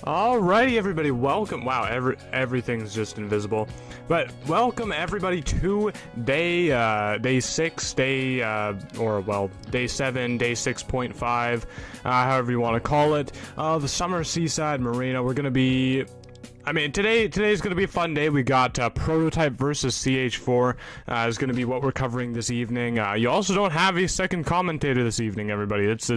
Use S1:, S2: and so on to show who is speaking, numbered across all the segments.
S1: Alrighty, everybody, welcome. Wow, everything's just invisible. But welcome everybody to day 6, day 7, day 6.5, however you want to call it, the summer Seaside Marina. We're gonna be, today's gonna be a fun day. We got Prototype versus CH4 is gonna be what we're covering this evening. You also don't have a second commentator this evening, everybody. It's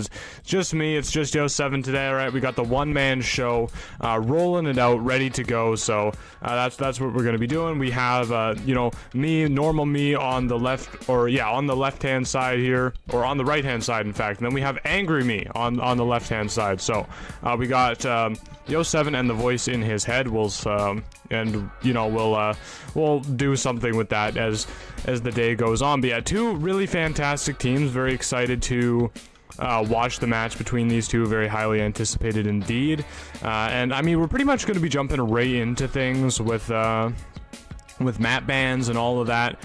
S1: just me. It's just Yo7 today. All right, we got the one-man show rolling it out, ready to go. So that's what we're gonna be doing. We have normal me on the left, on the left-hand side here, or on the right-hand side, in fact. And then we have angry me on the left-hand side. So we got Yo7 and the voice in his head. We'll do something with that as the day goes on. But yeah, two really fantastic teams. Very excited to watch the match between these two. Very highly anticipated indeed. And I mean, we're pretty much going to be jumping right into things with map bans and all of that.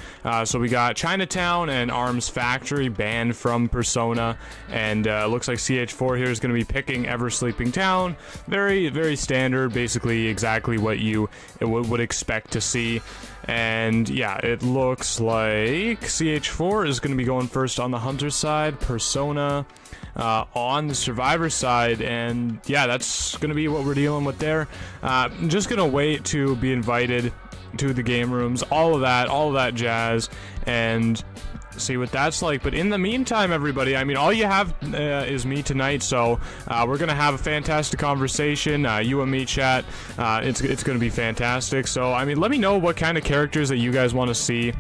S1: So we got Chinatown and Arms Factory banned from Persona, and looks like CH4 here is going to be picking Ever Sleeping Town. Very, very standard, basically exactly what you would expect to see. And yeah, it looks like CH4 is going to be going first on the Hunter side, Persona on the Survivor side, and yeah, that's going to be what we're dealing with there. Just going to wait to be invited to the game rooms, all of that jazz, and see what that's like. But in the meantime, everybody, I mean, all you have is me tonight, so we're gonna have a fantastic conversation, you and me chat. It's gonna be fantastic. So I mean, let me know what kind of characters that you guys want to see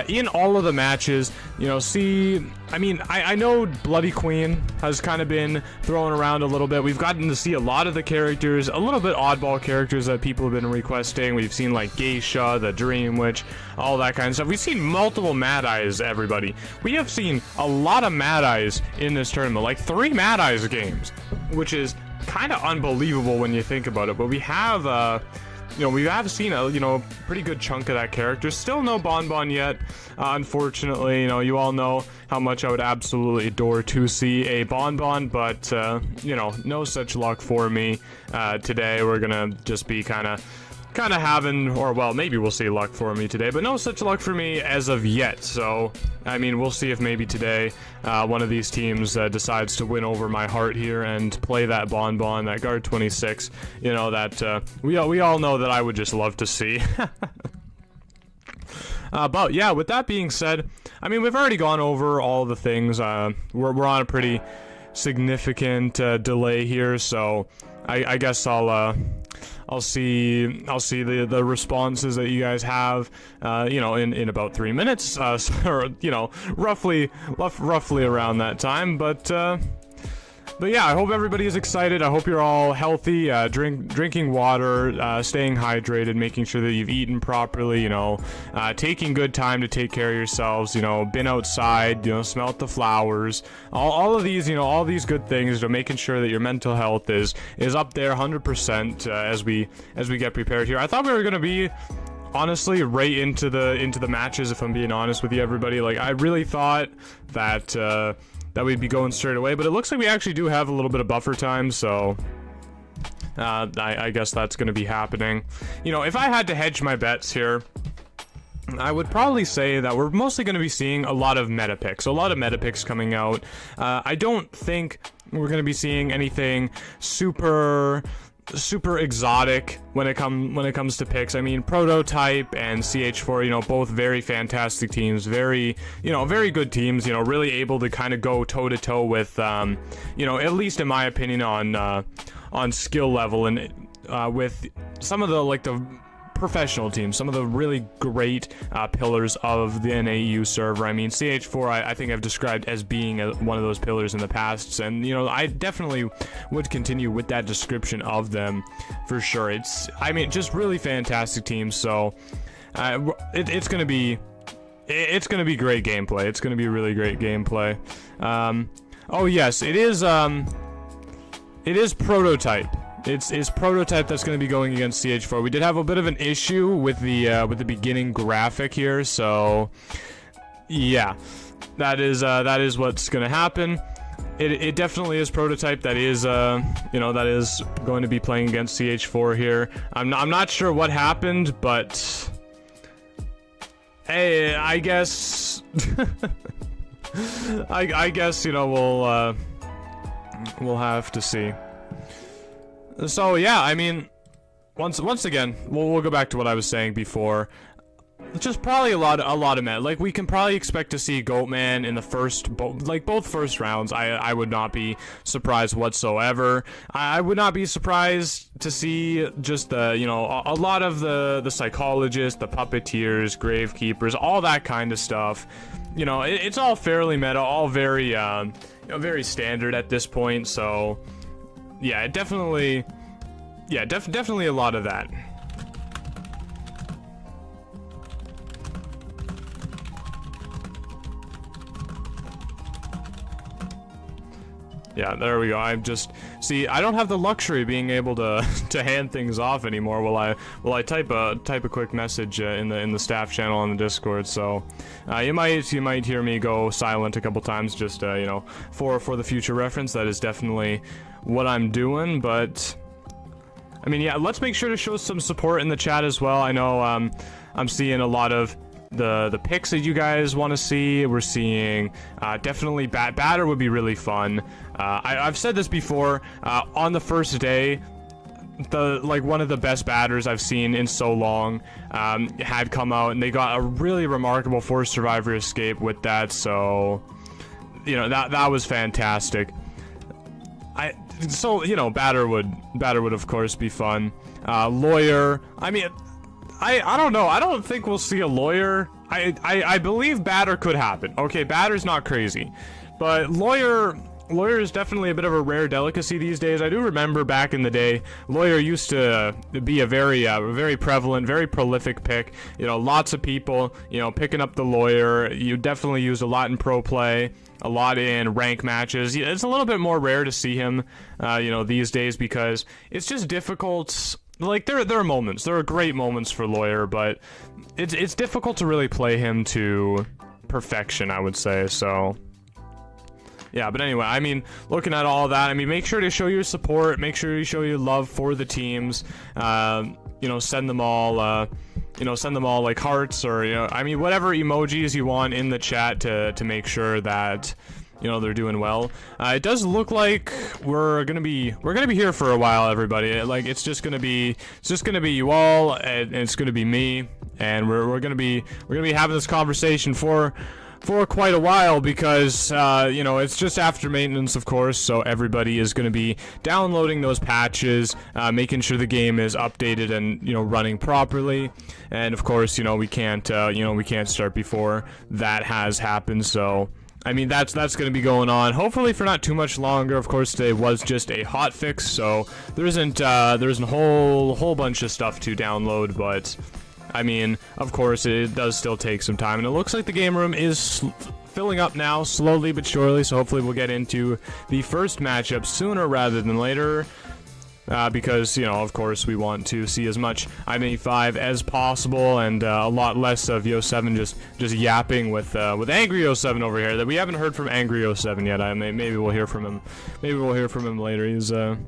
S1: in all of the matches. I know Bloody Queen has kind of been thrown around a little bit. We've gotten to see a lot of the characters, a little bit oddball characters that people have been requesting. We've seen like Geisha, the Dream Witch, all that kind of stuff. We've seen multiple Mad Eyes, everybody. We have seen a lot of Mad Eyes in this tournament, like 3 Mad Eyes games, which is kind of unbelievable when you think about it. But we have we have seen a pretty good chunk of that character. Still no Bonbon yet, unfortunately. You all know how much I would absolutely adore to see a Bonbon, but no such luck for me today. We're gonna just be kind of having, or well, maybe we'll see luck for me today, but no such luck for me as of yet. So I mean, we'll see if maybe today one of these teams decides to win over my heart here and play that Bonbon, that guard 26, that we all know that I would just love to see. But yeah, with that being said, I mean, we've already gone over all the things. We're on a pretty significant delay here, so I guess I'll see the responses that you guys have, in about 3 minutes, or roughly around that time. But yeah, I hope everybody is excited. I hope you're all healthy, drinking water, staying hydrated, making sure that you've eaten properly, taking good time to take care of yourselves, been outside, smelt the flowers, all of these, all these good things, making sure that your mental health is up there 100% as we get prepared here. I thought we were going to be honestly right into the matches, if I'm being honest with you, everybody. Like, I really thought that we'd be going straight away, but it looks like we actually do have a little bit of buffer time, so I guess that's going to be happening. If I had to hedge my bets here, I would probably say that we're mostly going to be seeing a lot of meta picks coming out. I don't think we're going to be seeing anything super exotic when it comes to picks. I mean, Prototype and CH4, both very fantastic teams, very good teams, really able to kind of go toe to toe with, at least in my opinion, on skill level, and with some of the professional teams, some of the really great pillars of the NAU server. I mean, CH4 I think I've described as being one of those pillars in the past, and I definitely would continue with that description of them for sure. Just really fantastic teams. So it's gonna be great gameplay. It's gonna be really great gameplay. Oh yes, it is Prototype. It's Prototype that's going to be going against CH4. We did have a bit of an issue with the beginning graphic here, so yeah, that is what's going to happen. it definitely is prototype that is you know, that is going to be playing against CH4 here. I'm not sure what happened, but hey, I guess I guess, you know, we'll have to see. So yeah, I mean, once again, we'll go back to what I was saying before. Just probably a lot of men. Like, we can probably expect to see Goatman in the both first rounds. I would not be surprised whatsoever. I would not be surprised to see just the, you know, a lot of the psychologists, the puppeteers, gravekeepers, all that kind of stuff. You know, it's all fairly meta, all very, you know, very standard at this point. So yeah, definitely a lot of that. Yeah, there we go. I don't have the luxury of being able to hand things off anymore. Will I type a quick message in the staff channel on the Discord? So you might hear me go silent a couple times, just you know, for the future reference. That is definitely what I'm doing. But I mean, yeah, let's make sure to show some support in the chat as well. I know I'm seeing a lot of the picks that you guys want to see. We're seeing definitely batter would be really fun. I've said this before, on the first day, one of the best batters I've seen in so long had come out, and they got a really remarkable forced survivor escape with that. So you know, that was fantastic. So you know, batter would of course be fun. Lawyer, I mean, I don't know. I don't think we'll see a lawyer. I believe batter could happen. Okay, batter's not crazy, but lawyer is definitely a bit of a rare delicacy these days. I do remember back in the day, lawyer used to be a very prevalent, very prolific pick. You know, lots of people, you know, picking up the lawyer. You definitely used a lot in pro play, a lot in rank matches. It's a little bit more rare to see him, you know, these days, because it's just difficult. Like, there are moments, there are great moments for lawyer, but it's difficult to really play him to perfection, I would say. So yeah, but anyway, I mean, looking at all that, I mean, make sure to show your support, make sure you show your love for the teams. You know, send them all like hearts, or, you know, I mean, whatever emojis you want in the chat to make sure that, you know, they're doing well. It does look like we're gonna be here for a while, everybody. Like, it's just gonna be you all, and it's gonna be me, and we're gonna be having this conversation for quite a while, because you know, it's just after maintenance, of course, so everybody is going to be downloading those patches, making sure the game is updated and, you know, running properly. And of course, you know, we can't start before that has happened. So I mean, that's going to be going on, hopefully for not too much longer. Of course, today was just a hot fix, so there isn't a whole bunch of stuff to download, but I mean, of course, it does still take some time, and it looks like the game room is filling up now, slowly but surely, so hopefully we'll get into the first matchup sooner rather than later, because, you know, of course, we want to see as much I-95 as possible, and a lot less of Yo7 just yapping with Angry Yo7 over here, that we haven't heard from Angry Yo7 yet. Maybe we'll hear from him. Maybe we'll hear from him later. He's, you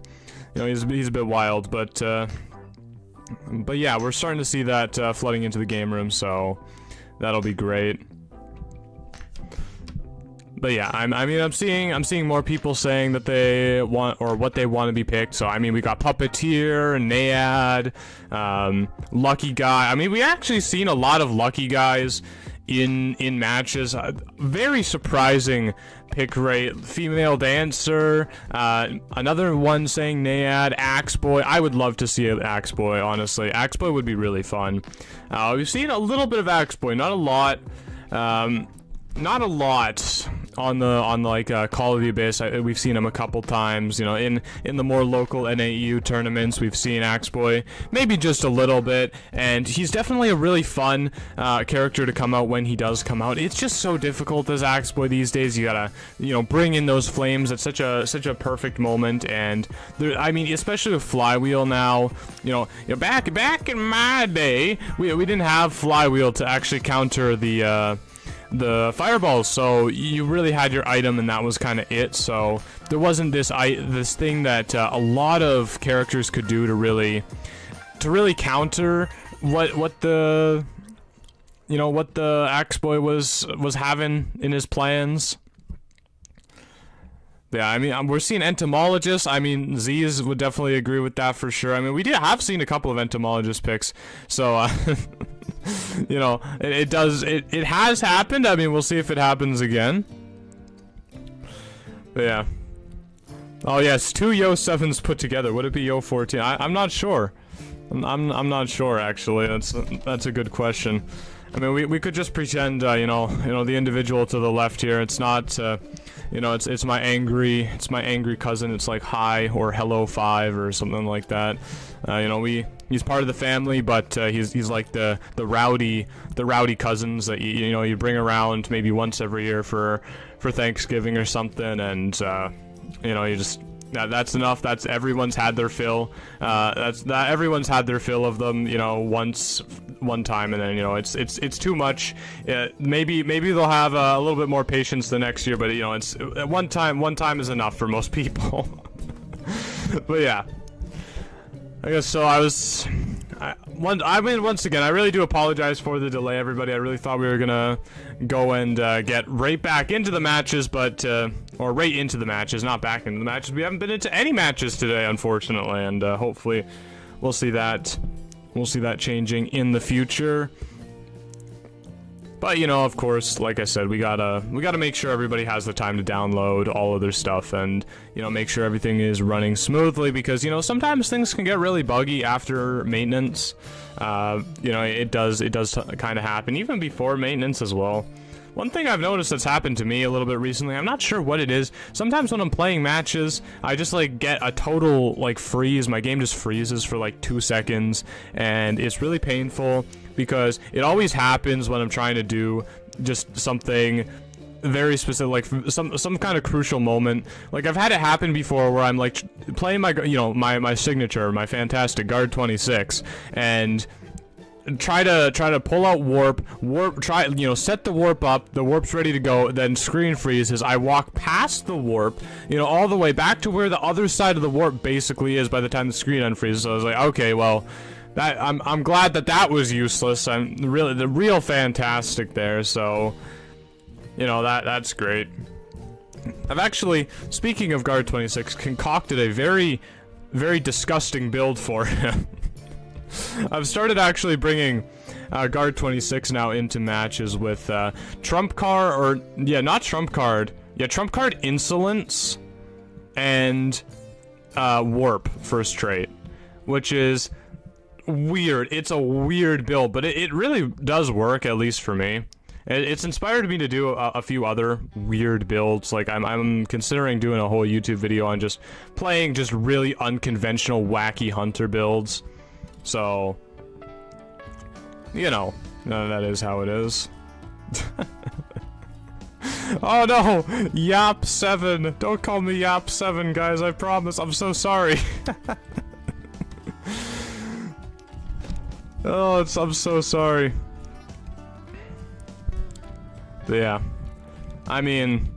S1: know, he's a bit wild, but yeah, we're starting to see that flooding into the game room, so that'll be great. But yeah, I'm seeing more people saying that they want, or what they want to be picked. So I mean, we got Puppeteer, Nayad, Lucky Guy. I mean, we actually seen a lot of Lucky Guys in matches. Very surprising pick rate. Female Dancer, another one saying Nayad, Axeboy. I would love to see an Axeboy, honestly. Axeboy would be really fun. We've seen a little bit of Axeboy, not a lot. Not a lot on like Call of the Abyss. We've seen him a couple times, you know, in the more local NAEU tournaments. We've seen Axeboy maybe just a little bit, and he's definitely a really fun character to come out when he does come out. It's just so difficult as Axeboy these days. You gotta, you know, bring in those flames at such a perfect moment, and there, I mean, especially with Flywheel now, you know, back in my day, we didn't have Flywheel to actually counter the the fireballs, so you really had your item and that was kind of it. So there wasn't this thing that a lot of characters could do to really counter what the Axe Boy was having in his plans. Yeah, I mean, we're seeing entomologists. I mean, Z's would definitely agree with that for sure. I mean, we have seen a couple of entomologist picks, so you know, it has happened. I mean, we'll see if it happens again. But yeah. Oh yes, 2 Yo7s put together. Would it be Yo14? I'm not sure. I'm not sure actually. That's a good question. I mean, we could just pretend, you know, the individual to the left here. It's not, you know, it's my angry cousin. It's like hi or hello 5 or something like that. You know, he's part of the family, but he's like the rowdy cousins that you know you bring around maybe once every year for Thanksgiving or something, and you know, you just. That's enough. That's everyone's had their fill. Everyone's had their fill of them. You know, one time, and then you know it's too much. Maybe they'll have a little bit more patience the next year, but you know it's one time is enough for most people. But yeah, I guess so. I mean, once again, I really do apologize for the delay, everybody. I really thought we were gonna go and get right back into the matches, but or right into the matches, not back into the matches. We haven't been into any matches today, unfortunately, and hopefully we'll see that changing in the future. But you know, of course, like I said, we gotta make sure everybody has the time to download all of their stuff, and you know, make sure everything is running smoothly, because you know sometimes things can get really buggy after maintenance. You know, it does kind of happen even before maintenance as well. One thing I've noticed that's happened to me a little bit recently, I'm not sure what it is. Sometimes when I'm playing matches, I just like get a total like freeze. My game just freezes for like 2 seconds, and it's really painful because it always happens when I'm trying to do just something very specific, like some kind of crucial moment. Like I've had it happen before where I'm like playing my, you know, my signature, my fantastic guard 26, and try to pull out warp, try, you know, set the warp up, the warp's ready to go, then screen freezes. I walk past the warp, you know, all the way back to where the other side of the warp basically is by the time the screen unfreezes. So I was like, okay, well, that I'm glad that was useless. I'm really the real fantastic there, so you know, that's great. I've actually, speaking of guard 26, concocted a very disgusting build for him. I've started actually bringing guard 26 now into matches with trump card, or yeah, not trump card, yeah, trump card insolence and warp first trait, which is weird. It's a weird build, but it really does work, at least for me. It's inspired me to do a few other weird builds. Like I'm considering doing a whole YouTube video on just playing just really unconventional, wacky hunter builds. So, you know, that is how it is. Oh no! Yap7! Don't call me Yap7, guys, I promise. I'm so sorry. Oh, I'm so sorry. But yeah. I mean,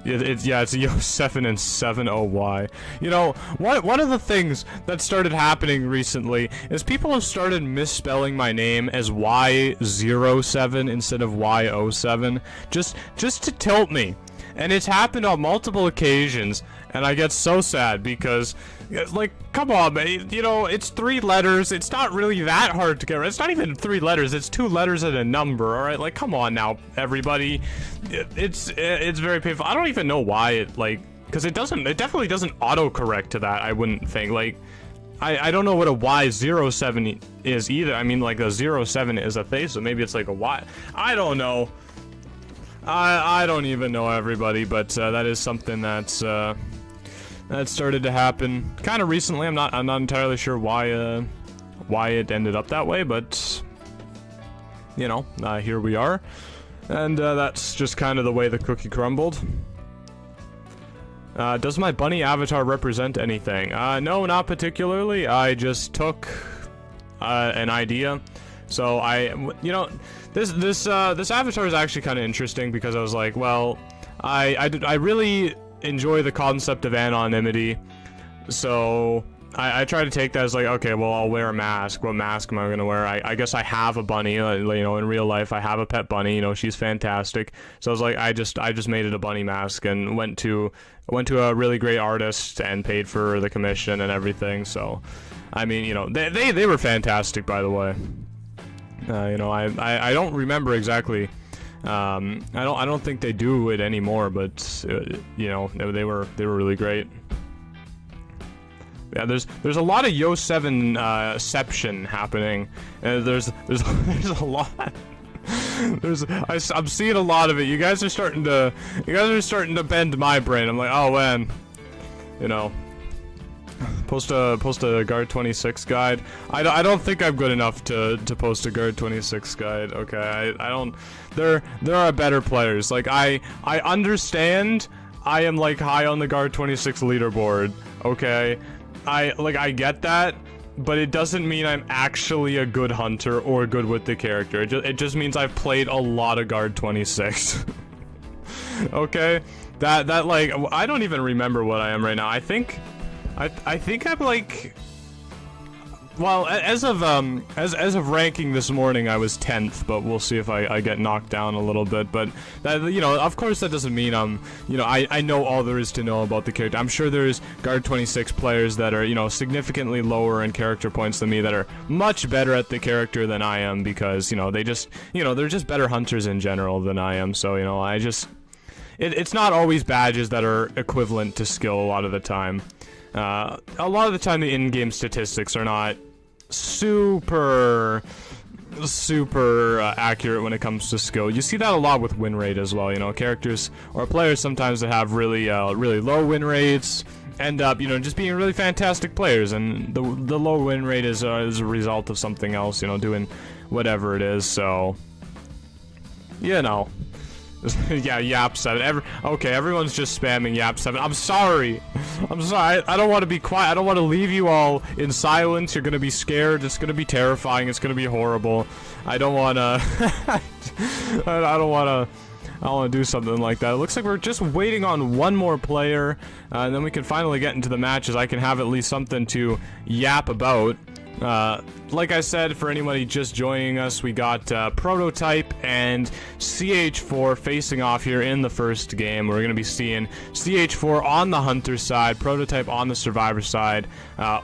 S1: it's Yo7 and 70Y. You know, one of the things that started happening recently is people have started misspelling my name as Y07 instead of Y07, just to tilt me. And it's happened on multiple occasions, and I get so sad because, like, come on, man, you know, it's 3 letters, it's not really that hard to get right. It's not even 3 letters, it's 2 letters and a number, alright? Like, come on now, everybody. It's very painful. I don't even know why it, like, because it definitely doesn't autocorrect to that, I wouldn't think. Like, I don't know what a Y07 is either. I mean, like, a 07 is a thing, so maybe it's like a Y. I don't know. I don't even know, everybody, but that is something that's that started to happen kind of recently. I'm not entirely sure why it ended up that way, but you know, here we are, and that's just kind of the way the cookie crumbled. Does my bunny avatar represent anything? No, not particularly. I just took an idea So you know, this avatar is actually kind of interesting because I was like, well, I really enjoy the concept of anonymity, so I try to take that as like, okay, well, I'll wear a mask. What mask am I gonna wear? I guess I have a bunny, you know, in real life I have a pet bunny, you know, she's fantastic. So I was like, I just made it a bunny mask and went to a really great artist and paid for the commission and everything. So, I mean, you know, they were fantastic, by the way. You know, I don't remember exactly. I don't think they do it anymore, but you know, they were really great. Yeah, there's a lot of Yo7 ception happening. There's a lot. I'm seeing a lot of it. You guys are starting to bend my brain. I'm like, oh man, you know. Post a guard 26 guide. I don't think I'm good enough to post a guard 26 guide. Okay, I don't. There are better players. Like I understand. I am like high on the guard 26 leaderboard. Okay, I get that, but it doesn't mean I'm actually a good hunter or good with the character. It just means I've played a lot of guard 26. Okay, that like I don't even remember what I am right now. I think I'm like, well, as of ranking this morning, I was 10th, but we'll see if I get knocked down a little bit. But that, you know, of course that doesn't mean you know, I know all there is to know about the character. I'm sure there's guard 26 players that are, you know, significantly lower in character points than me that are much better at the character than I am because, you know, they just, you know, they're just better hunters in general than I am. So, you know, it's not always badges that are equivalent to skill a lot of the time. A lot of the time the in-game statistics are not super accurate when it comes to skill. You see that a lot with win rate as well, you know, characters or players sometimes that have really low win rates end up, you know, just being really fantastic players, and the low win rate is a result of something else, you know, doing whatever it is. So, you know. Yeah, Yap7. Okay, everyone's just spamming Yap7. I'm sorry. I don't want to be quiet. I don't want to leave you all in silence. You're gonna be scared. It's gonna be terrifying. It's gonna be horrible. I don't wanna. I don't wanna do something like that. It looks like we're just waiting on one more player, and then we can finally get into the matches. I can have at least something to yap about. Like I said, for anybody just joining us, we got Prototype and CH4 facing off here in the first game. We're going to be seeing CH4 on the Hunter side, Prototype on the Survivor side. I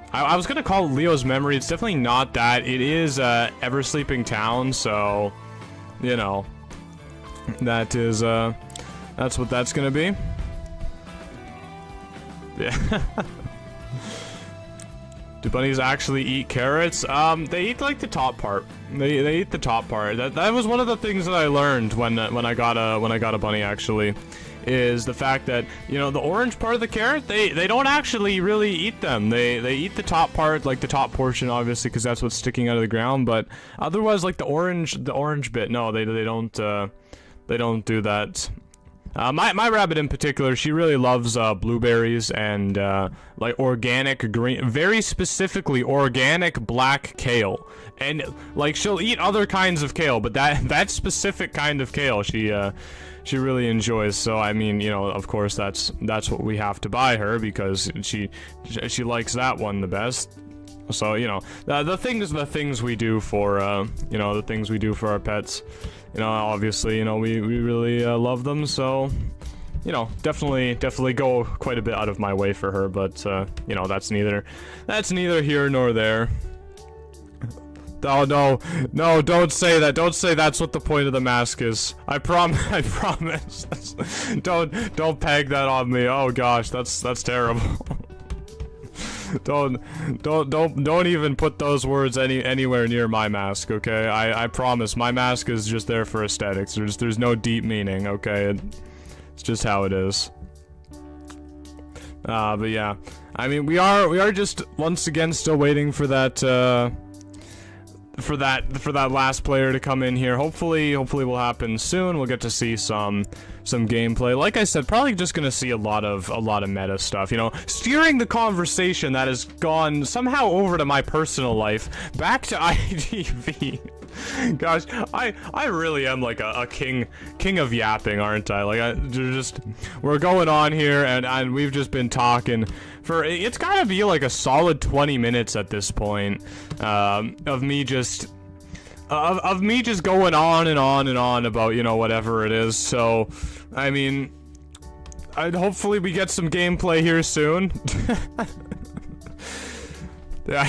S1: was going to call it Leo's Memory. It's definitely not that. It is Ever Sleeping Town, so, you know, that is, that's what that's going to be. Yeah. Do bunnies actually eat carrots? They eat like the top part. They eat the top part. That was one of the things that I learned when I got a bunny, actually, is the fact that, you know, the orange part of the carrot, they don't actually really eat them. They eat the top part, like the top portion, obviously, because that's what's sticking out of the ground. But otherwise, like the orange bit, no, they don't do that. My rabbit in particular, she really loves blueberries and like organic green, very specifically organic black kale, and like she'll eat other kinds of kale, but that specific kind of kale she really enjoys. So I mean, you know, of course that's what we have to buy her because she likes that one the best. So, you know, the things we do for you know, the things we do for our pets, you know, obviously, you know, we really love them, so, you know, definitely go quite a bit out of my way for her, but you know, that's neither here nor there. Oh no, don't say that. Don't say that's what the point of the mask is. I promise. Don't peg that on me. Oh gosh, that's terrible. Don't even put those words anywhere near my mask, okay? I promise my mask is just there for aesthetics. There's no deep meaning, okay? It's just how it is. But yeah, I mean, we are just once again still waiting for that for that last player to come in here. Hopefully will happen soon. We'll get to see some gameplay. Like I said, probably just gonna see a lot of meta stuff, you know, steering the conversation that has gone somehow over to my personal life back to ITV. Gosh, I really am like a king of yapping, aren't I? Like we're going on here and we've just been talking for, it's gotta be like a solid 20 minutes at this point, of me just going on and on and on about, you know, whatever it is. So, I mean, hopefully we get some gameplay here soon. Yeah,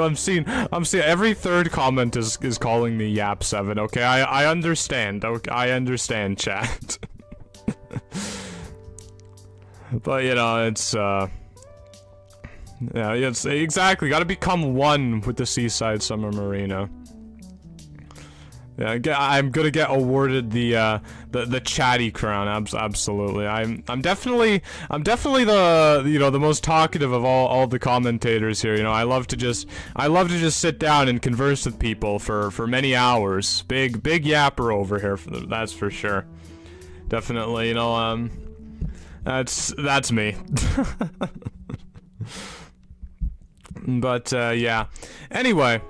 S1: I'm seeing every third comment is calling me Yap7. Okay, I understand. Okay, I understand, chat. But you know, it's yeah, it's exactly got to become one with the Seaside Summer Marina. Yeah, I'm gonna get awarded the chatty crown. Absolutely. I'm definitely the, you know, the most talkative of all the commentators here. You know, I love to just sit down and converse with people for many hours. Big yapper over here, that's for sure. Definitely, you know, that's me. But yeah. Anyway,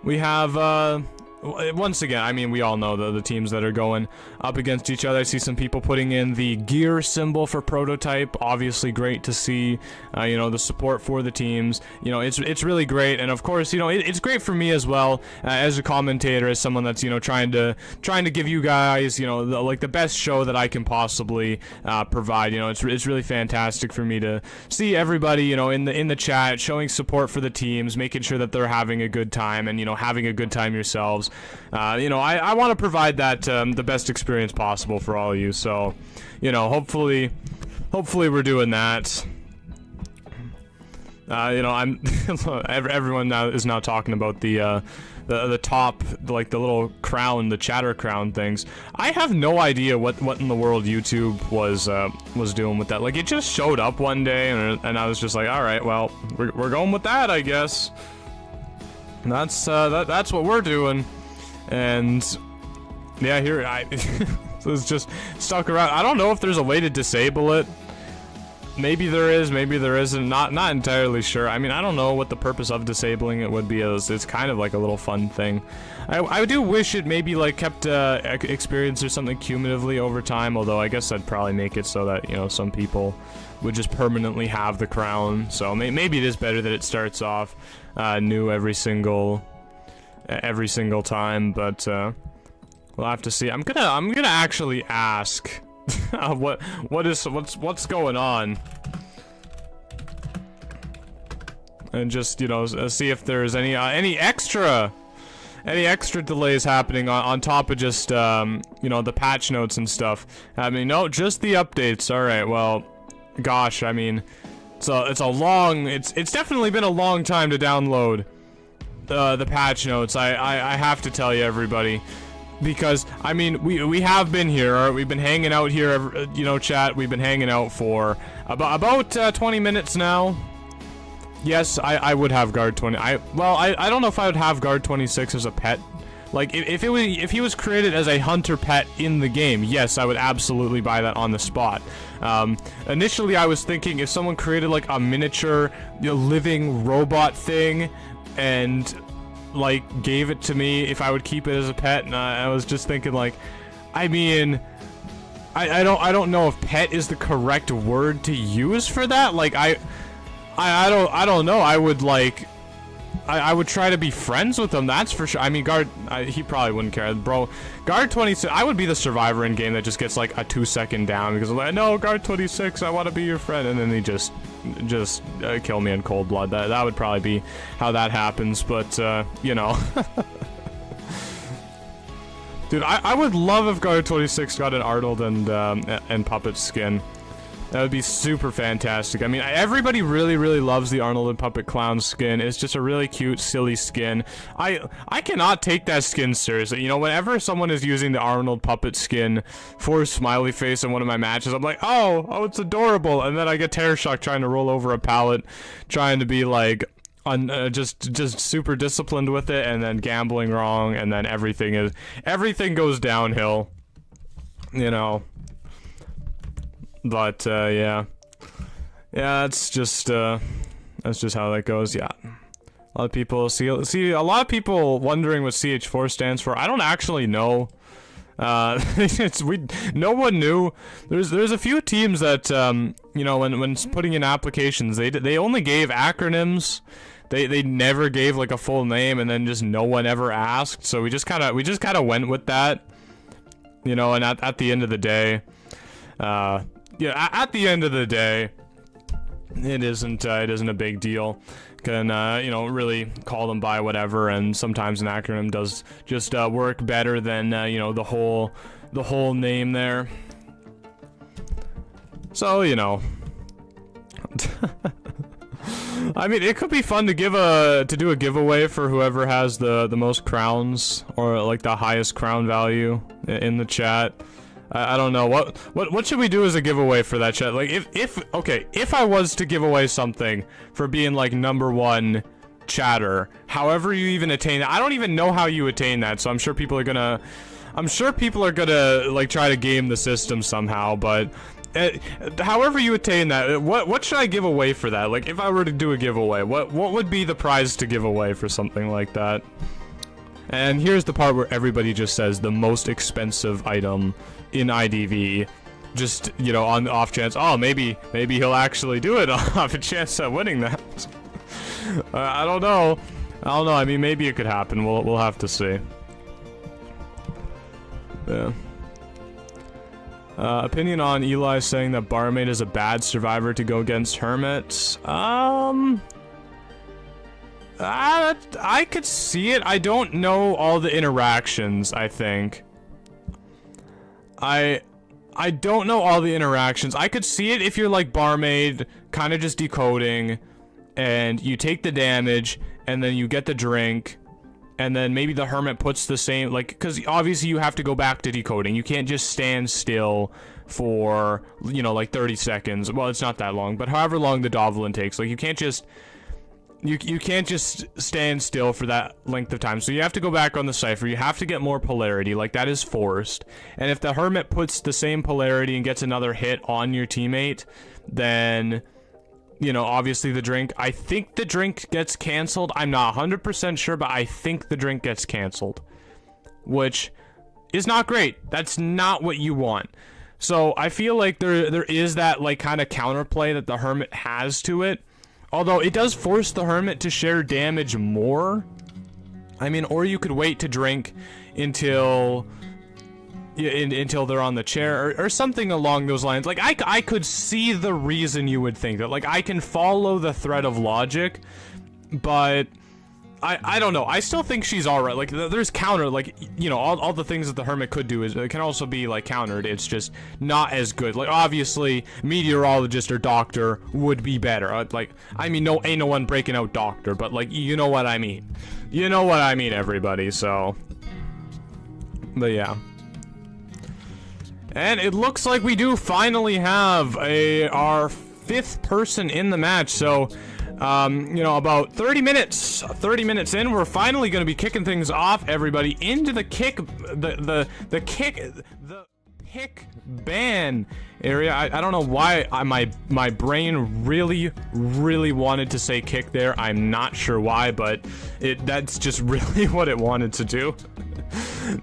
S1: we have once again, I mean, we all know the teams that are going up against each other. I see some people putting in the gear symbol for prototype. Obviously great to see, you know, the support for the teams. You know, it's really great. And of course, you know, it's great for me as well, as a commentator, as someone that's, you know, trying to give you guys, you know, the best show that I can possibly provide. You know, it's really fantastic for me to see everybody, you know, in the chat showing support for the teams, making sure that they're having a good time, and, you know, having a good time yourselves. You know, I want to provide that the best experience possible for all of you. So, you know, hopefully we're doing that. You know, I'm everyone now is talking about the top, like the little crown, the chatter crown things. I have no idea what in the world YouTube was doing with that. Like, it just showed up one day, and I was just like, all right, well, we're going with that, I guess. And that's what we're doing. And yeah, here so it's just stuck around. I don't know if there's a way to disable it. Maybe there is, maybe there isn't. Not entirely sure. I mean, I don't know what the purpose of disabling it would be. It's kind of like a little fun thing. I do wish it maybe like kept experience or something cumulatively over time. Although I guess I'd probably make it so that, you know, some people would just permanently have the crown. So maybe it is better that it starts off new every single time, but we'll have to see. I'm gonna actually ask what's going on, and just, you know, see if there's any extra delays happening on top of just you know, the patch notes and stuff. I mean, no, just the updates. All right, well, gosh, I mean, it's definitely been a long time to download the patch notes. I have to tell you, everybody, because I mean, we have been here, we've been hanging out here, you know, chat. We've been hanging out for about 20 minutes now. Yes, I would have guard 20. I don't know if I would have guard 26 as a pet. Like, if he was created as a hunter pet in the game, yes, I would absolutely buy that on the spot. Initially I was thinking if someone created like a miniature, you know, living robot thing and like gave it to me, if I would keep it as a pet. And I was just thinking, like, I mean, I don't know if pet is the correct word to use for that. Like, I don't know. I would like, I would try to be friends with him, that's for sure. I mean, guard, he probably wouldn't care, bro. Guard 26, I would be the survivor in game that just gets like a 2-second down because I'm like, no, guard 26, I want to be your friend, and then he just kill me in cold blood. That would probably be how that happens. But you know, dude, I would love if guard 26 got an Arnold and Puppet skin. That would be super fantastic. I mean, everybody really loves the Arnold and Puppet Clown skin. It's just a really cute, silly skin. I cannot take that skin seriously. You know, whenever someone is using the Arnold Puppet skin for Smiley Face in one of my matches, I'm like, oh, it's adorable. And then I get terror shock trying to roll over a pallet, trying to be like, just super disciplined with it, and then gambling wrong, and then everything goes downhill, you know. But yeah, that's just how that goes. Yeah, a lot of people see a lot of people wondering what CH4 stands for. I don't actually know. No one knew. There's a few teams that you know, when putting in applications, they only gave acronyms. They never gave like a full name, and then just no one ever asked. So we just kind of went with that, you know. And at the end of the day, yeah, at the end of the day, it isn't a big deal. Can you know, really call them by whatever, and sometimes an acronym does just work better than you know, the whole name there. So, you know, I mean, it could be fun to do a giveaway for whoever has the most crowns, or like the highest crown value in the chat. I don't know, what should we do as a giveaway for that chat? Like, if I was to give away something for being like #1 chatter, however you even attain that, I don't even know how you attain that, so I'm sure people are gonna like try to game the system somehow, but however you attain that, what should I give away for that? Like, if I were to do a giveaway, what would be the prize to give away for something like that? And here's the part where everybody just says the most expensive item in IDV, just, you know, on the off chance, oh, maybe he'll actually do it. I'll have a chance at winning that. I don't know. I mean, maybe it could happen. We'll have to see. Yeah. Opinion on Eli saying that Barmaid is a bad survivor to go against Hermit. I could see it. I don't know all the interactions, I think. I don't know all the interactions. I could see it if you're like Barmaid, kind of just decoding, and you take the damage, and then you get the drink, and then maybe the Hermit puts the same, like, because obviously you have to go back to decoding. You can't just stand still for, you know, like 30 seconds. Well, it's not that long, but however long the Dovlin takes, like, you can't just... You can't just stand still for that length of time. So you have to go back on the cipher. You have to get more polarity. Like, that is forced. And if the Hermit puts the same polarity and gets another hit on your teammate, then, you know, obviously the drink... I think the drink gets canceled. I'm not 100% sure, but I think the drink gets canceled. Which is not great. That's not what you want. So I feel like there is that, like, kind of counterplay that the Hermit has to it. Although, it does force the Hermit to share damage more. I mean, or you could wait to drink until they're on the chair, or something along those lines. Like, I could see the reason you would think that. Like, I can follow the thread of logic, but... I don't know. I still think she's alright. Like, there's counter, like, you know, all the things that the Hermit could do is, it can also be, like, countered. It's just not as good. Like, obviously, Meteorologist or Doctor would be better. Like, I mean, ain't no one breaking out Doctor, but, like, you know what I mean. You know what I mean, everybody, so... But, yeah. And it looks like we do finally have our 5th person in the match, so... you know, about 30 minutes in, we're finally going to be kicking things off, everybody, into the pick ban area. I don't know why my brain really wanted to say kick there. I'm not sure why, but that's just really what it wanted to do.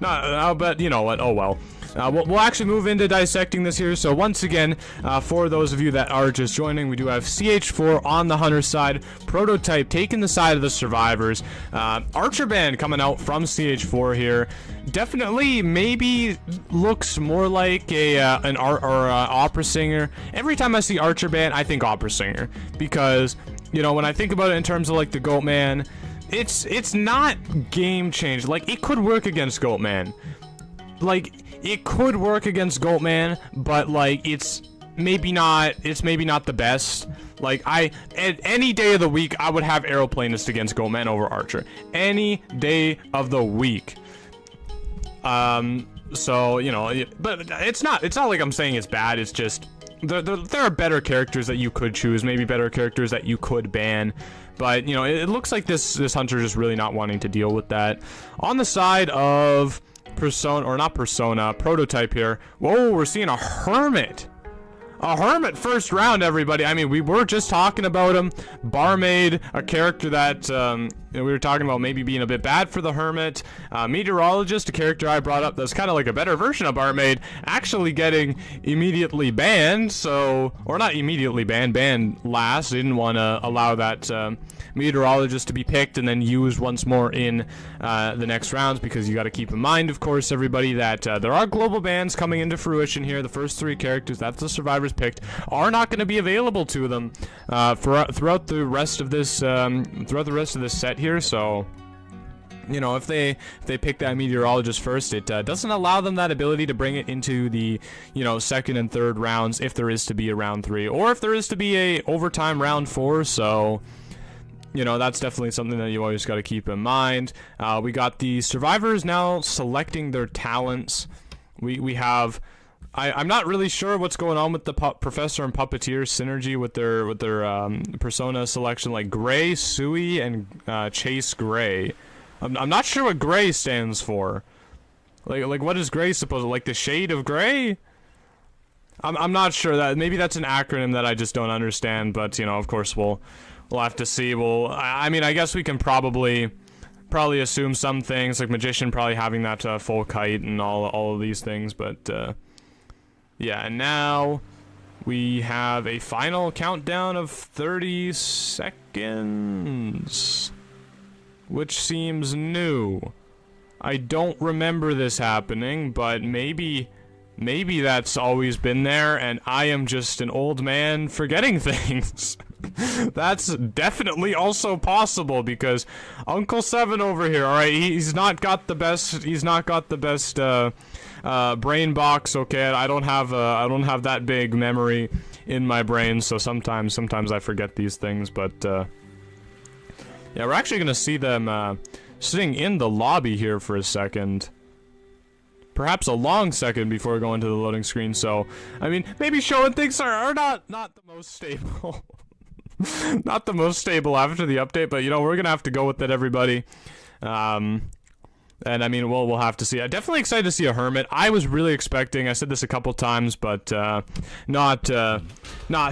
S1: But you know what, oh well. We'll actually move into dissecting this here. So once again, for those of you that are just joining, we do have CH4 on the Hunter side, Prototype taking the side of the survivors, Archer Band coming out from CH4 here. Definitely, maybe looks more like an opera singer. Every time I see Archer Band, I think opera singer, because, you know, when I think about it in terms of like the Goatman, it's not game changed. Like, it could work against Goatman. Like, it could work against Goatman, but like it's maybe not the best. Like, at any day of the week, I would have Aeroplanist against Goatman over Archer. Any day of the week. So, you know, but it's not like I'm saying it's bad, it's just there are better characters that you could choose, maybe better characters that you could ban. But, you know, it looks like this hunter just really not wanting to deal with that. On the side of Persona, or not Persona, Prototype here. Whoa, we're seeing a Hermit. A Hermit first round, everybody. I mean, we were just talking about him. Barmaid, a character that we were talking about maybe being a bit bad for the Hermit. Meteorologist, a character I brought up that's kind of like a better version of Barmaid, actually getting immediately banned. So, or not immediately banned, banned last. They didn't want to allow that Meteorologist to be picked and then used once more in the next rounds, because you got to keep in mind, of course, everybody, that there are global bans coming into fruition here. The first 3 characters that the survivors picked are not going to be available to them throughout the rest of this set here. So, you know, if they pick that Meteorologist first, it doesn't allow them that ability to bring it into the, you know, second and third rounds if there is to be a round 3, or if there is to be a overtime round 4. So, you know, that's definitely something that you always got to keep in mind. We got the survivors now selecting their talents. We have, I'm not really sure what's going on with the Professor and Puppeteer synergy with their persona selection, like Gray, Sui, and Chase Gray. I'm not sure what Gray stands for. Like what is Gray supposed to, like the shade of gray? I'm not sure. That maybe that's an acronym that I just don't understand, but, you know, of course we'll have to see. I mean, I guess we can probably assume some things, like Magician probably having that full kite and all of these things, but yeah. And now we have a final countdown of 30 seconds, which seems new. I don't remember this happening, but maybe that's always been there and I am just an old man forgetting things. That's definitely also possible, because Uncle 7 over here, alright, he's not got the best brain box, okay? I don't have that big memory in my brain, so sometimes I forget these things, but yeah, we're actually gonna see them sitting in the lobby here for a second. Perhaps a long second before going to the loading screen, so, I mean, maybe showing things are not the most stable. Not the most stable after the update, but, you know, we're gonna have to go with it, everybody. And, I mean, we'll have to see. I'm definitely excited to see a Hermit. I was really expecting, I said this a couple times, but, not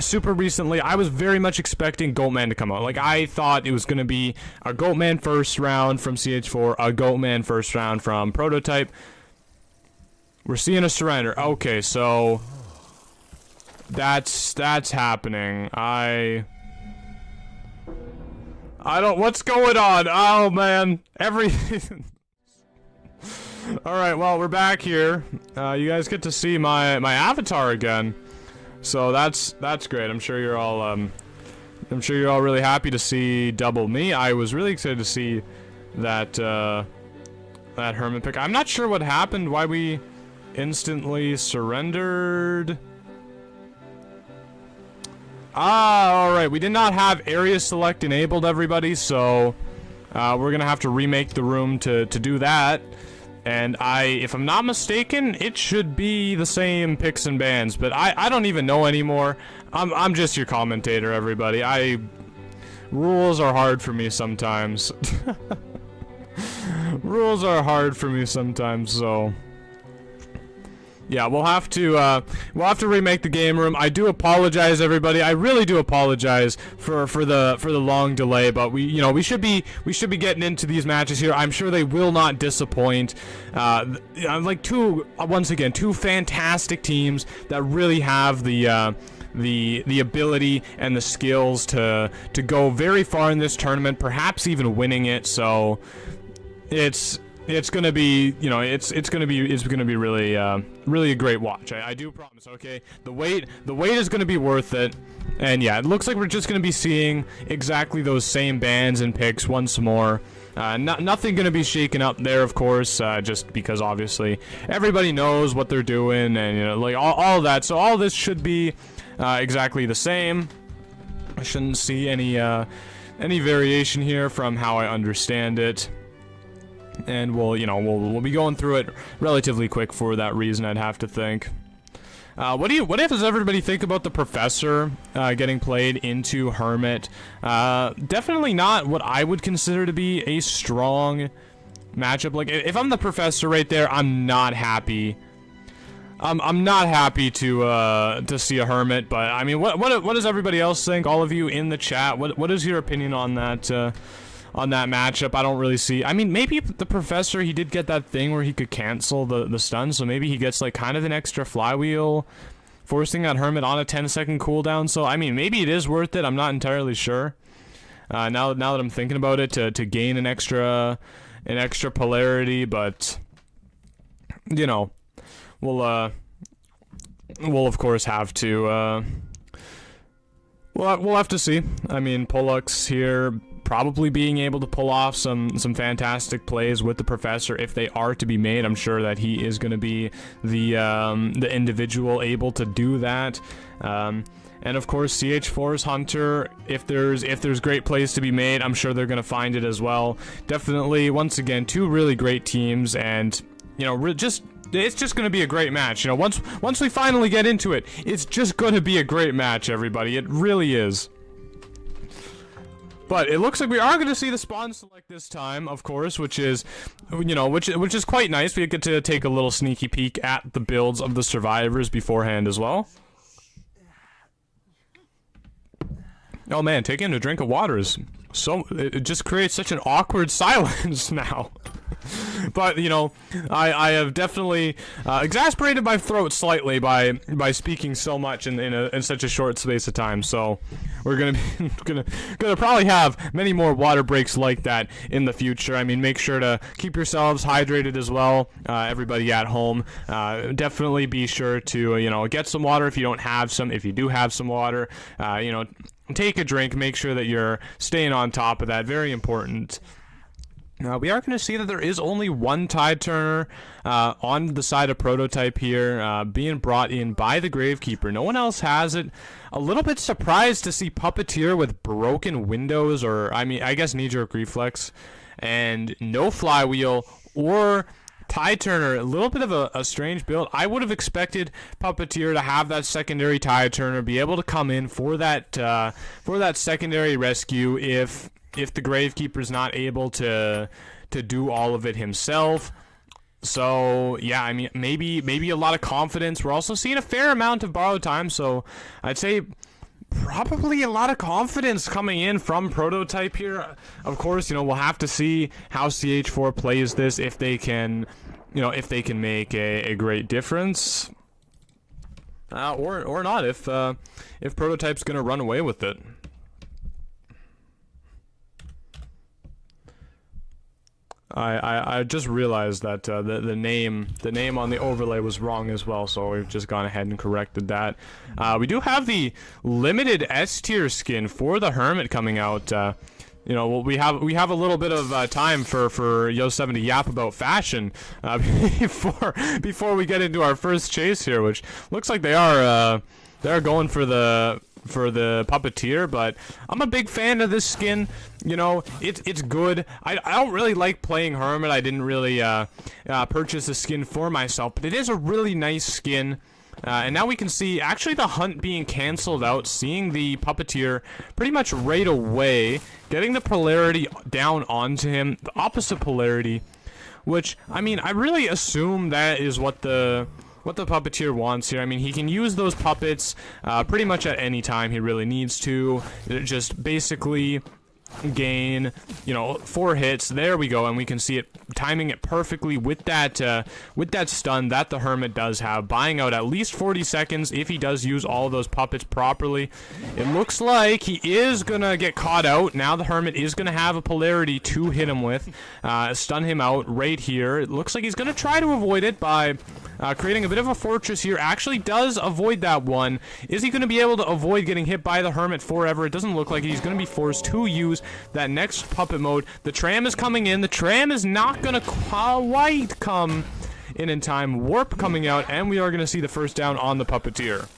S1: super recently. I was very much expecting Goatman to come out. Like, I thought it was gonna be a Goatman first round from CH4, a Goatman first round from Prototype. We're seeing a surrender. Okay, so that's happening. I don't, what's going on? Oh man, everything. All right, well, we're back here. You guys get to see my avatar again. So that's great. I'm sure you're all really happy to see double me. I was really excited to see that that Hermit pick. I'm not sure what happened, why we instantly surrendered. Alright, we did not have area select enabled, everybody, so we're gonna have to remake the room to do that. And if I'm not mistaken, it should be the same picks and bans, but I don't even know anymore. I'm just your commentator, everybody. Rules are hard for me sometimes. Rules are hard for me sometimes, so yeah, we'll have to remake the game room. I do apologize, everybody. I really do apologize for the long delay, but we should be getting into these matches here. I'm sure they will not disappoint. Like two fantastic teams that really have the ability and the skills to go very far in this tournament, perhaps even winning it. So it's gonna be, you know, it's gonna be really a great watch. I do promise. Okay, the wait is gonna be worth it. And yeah, it looks like we're just gonna be seeing exactly those same bans and picks once more. Nothing gonna be shaken up there, of course, just because obviously everybody knows what they're doing, and, you know, like all of that. So all this should be exactly the same. I shouldn't see any variation here from how I understand it. And we'll be going through it relatively quick for that reason, I'd have to think. What does everybody think about the Professor getting played into Hermit? Definitely not what I would consider to be a strong matchup. Like, if I'm the Professor right there, I'm not happy. I'm not happy to see a Hermit, but I mean, what does everybody else think? All of you in the chat, what is your opinion on that matchup? I don't really see. I mean, maybe the Professor, he did get that thing where he could cancel the stun, so maybe he gets like kind of an extra flywheel, forcing that Hermit on a 10-second cooldown. So I mean, maybe it is worth it. I'm not entirely sure. Now that I'm thinking about it, to gain an extra polarity, but you know. We'll of course have to, we'll have to see. I mean, Pollux here probably being able to pull off some fantastic plays with the Professor if they are to be made. I'm sure that he is going to be the individual able to do that. And of course, CH4's Hunter, if there's great plays to be made, I'm sure they're going to find it as well. Definitely, once again, two really great teams, and you know, it's just going to be a great match. You know, once we finally get into it, it's just going to be a great match, everybody. It really is. But it looks like we are going to see the spawn select this time, of course, which is, you know, which is quite nice. We get to take a little sneaky peek at the builds of the survivors beforehand as well. Oh man, taking a drink of water is it just creates such an awkward silence now. But, you know, I have definitely exasperated my throat slightly by speaking so much in such a short space of time. So we're gonna probably have many more water breaks like that in the future. I mean, make sure to keep yourselves hydrated as well. Everybody at home, definitely be sure to you know, get some water if you don't have some. If you do have some water, you know, take a drink. Make sure that you're staying on top of that. Very important. We are going to see that there is only one Tide Turner on the side of Prototype here, being brought in by the Gravekeeper. No one else has it. A little bit surprised to see Puppeteer with broken windows, or I mean, I guess knee-jerk reflex, and no flywheel or Tide Turner. A little bit of a strange build. I would have expected Puppeteer to have that secondary Tide Turner, be able to come in for that secondary rescue if the Gravekeeper's not able to do all of it himself. So yeah, I mean, maybe a lot of confidence. We're also seeing a fair amount of borrowed time, so I'd say probably a lot of confidence coming in from Prototype here. Of course, you know, we'll have to see how CH4 plays this, if they can, you know, if they can make a great difference, or not, if Prototype's gonna run away with it. I just realized that the name on the overlay was wrong as well, so we've just gone ahead and corrected that. We do have the limited S tier skin for the Hermit coming out. You know, we have a little bit of time for Yo7 to yap about fashion before we get into our first chase here, which looks like they are going for the Puppeteer, but I'm a big fan of this skin. You know, it's good. I don't really like playing Hermit. I didn't really purchase the skin for myself, but it is a really nice skin. And now we can see actually the hunt being canceled out, seeing the Puppeteer pretty much right away, getting the polarity down onto him, the opposite polarity, which, I mean, I really assume that is what the Puppeteer wants here. I mean, he can use those puppets pretty much at any time he really needs to. Just basically gain, you know, 4 hits. There we go, and we can see it timing it perfectly with that stun that the Hermit does have, buying out at least 40 seconds if he does use all of those puppets properly. It looks like he is gonna get caught out. Now the Hermit is gonna have a polarity to hit him with, stun him out right here. It looks like he's gonna try to avoid it by creating a bit of a fortress here. Actually does avoid that one. Is he going to be able to avoid getting hit by the Hermit forever? It doesn't look like it. He's going to be forced to use that next puppet mode. The tram is coming in. The tram is not going to quite come in time. Warp coming out, and we are going to see the first down on the Puppeteer.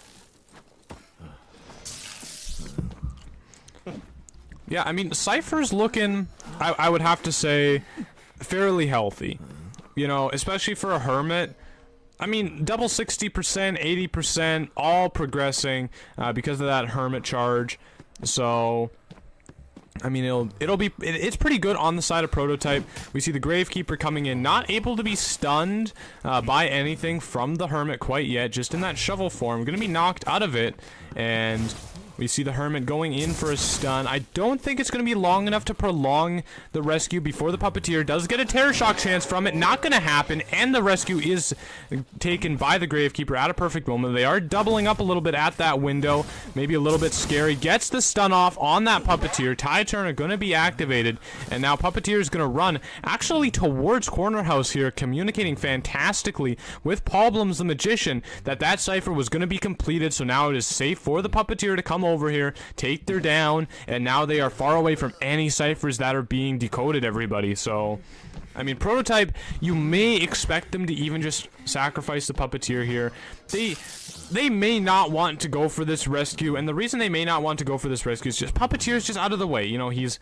S1: Yeah, I mean, Cypher's looking, I would have to say, fairly healthy. You know, especially for a Hermit. I mean, double 60%, 80%, all progressing because of that Hermit charge. So, I mean, it's pretty good on the side of Prototype. We see the Gravekeeper coming in, not able to be stunned by anything from the Hermit quite yet, just in that shovel form. Going to be knocked out of it, and we see the Hermit going in for a stun. I don't think it's going to be long enough to prolong the rescue before the Puppeteer does get a Terror Shock chance from it. Not going to happen, and the rescue is taken by the Gravekeeper at a perfect moment. They are doubling up a little bit at that window. Maybe a little bit scary. Gets the stun off on that Puppeteer. Tie Turner going to be activated, and now Puppeteer is going to run actually towards Corner House here, communicating fantastically with Problems the Magician that Cypher was going to be completed, so now it is safe for the Puppeteer to come over here, take their down, and now they are far away from any ciphers that are being decoded, everybody. So, I mean, Prototype, you may expect them to even just sacrifice the Puppeteer here. They may not want to go for this rescue, and the reason they may not want to go for this rescue is just Puppeteer's just out of the way. You know, he's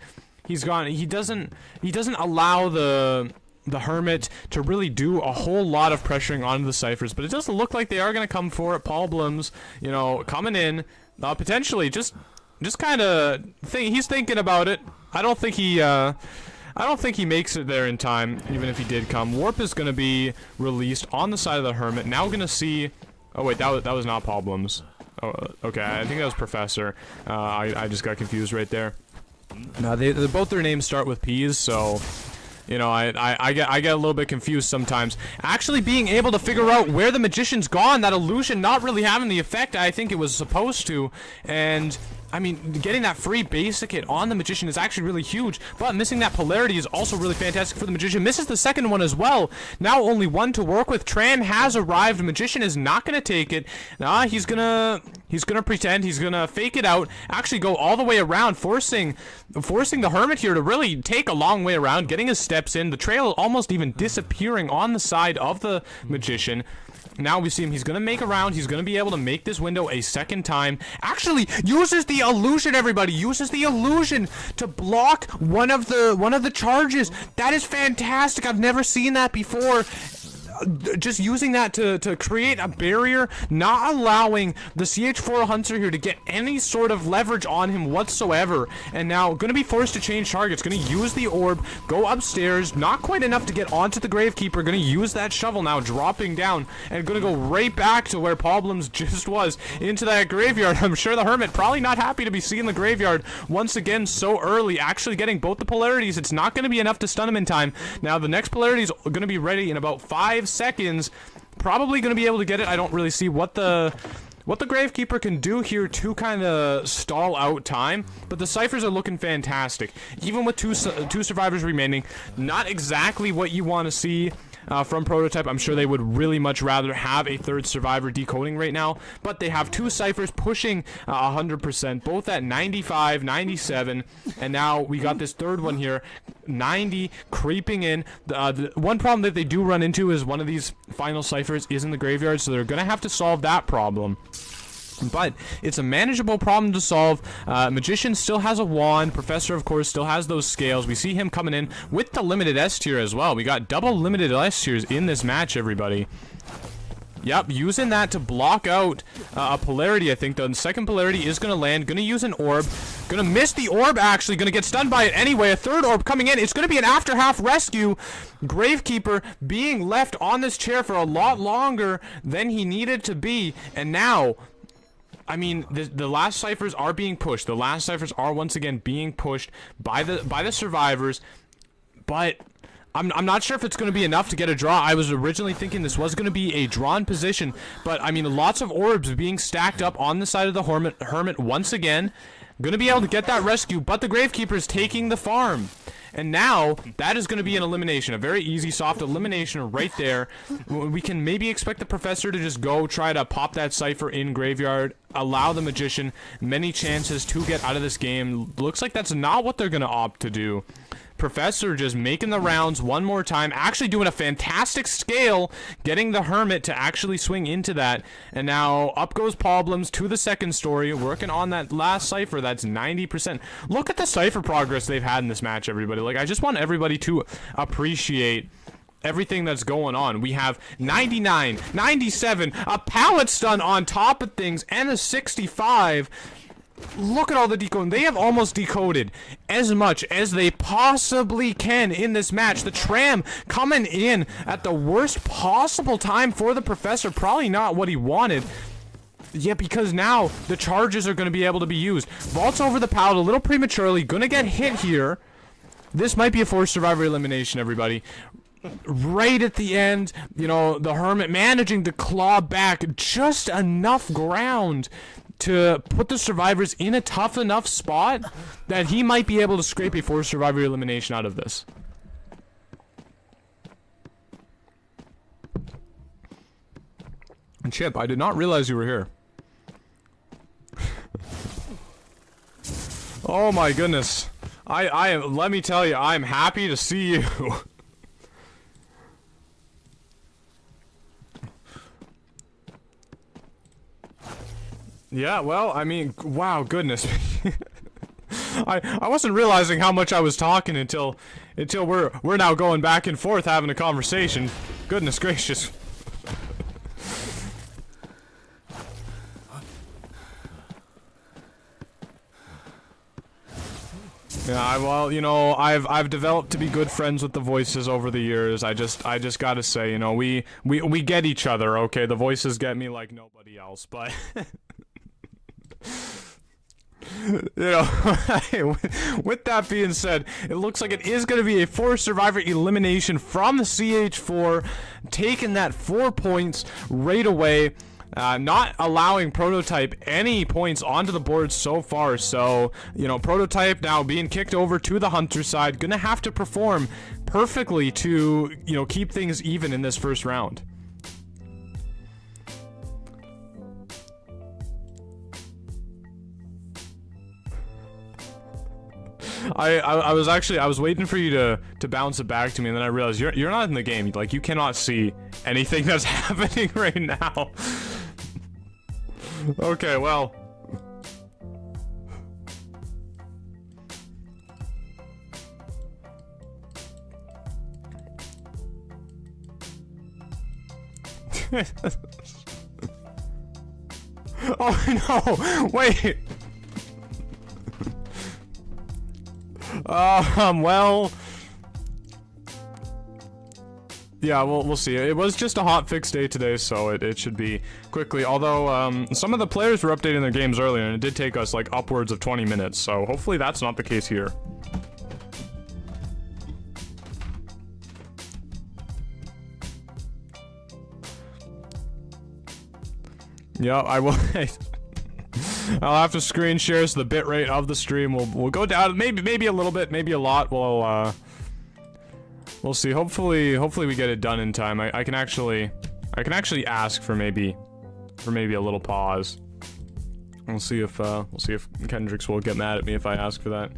S1: gone. He doesn't allow the Hermit to really do a whole lot of pressuring onto the ciphers, but it doesn't look like they are going to come for it. Problems, you know, coming in, potentially just kind of he's thinking about it. I don't think he makes it there in time, even if he did come. Warp is going to be released on the side of the Hermit. Now we're going to see. Oh wait, that was not Problems. Oh, okay, I think that was Professor. I just got confused right there. Now they both their names start with P's, so. You know, I get a little bit confused sometimes. Actually being able to figure out where the Magician's gone, that illusion not really having the effect I think it was supposed to, and I mean, getting that free basic hit on the Magician is actually really huge, but missing that polarity is also really fantastic for the Magician. Misses the second one as well. Now only one to work with. Tran has arrived. Magician is not going to take it. He's gonna pretend. He's gonna fake it out. Actually go all the way around, forcing the Hermit here to really take a long way around, getting his steps in. The trail almost even disappearing on the side of the Magician. Now we see him. He's going to make a round. He's going to be able to make this window a second time. Actually, uses the illusion, everybody. Uses the illusion to block one of the charges. That is fantastic. I've never seen that before. Just using that to create a barrier, not allowing the CH4 Hunter here to get any sort of leverage on him whatsoever. And now going to be forced to change targets. Going to use the orb, go upstairs. Not quite enough to get onto the Gravekeeper. Going to use that shovel now, dropping down, and going to go right back to where Problems just was, into that graveyard. I'm sure the Hermit probably not happy to be seeing the graveyard once again so early. Actually getting both the polarities. It's not going to be enough to stun him in time. Now the next polarity is going to be ready in about 5 seconds. Probably going to be able to get it. I don't really see what the Gravekeeper can do here to kind of stall out time, but the ciphers are looking fantastic. Even with two survivors remaining, not exactly what you want to see from Prototype. I'm sure they would really much rather have a third survivor decoding right now, but they have two ciphers pushing 100%, both at 95, 97, and now we got this third one here, 90, creeping in. The one problem that they do run into is one of these final ciphers is in the graveyard, so they're going to have to solve that problem. But it's a manageable problem to solve. Magician still has a wand. Professor, of course, still has those scales. We see him coming in with the limited S tier as well. We got double limited S tiers in this match, everybody. Yep, using that to block out a polarity, I think. The second polarity is going to land. Going to use an orb. Going to miss the orb, actually. Going to get stunned by it anyway. A third orb coming in. It's going to be an after half rescue. Gravekeeper being left on this chair for a lot longer than he needed to be. And now, I mean, the last ciphers are being pushed. The last ciphers are once again being pushed by the survivors, but I'm not sure if it's going to be enough to get a draw. I was originally thinking this was going to be a drawn position, but I mean, lots of orbs being stacked up on the side of the Hermit once again. Going to be able to get that rescue, but the Gravekeeper is taking the farm. And now, that is going to be an elimination. A very easy, soft elimination right there. We can maybe expect the Professor to just go try to pop that Cypher in Graveyard. Allow the Magician many chances to get out of this game. Looks like that's not what they're going to opt to do. Professor just making the rounds one more time, actually doing a fantastic scale, getting the Hermit to actually swing into that, and now up goes Problems to the second story, working on that last Cypher. That's 90%. Look at the Cypher progress they've had in this match, everybody. Like, I just want everybody to appreciate everything that's going on. We have 99, 97, a pallet stun on top of things, and a 65. Look at all the decoding. They have almost decoded as much as they possibly can in this match. The tram coming in at the worst possible time for the professor. Probably not what he wanted. Yeah, because now the charges are going to be able to be used. Vaults over the pallet a little prematurely. Gonna get hit here. This might be a forced survivor elimination, everybody. Right at the end, you know, the Hermit managing to claw back just enough ground to put the survivors in a tough enough spot that he might be able to scrape a forced survivor elimination out of this. And Chip, I did not realize you were here. Oh my goodness. I am, let me tell you, I'm happy to see you. Yeah, well, I mean, wow, goodness. I wasn't realizing how much I was talking until we're now going back and forth having a conversation. Goodness gracious. Yeah, well, you know, I've developed to be good friends with the voices over the years. I just gotta say, you know, we get each other, okay? The voices get me like nobody else, but you know, with that being said, it looks like it is going to be a forced survivor elimination from the CH4, taking that 4 points right away. Not allowing Prototype any points onto the board so far, so, you know, Prototype now being kicked over to the Hunter side, gonna have to perform perfectly to, you know, keep things even in this first round. I was waiting for you to bounce it back to me, and then I realized you're not in the game. Like, you cannot see anything that's happening right now. Okay, well. Oh no! Wait! Well... Yeah, we'll see. It was just a hot fix day today, so it should be quickly. Although, some of the players were updating their games earlier, and it did take us, like, upwards of 20 minutes, so hopefully that's not the case here. Yeah, I will. I'll have to screen share so the bitrate of the stream will go down. Maybe a little bit, maybe a lot. We'll see. Hopefully we get it done in time. I can actually ask for maybe a little pause. We'll see if Kendricks will get mad at me if I ask for that.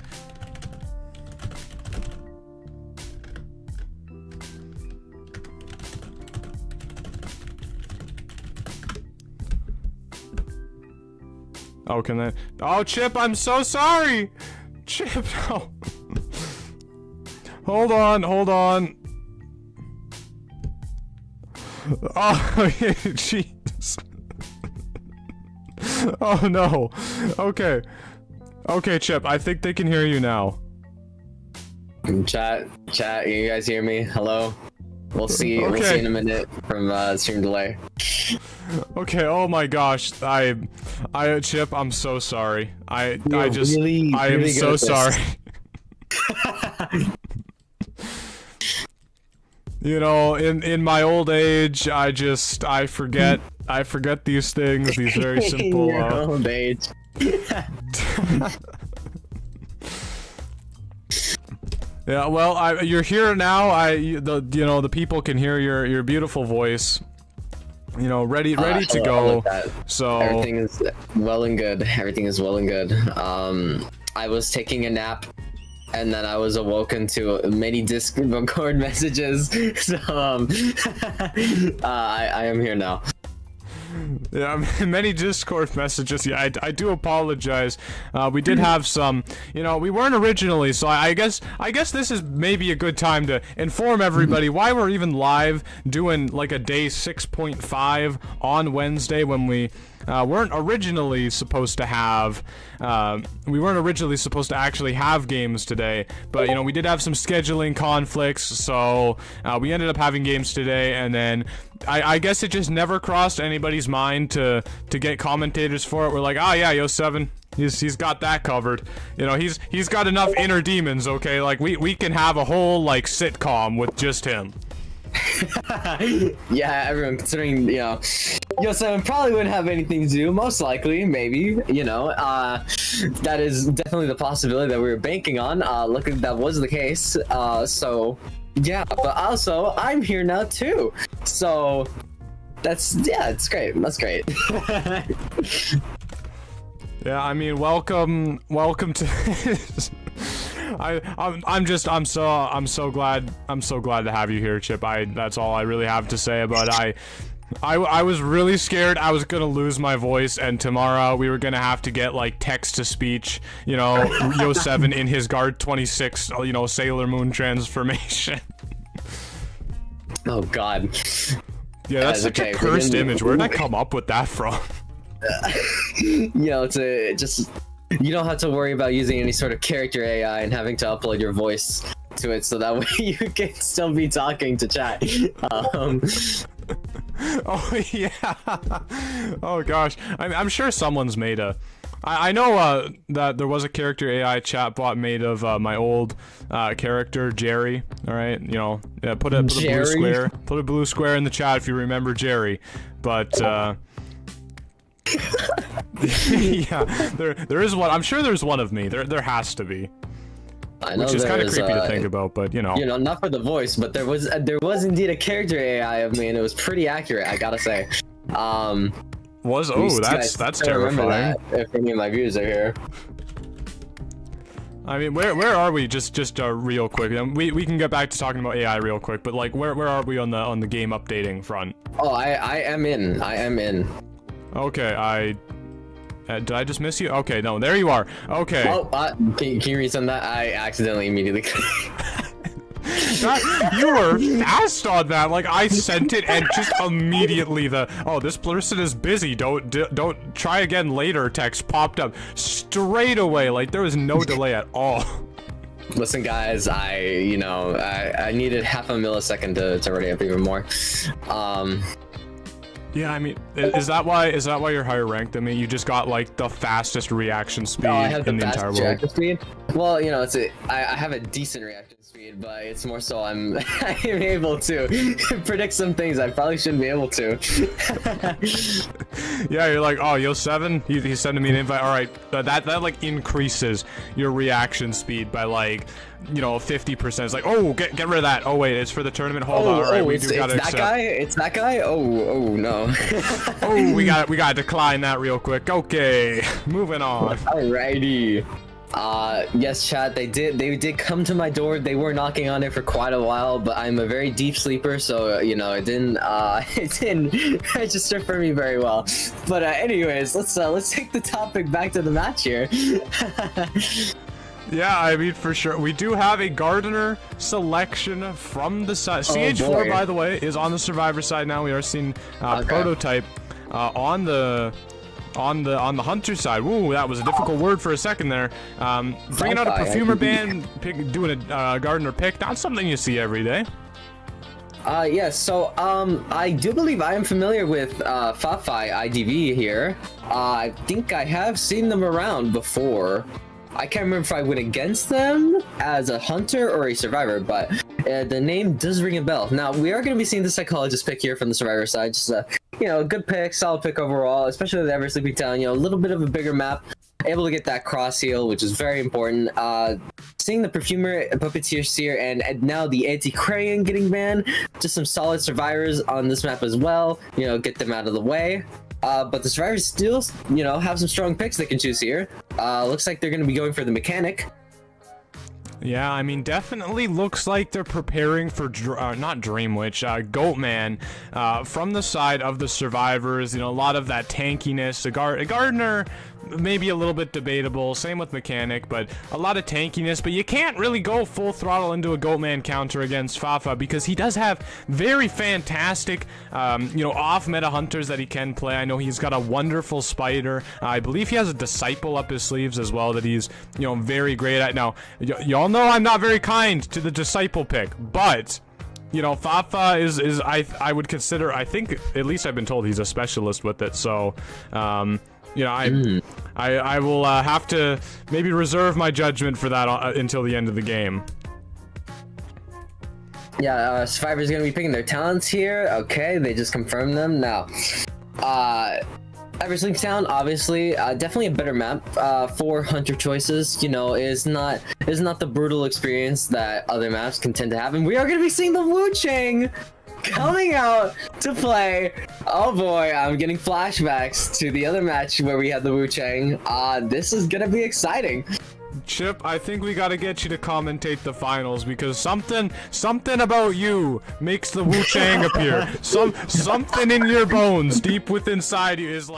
S1: Oh, can that? Oh, Chip, I'm so sorry. Chip, no. Hold on. Oh, jeez. Oh, no. Okay. Okay, Chip, I think they can hear you now.
S2: Chat, you guys hear me? Hello? We'll see in a minute from stream delay.
S1: Okay, oh my gosh. Chip, I'm so sorry. I am so sorry. You know, in my old age, I forget these things, these very simple
S2: your old age.
S1: Yeah, well, you're here now. The people can hear your beautiful voice. You know, ready to go. So
S2: everything is well and good. I was taking a nap, and then I was awoken to many Discord messages. So I am here now.
S1: Yeah, many Discord messages. Yeah, I do apologize. We did have some, we weren't originally, so I guess this is maybe a good time to inform everybody why we're even live doing like a day 6.5 on Wednesday when we weren't originally supposed to have, actually have games today, but we did have some scheduling conflicts, so we ended up having games today, and then I guess it just never crossed anybody's mind to get commentators for it. We're like, yeah, Yo7, he's got that covered. He's got enough inner demons, okay? Like, we can have a whole, like, sitcom with just him.
S2: Yeah, everyone, considering, Yo7 probably wouldn't have anything to do, most likely, maybe, that is definitely the possibility that we were banking on. Look, that was the case, so, yeah, but also, I'm here now, too, so, it's great, that's great.
S1: Yeah, I mean, welcome to I'm so glad to have you here, Chip. That's all I really have to say about I was really scared I was gonna lose my voice, and tomorrow we were gonna have to get like text to speech, Yo7 in his Guard 26, Sailor Moon transformation.
S2: Oh God.
S1: Yeah, that's such a cursed image. Where did I come up with that from?
S2: You don't have to worry about using any sort of character AI and having to upload your voice to it, so that way you can still be talking to chat.
S1: Oh yeah. Oh gosh. I'm sure someone's made a. I know that there was a character AI chatbot made of my old character Jerry. All right, put a blue square in the chat if you remember Jerry. But yeah, there is one. I'm sure there's one of me. There has to be. Which is kind of creepy to think about, but
S2: not for the voice, but there was indeed a character AI of me, and it was pretty accurate, I gotta say.
S1: That's terrifying.
S2: That if any of my viewers are here.
S1: I mean, where are we? Just real quick. We can get back to talking about AI real quick, but like, where are we on the game updating front?
S2: Oh, I am in.
S1: Okay, did I just miss you? Okay, no, there you are. Okay.
S2: Oh, can you resend that? I accidentally immediately.
S1: You were fast on that. Like, I sent it and just immediately this person is busy. Don't try again later text popped up straight away. Like, there was no delay at all.
S2: Listen, guys, I needed half a millisecond to ready up even more.
S1: Yeah, I mean, is that why you're higher ranked than me? You just got like the fastest reaction speed in the entire world.
S2: Speed. Well, I have a decent reaction speed, but it's more so I'm able to predict some things I probably shouldn't be able to.
S1: Yeah, you're like, oh, Yo7, he's sending me an invite. All right, that like increases your reaction speed by like 50%. It's like, oh, get rid of that. Oh wait, it's for the tournament. Hold on. All right, we do gotta accept.
S2: It's that guy. Oh no.
S1: Oh, we gotta decline that real quick. Okay, moving on.
S2: Alrighty. Yes, chat. They did come to my door. They were knocking on it for quite a while, but I'm a very deep sleeper, so it didn't register for me very well. But anyways, let's take the topic back to the match here.
S1: Yeah, I mean, for sure. We do have a Gardener selection from the side. CH4, by the way, is on the Survivor side now. We are seeing Prototype on the Hunter side. Ooh, that was a difficult word for a second there. Bringing out a Perfumer band, doing a Gardener pick. Not something you see every day.
S2: Yes, so, I do believe I am familiar with, Fafi IDV here. I think I have seen them around before. I can't remember if I went against them as a hunter or a survivor, but the name does ring a bell. Now, we are going to be seeing the psychologist pick here from the survivor side. Just a, good pick, solid pick overall, especially the Ever Sleeping Town. A little bit of a bigger map, able to get that cross heal, which is very important. Seeing the Perfumer, Puppeteer, Seer, and now the Anti-Crayon getting banned. Just some solid survivors on this map as well. Get them out of the way. But the survivors still, have some strong picks they can choose here. Looks like they're going to be going for the mechanic.
S1: Yeah, I mean, definitely looks like they're preparing for, not Dream Witch, Goatman, from the side of the survivors. You know, a lot of that tankiness. A Gardener, maybe a little bit debatable. Same with Mechanic, but a lot of tankiness. But you can't really go full throttle into a Goatman counter against Fafa because he does have very fantastic, you know, off-meta hunters that he can play. I know he's got a wonderful Spider. I believe he has a Disciple up his sleeves as well that he's, you know, very great at. Now, y'all know I'm not very kind to the Disciple pick, but you know, Fafa is I would consider, I think, at least I've been told he's a specialist with it. So, you know, I will have to maybe reserve my judgment for that until the end of the game.
S2: Yeah, Survivor's gonna be picking their talents here. Okay, they just confirmed them now. Eversleep Town, obviously, definitely a better map for hunter choices. You know, is not the brutal experience that other maps can tend to have, and we are going to be seeing the Wu Chang coming out to play. Oh boy, I'm getting flashbacks to the other match where we had the Wu Chang. This is going to be exciting.
S1: Chip, I think we gotta get you to commentate the finals because something about you makes the Wu Chang appear. Something in your bones, deep within inside you, is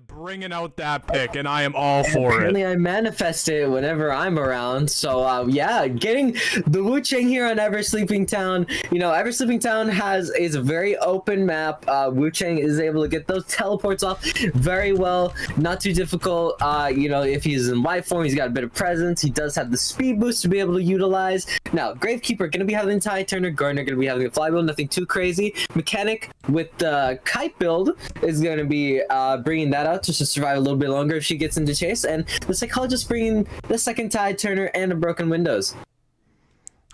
S1: bringing out that pick, and I am all for
S2: Apparently
S1: it.
S2: I manifest it whenever I'm around. So yeah, getting the Wu Chang here on Ever Sleeping Town. You know, Ever Sleeping Town is a very open map. Wu Chang is able to get those teleports off very well. Not too difficult. You know, if he's in white form, he's got a bit of presence. He does have the speed boost to be able to utilize. Now, Gravekeeper gonna be having the Tide Turner. Gardener gonna be having a fly build. Nothing too crazy. Mechanic with the Kite build is gonna be bringing that out just to survive a little bit longer if she gets into chase, and the Psychologist bringing the second Tide Turner and a Broken Windows.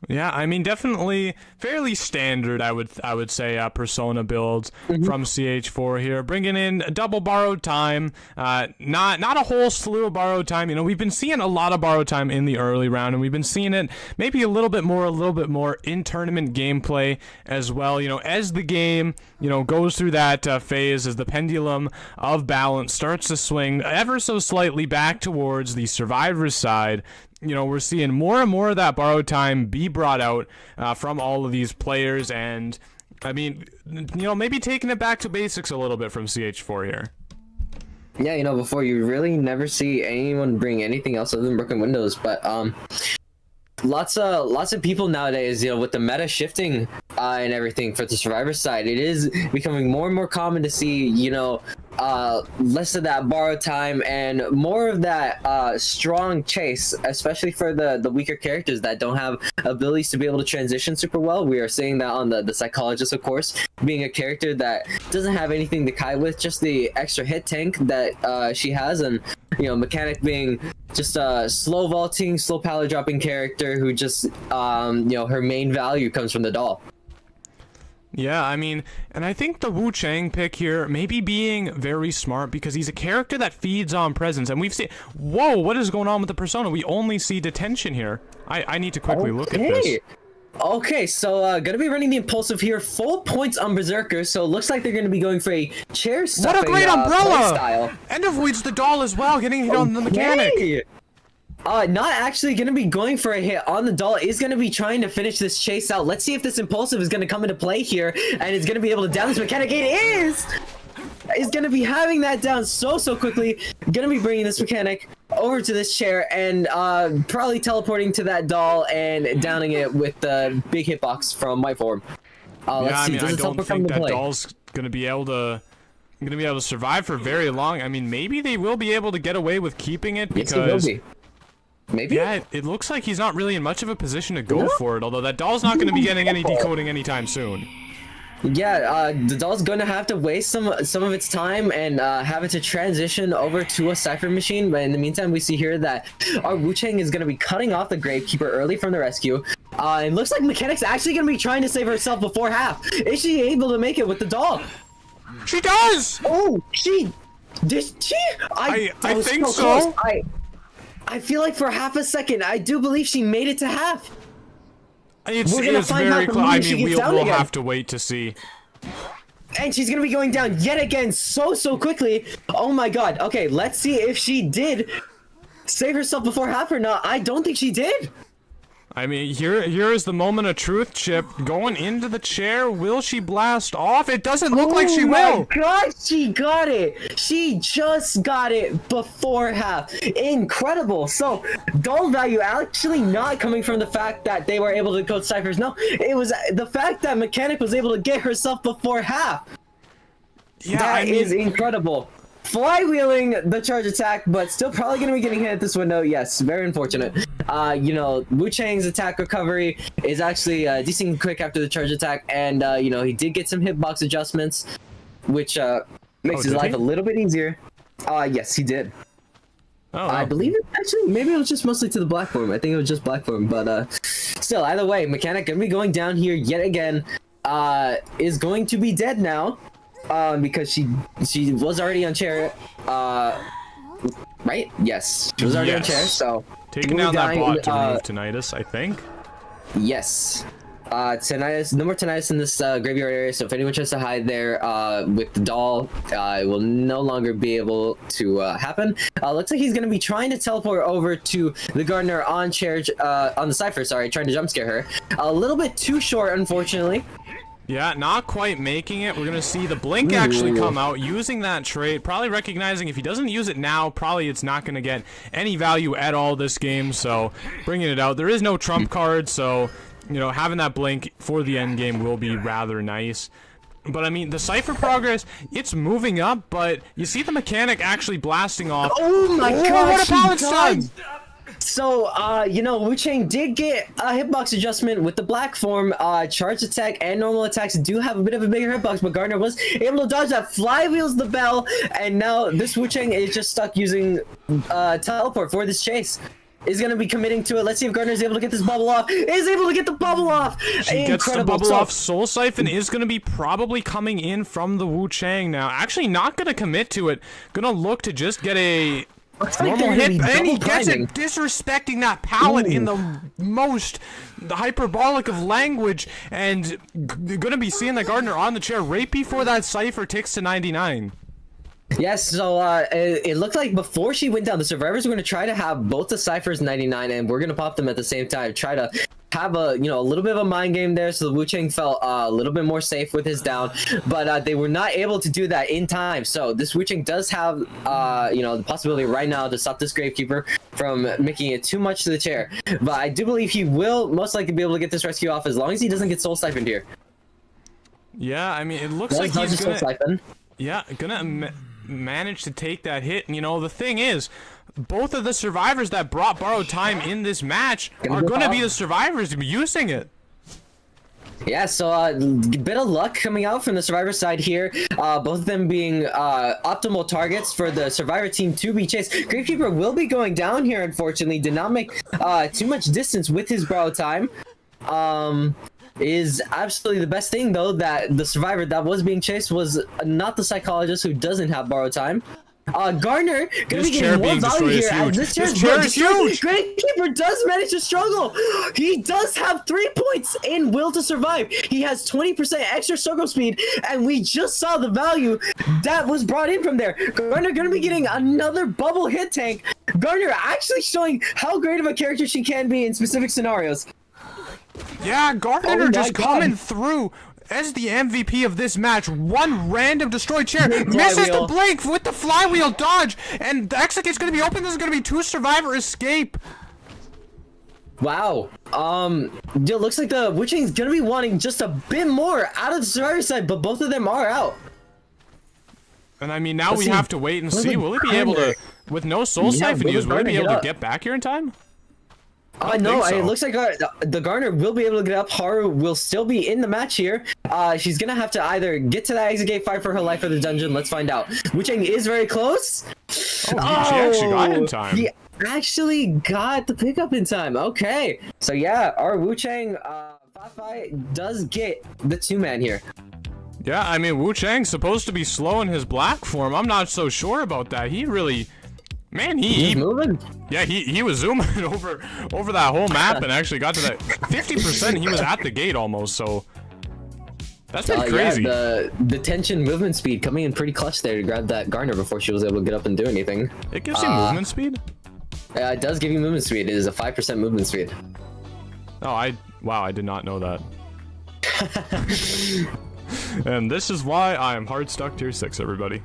S1: Yeah, I mean, definitely fairly standard, I would say, Persona builds from CH4 here. Bringing in a double borrowed time, not a whole slew of borrowed time. You know, we've been seeing a lot of borrowed time in the early round, and we've been seeing it maybe a little bit more in tournament gameplay as well. You know, as the game, you know, goes through that phase, as the pendulum of balance starts to swing ever so slightly back towards the survivor's side. You know, we're seeing more and more of that borrowed time be brought out from all of these players, and I mean, you know, maybe taking it back to basics a little bit from CH4 here.
S2: Yeah, you know, before you really never see anyone bring anything else other than Broken Windows, but lots of people nowadays, you know, with the meta shifting and everything for the survivor side, it is becoming more and more common to see, you know, less of that borrowed time and more of that strong chase, especially for the weaker characters that don't have abilities to be able to transition super well. We are seeing that on the Psychologist, of course, being a character that doesn't have anything to kite with, just the extra hit tank that she has, and you know, Mechanic being just a slow vaulting, slow pallet dropping character who just, you know, her main value comes from the doll.
S1: Yeah, I mean, and I think the Wu Chang pick here maybe being very smart because he's a character that feeds on presence, and we've seen, whoa, what is going on with the Persona? We only see detention here. I need to quickly look at this.
S2: Okay, so gonna be running the Impulsive here, full points on Berserker, so it looks like they're gonna be going for a chair stuffing,
S1: what a great umbrella!
S2: style.
S1: And avoids the doll as well, getting hit on the Mechanic.
S2: Not actually going to be going for a hit on the doll, is going to be trying to finish this chase out. Let's see if this Impulsive is going to come into play here, and is going to be able to down this Mechanic. It is! Is going to be having that down so quickly. Going to be bringing this Mechanic over to this chair, and probably teleporting to that doll and downing it with the big hitbox from White Form. Let's see.
S1: I mean, I don't think that doll's going to be able to survive for very long. I mean, maybe they will be able to get away with keeping it because...
S2: Yes, it will be. Maybe?
S1: Yeah, it looks like he's not really in much of a position to go for it, although that doll's not going to be getting any decoding anytime soon.
S2: Yeah, the doll's going to have to waste some of its time and have it to transition over to a Cypher machine, but in the meantime, we see here that our Wu Chang is going to be cutting off the Gravekeeper early from the rescue. It looks like Mechanic's actually going to be trying to save herself before half. Is she able to make it with the doll?
S1: She does!
S2: Oh, did she?
S1: I think so.
S2: I feel like for half a second, I do believe she made it to half.
S1: It's very close. I mean, we'll have to wait to see.
S2: And she's gonna be going down yet again so quickly. Oh my god. Okay, let's see if she did save herself before half or not. I don't think she did.
S1: I mean, here is the moment of truth, Chip. Going into the chair, will she blast off? It doesn't look like she will.
S2: Oh my god, she got it! She just got it before half. Incredible. So, dull value actually not coming from the fact that they were able to coach ciphers. No, it was the fact that Mechanic was able to get herself before half.
S1: Yeah,
S2: That is incredible. Flywheeling the charge attack, but still probably going to be getting hit at this window. Yes, very unfortunate. You know, Wu Chang's attack recovery is actually decent quick after the charge attack, and you know, he did get some hitbox adjustments, which makes his life a little bit easier. Yes, he did.
S1: Oh,
S2: I believe it actually, maybe it was just mostly to the black form. I think it was just black form, but still, either way, Mechanic gonna be going down here yet again. Is going to be dead now. Because she was already on chair, right? Yes, she was already on chair, so
S1: taking down that bot to remove Tinnitus, I think.
S2: Yes. Tinnitus, no more Tinnitus in this graveyard area, so if anyone tries to hide there with the doll, it will no longer be able to happen. Looks like he's going to be trying to teleport over to the Gardener on chair, on the Cypher, sorry, trying to jump scare her. A little bit too short, unfortunately.
S1: Yeah, not quite making it. We're gonna see the blink actually come out using that trait, probably recognizing if he doesn't use it now, probably it's not gonna get any value at all this game, so bringing it out. There is no trump card, so you know, having that blink for the end game will be rather nice. But I mean, the Cypher progress, it's moving up, but you see the Mechanic actually blasting off.
S2: Oh my god,
S1: what a balance time!
S2: So, you know, Wu Chang did get a hitbox adjustment with the black form. Charge attack and normal attacks do have a bit of a bigger hitbox, but Gardner was able to dodge that, flywheels the bell, and now this Wu Chang is just stuck using teleport for this chase. Is going to be committing to it. Let's see if Gardner is able to get this bubble off. Is able to get the bubble off.
S1: She gets the bubble off. Soul Siphon is going to be probably coming in from the Wu Chang now. Actually not going to commit to it. Going to look to just get a normal hit, and he gets it, disrespecting that palette in the most hyperbolic of language, and gonna be seeing the Gardener on the chair right before that Cypher ticks to 99.
S2: Yes, so it looked like before she went down, the survivors were going to try to have both the Cyphers 99, and we're going to pop them at the same time, try to have a, you know, a little bit of a mind game there, so the Wu Chang felt a little bit more safe with his down, but they were not able to do that in time. So this Wu Chang does have, you know, the possibility right now to stop this Gravekeeper from making it too much to the chair. But I do believe he will most likely be able to get this rescue off as long as he doesn't get soul siphoned here.
S1: Yeah, I mean, it looks like he's gonna manage to take that hit. And you know, the thing is, both of the survivors that brought borrowed time in this match are gonna be the survivors using it.
S2: Yeah, so a bit of luck coming out from the survivor side here. Both of them being optimal targets for the survivor team to be chased. Gravekeeper will be going down here, unfortunately. Did not make too much distance with his borrowed time. Is absolutely the best thing, though, that the survivor that was being chased was not the psychologist who doesn't have borrowed time. Gardner gonna be getting more value here as this chair is huge. Gravekeeper does manage to struggle. He does have 3 points in will to survive. He has 20% extra struggle speed, and we just saw the value that was brought in from there. Gardner gonna be getting another bubble hit tank. Gardner actually showing how great of a character she can be in specific scenarios.
S1: Yeah, Gardner just coming through as the MVP of this match. One random destroyed chair, misses the blink with the flywheel dodge, and the exit gate's gonna be open. This is gonna be 2 survivor escape.
S2: Wow. It looks like the Wu Chang's gonna be wanting just a bit more out of the survivor side, but both of them are out.
S1: And I mean, now we have to wait and see. Will he be able to, with no soul siphon use, will he be able to get back here in time?
S2: No, it looks like the Gardener will be able to get up. Haru will still be in the match here. She's gonna have to either get to that exit gate, fight for her life or the dungeon. Let's find out. Wu Chang is very close.
S1: She actually got in time.
S2: He actually got the pickup in time. Okay. So yeah, our Wu Chang does get the 2-man here.
S1: Yeah, I mean, Wu Chang's supposed to be slow in his black form. I'm not so sure about that. He really... Man, he's
S2: moving.
S1: Yeah, he was zooming over that whole map and actually got to that 50%. He was at the gate almost, so that's been crazy.
S2: Yeah, the tension movement speed coming in pretty clutch there to grab that Gardener before she was able to get up and do anything.
S1: It gives you movement speed?
S2: Yeah, it does give you movement speed. It is a 5% movement speed.
S1: Oh, wow, I did not know that. And this is why I am hard stuck tier 6, everybody.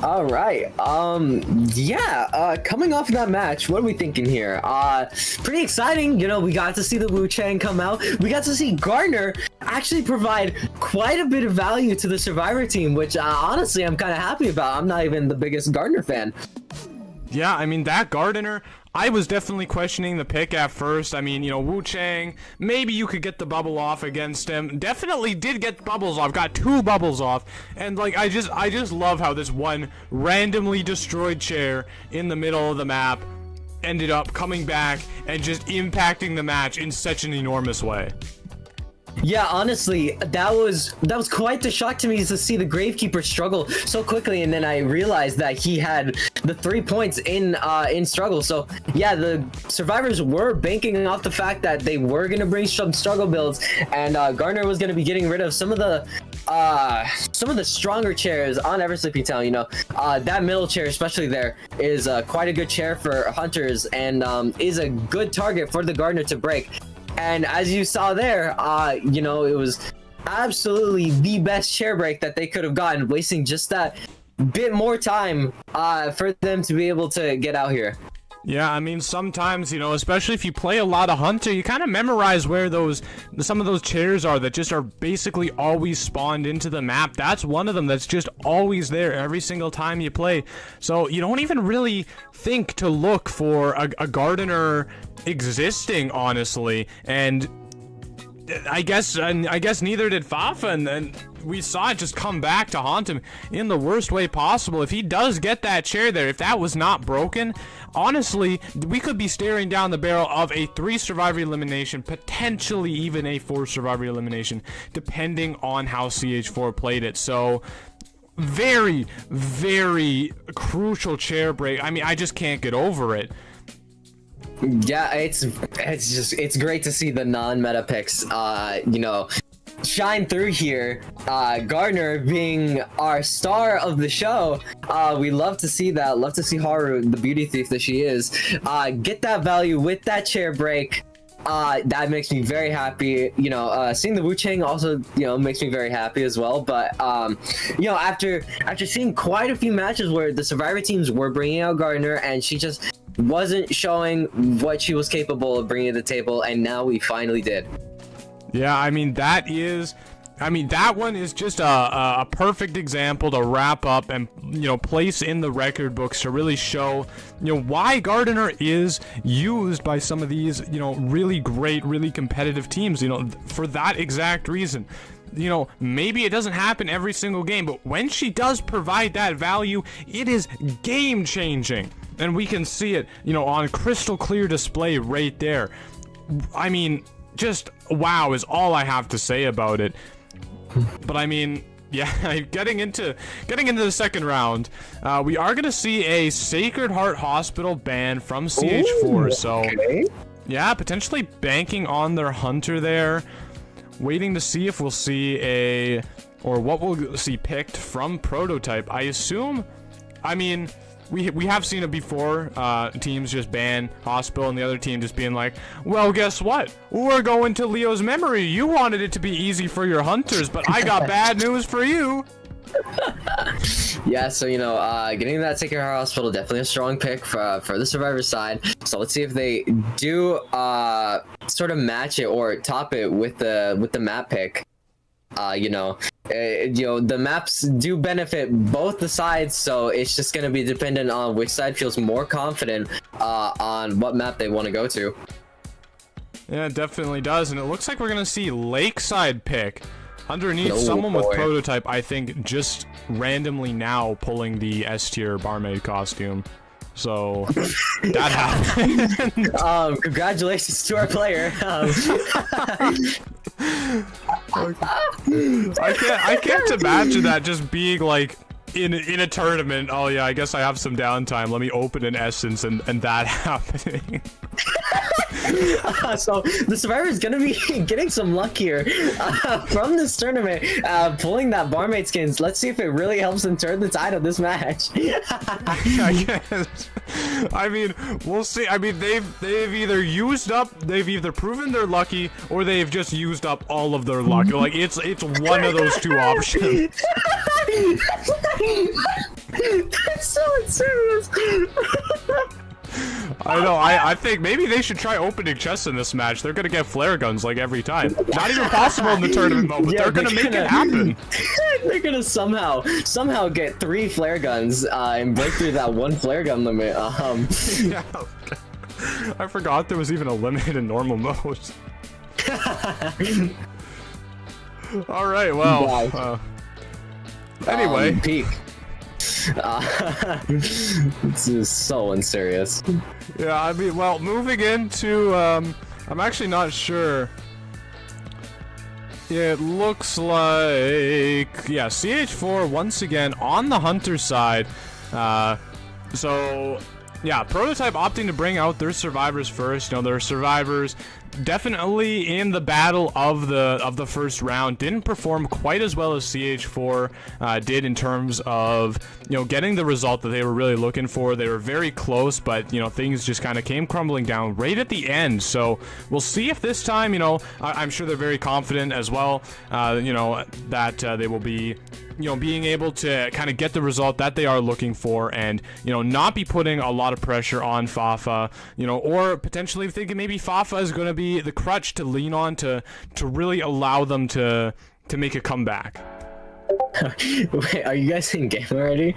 S2: All right. Yeah. Coming off of that match, what are we thinking here? Pretty exciting. You know, we got to see the Wu Chang come out. We got to see Gardner actually provide quite a bit of value to the Survivor team, which honestly I'm kind of happy about. I'm not even the biggest Gardner fan.
S1: Yeah, I mean, that Gardner, I was definitely questioning the pick at first. I mean, you know, Wu Chang, maybe you could get the bubble off against him. Definitely did get bubbles off, got 2 bubbles off. And, like, I just love how this one randomly destroyed chair in the middle of the map ended up coming back and just impacting the match in such an enormous way.
S2: Yeah, honestly, that was quite the shock to me to see the Gravekeeper struggle so quickly, and then I realized that he had the 3 points in struggle. So yeah, the survivors were banking off the fact that they were gonna bring some struggle builds, and Gardner was gonna be getting rid of some of the stronger chairs on Ever Sleeping Town. You know, that middle chair, especially there, is quite a good chair for hunters, and is a good target for the Gardner to break. And as you saw there, you know, it was absolutely the best chair break that they could have gotten, wasting just that bit more time for them to be able to get out here.
S1: Yeah, I mean, sometimes, you know, especially if you play a lot of Hunter, you kind of memorize where some of those chairs are that just are basically always spawned into the map. That's one of them that's just always there every single time you play. So you don't even really think to look for a Gardener existing, honestly. And I guess neither did Fafa, and we saw it just come back to haunt him in the worst way possible. If he does get that chair there, if that was not broken, honestly, we could be staring down the barrel of a 3 survivor elimination, potentially even a 4 survivor elimination, depending on how CH4 played it. So very, very crucial chair break. I mean, I just can't get over it.
S2: Yeah, it's great to see the non-meta picks, you know, shine through here. Gardner being our star of the show, we love to see that. Love to see Haru, the beauty thief that she is, get that value with that chair break. That makes me very happy. You know, seeing the Wu Chang also, you know, makes me very happy as well. But you know, after seeing quite a few matches where the Survivor teams were bringing out Gardner and she just wasn't showing what she was capable of bringing to the table, and now we finally did.
S1: Yeah, I mean, that one is just a perfect example to wrap up and, you know, place in the record books to really show, you know, why Gardener is used by some of these, you know, really great, really competitive teams, you know, for that exact reason. You know, maybe it doesn't happen every single game, but when she does provide that value, it is game changing. And we can see it, you know, on crystal clear display right there. I mean, just wow is all I have to say about it. But I mean, yeah, getting into the second round, we are gonna see a Sacred Heart Hospital ban from CH4.
S2: Ooh,
S1: so
S2: okay.
S1: Yeah, potentially banking on their Hunter there. Waiting to see if we'll see what we'll see picked from Prototype. I assume, I mean, we have seen it before, teams just ban Hospital and the other team just being like, well, guess what? We're going to Leo's memory. You wanted it to be easy for your Hunters, but I got bad news for you.
S2: Yeah, so, you know, getting that Sacred Heart Hospital, definitely a strong pick for the Survivor side. So let's see if they do sort of match it or top it with the map pick. You know, the maps do benefit both the sides, so it's just going to be dependent on which side feels more confident on what map they want to go to.
S1: Yeah, it definitely does, and it looks like we're going to see Lakeside pick underneath someone
S2: boy.
S1: with Prototype, I think, just randomly now pulling the S tier barmaid costume. So that happened.
S2: Congratulations to our player.
S1: I can't imagine that just being like in a tournament. Oh yeah, I guess I have some downtime. Let me open an Essence and that happening.
S2: So the survivor is gonna be getting some luck here from this tournament, pulling that barmaid skins. Let's see if it really helps them turn the tide of this match.
S1: I guess. I mean, we'll see. I mean, they've either proven they're lucky or they've just used up all of their luck. Like it's one of those two options.
S2: That's so serious.
S1: I know. I think maybe they should try opening chests in this match. They're gonna get flare guns like every time. Not even possible in the tournament mode, but they're gonna make it happen.
S2: They're gonna somehow get 3 flare guns and break through that 1 flare gun limit.
S1: Yeah. I forgot there was even a limit in normal mode. All right. Well. Anyway.
S2: Peak. This is so unserious.
S1: Yeah, I mean, well, moving into, I'm actually not sure. Yeah, it looks like, yeah, CH4 once again on the Hunter side. So, yeah, Prototype opting to bring out their survivors first. You know, their survivors definitely in the battle of the first round didn't perform quite as well as CH4 did in terms of, you know, getting the result that they were really looking for. They were very close, but, you know, things just kind of came crumbling down right at the end. So we'll see if this time, you know, I'm sure they're very confident as well, you know, that they will be, you know, being able to kind of get the result that they are looking for and, you know, not be putting a lot of pressure on Fafa, you know, or potentially thinking maybe Fafa is going to be the crutch to lean on to really allow them to make a comeback.
S2: Wait, are you guys in game already?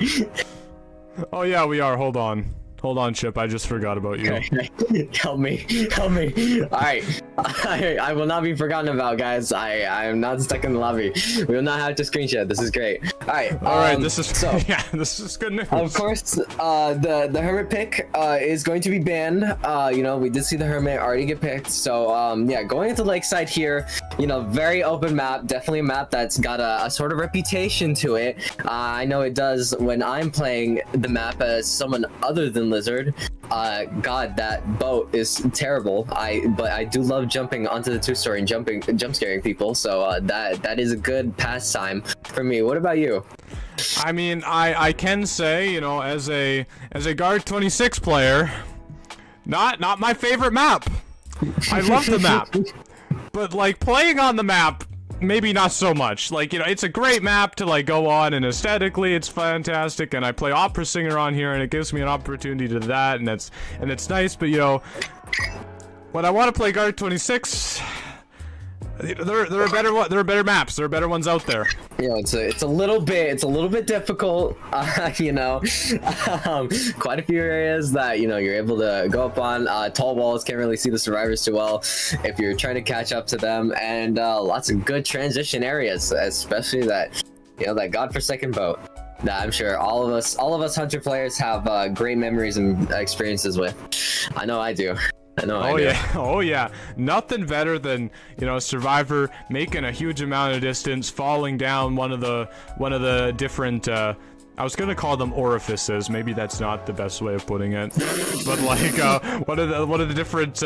S1: Oh yeah, we are. Hold on, Chip. I just forgot about you.
S2: Okay. Help me. All right. I will not be forgotten about, guys. I am not stuck in the lobby. We will not have to screenshot. This is great. All right.
S1: This is so. Yeah, this is good news.
S2: Of course, the hermit pick is going to be banned. You know, we did see the hermit already get picked. So yeah, going into Lakeside here, you know, very open map. Definitely a map that's got a sort of reputation to it. I know it does when I'm playing the map as someone other than Lizard. God, that boat is terrible. But I do love jumping onto the 2-story and jump scaring people. So that is a good pastime for me. What about you?
S1: I mean, I can say, you know, as a Guard 26 player, not my favorite map. I love the map, but like playing on the map, maybe not so much. Like, you know, it's a great map to like go on, and aesthetically it's fantastic, and I play Opera Singer on here, and it gives me an opportunity to that, and it's nice. But you know, when I want to play Guard 26, there are better maps. There are better ones out there.
S2: You know, it's a little bit difficult. You know, quite a few areas that, you know, you're able to go up on. Tall walls, can't really see the survivors too well if you're trying to catch up to them, and lots of good transition areas, especially that, you know, that godforsaken boat that I'm sure all of us Hunter players have great memories and experiences with. I know I do.
S1: Oh yeah, nothing better than, you know, Survivor making a huge amount of distance, falling down one of the different I was gonna call them orifices. Maybe that's not the best way of putting it, but like one of the different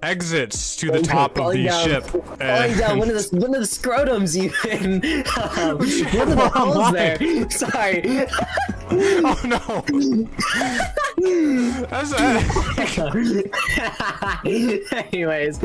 S1: exits to the top of the ship.
S2: Falling down one of the scrotums, even. One of the holes there. Sorry.
S1: Oh no.
S2: Anyways,